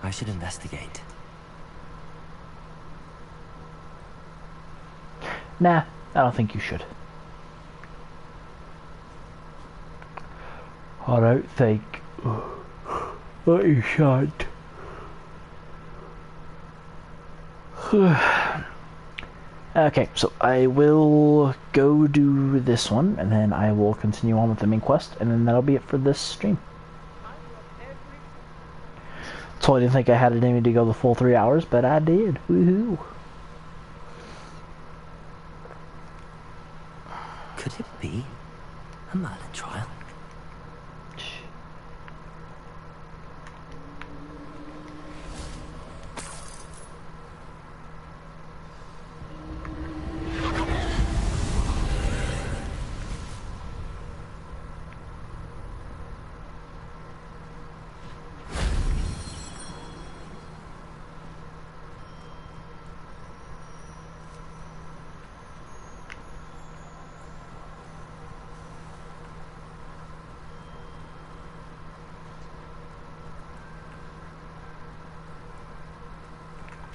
I should investigate. Nah, I don't think you should. I don't think that you should. Okay, so I will go do this one, and then I will continue on with the main quest, and then that'll be it for this stream. Totally didn't think I had it in me to go the full 3 hours, but I did. Woohoo! Could it be a Merlin trial?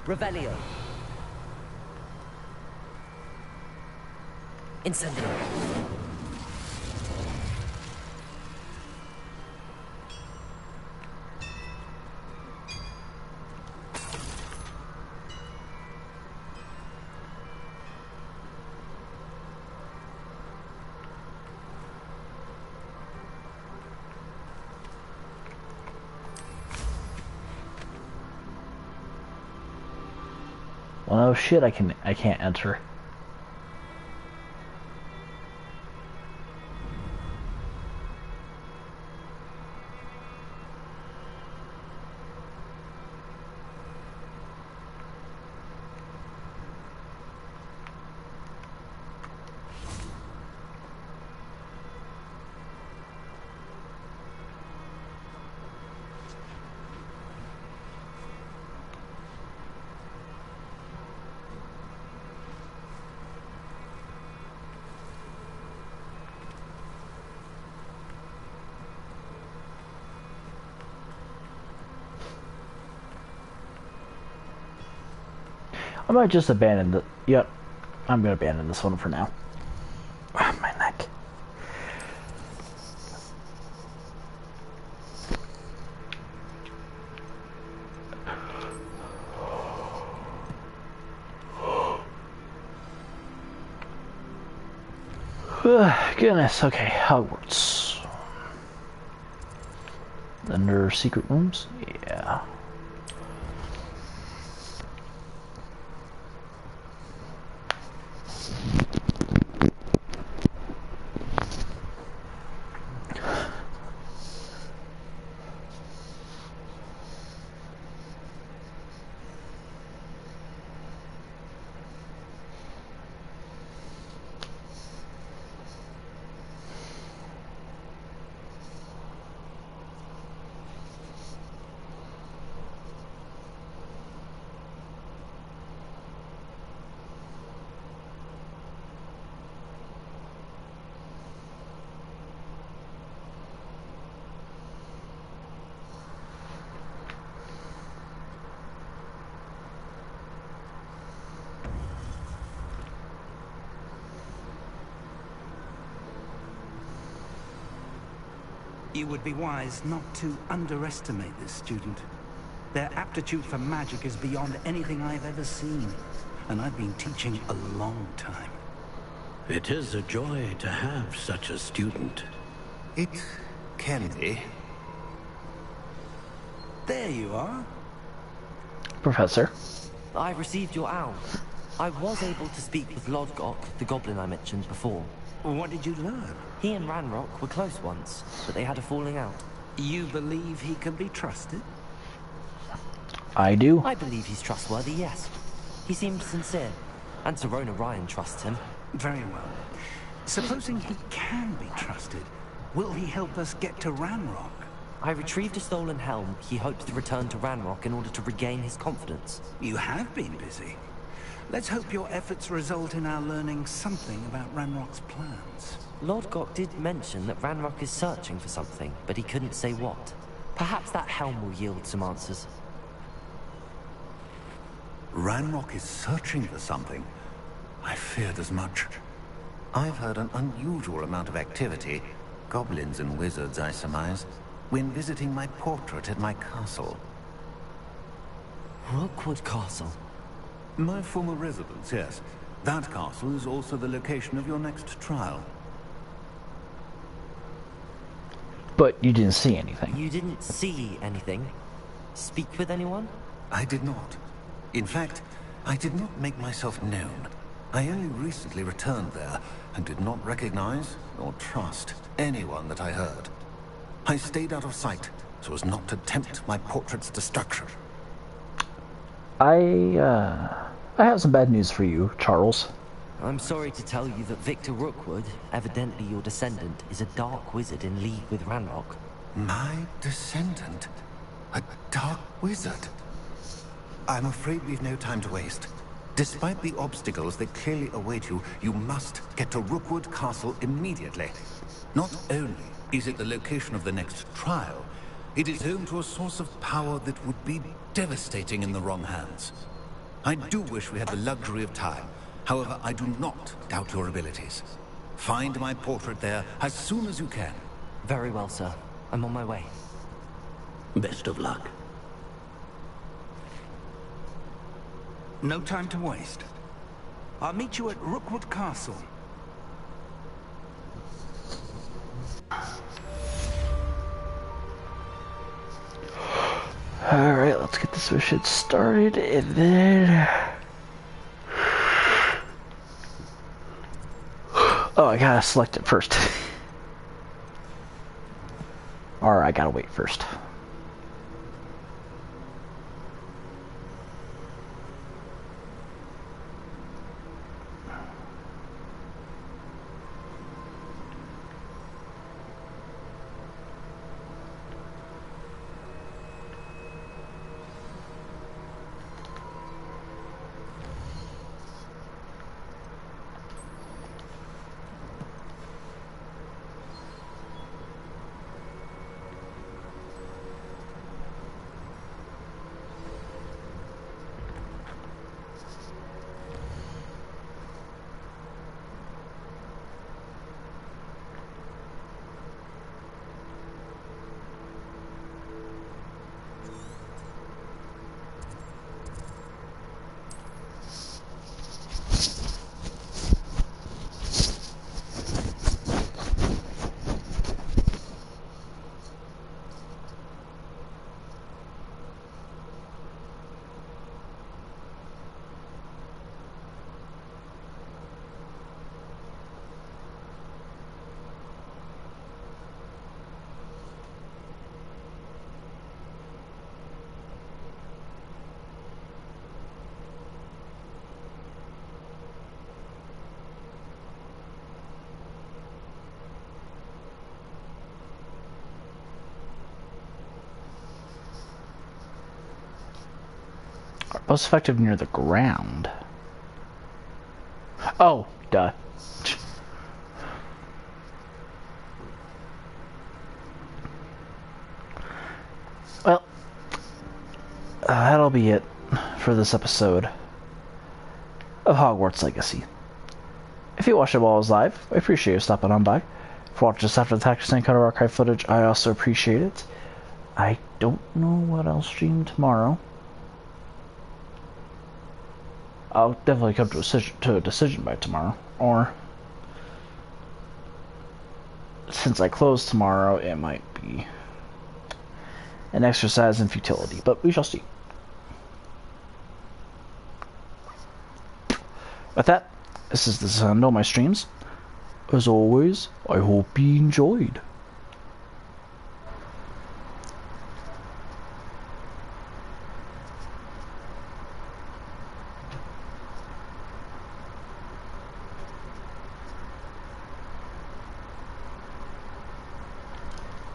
Revelio. Incendio. Well, no shit, I can't enter. I might just abandon the... Yep, I'm gonna abandon this one for now. My neck. Goodness, okay, Hogwarts. Under secret rooms? Yeah. You would be wise not to underestimate this student. Their aptitude for magic is beyond anything I've ever seen, and I've been teaching a long time. It is a joy to have such a student. It can be. There you are. Professor. I received your owl. I was able to speak with Lodgok, the goblin I mentioned before. What did you learn? He and Ranrock were close once, but they had a falling out. You believe he can be trusted? I do. I believe he's trustworthy, yes. He seemed sincere, and Serona Ryan trusts him. Very well. Supposing he can be trusted, will he help us get to Ranrock? I retrieved a stolen helm. He hopes to return to Ranrock in order to regain his confidence. You have been busy. Let's hope your efforts result in our learning something about Ranrock's plans. Lodgok did mention that Ranrock is searching for something, but he couldn't say what. Perhaps that helm will yield some answers. Ranrock is searching for something. I feared as much. I've heard an unusual amount of activity, goblins and wizards, I surmise, when visiting my portrait at my castle. Rookwood Castle? My former residence, yes. That castle is also the location of your next trial. But you didn't see anything. You didn't see anything? Speak with anyone? I did not. In fact, I did not make myself known. I only recently returned there, and did not recognize or trust anyone that I heard. I stayed out of sight, so as not to tempt my portrait's destruction. I have some bad news for you, Charles. I'm sorry to tell you that Victor Rookwood, evidently your descendant, is a dark wizard in league with Ranrock. My descendant? A dark wizard? I'm afraid we've no time to waste. Despite the obstacles that clearly await you, you must get to Rookwood Castle immediately. Not only is it the location of the next trial, it is home to a source of power that would be devastating in the wrong hands. I do wish we had the luxury of time. However, I do not doubt your abilities. Find my portrait there as soon as you can. Very well, sir. I'm on my way. Best of luck. No time to waste. I'll meet you at Rookwood Castle. Alright, let's get this mission started, and then... Oh, I gotta select it first. Or I gotta wait first. Most effective near the ground. Oh, duh. Well, that'll be it for this episode of Hogwarts Legacy. If you watched it while I was live, I appreciate you stopping on by. If you watched just after the Tactics and Cut of Archive footage, I also appreciate it. I don't know what I'll stream tomorrow. I'll definitely come to a decision by tomorrow, or since I close tomorrow, it might be an exercise in futility, but we shall see. With that, this is the end of my streams. As always, I hope you enjoyed.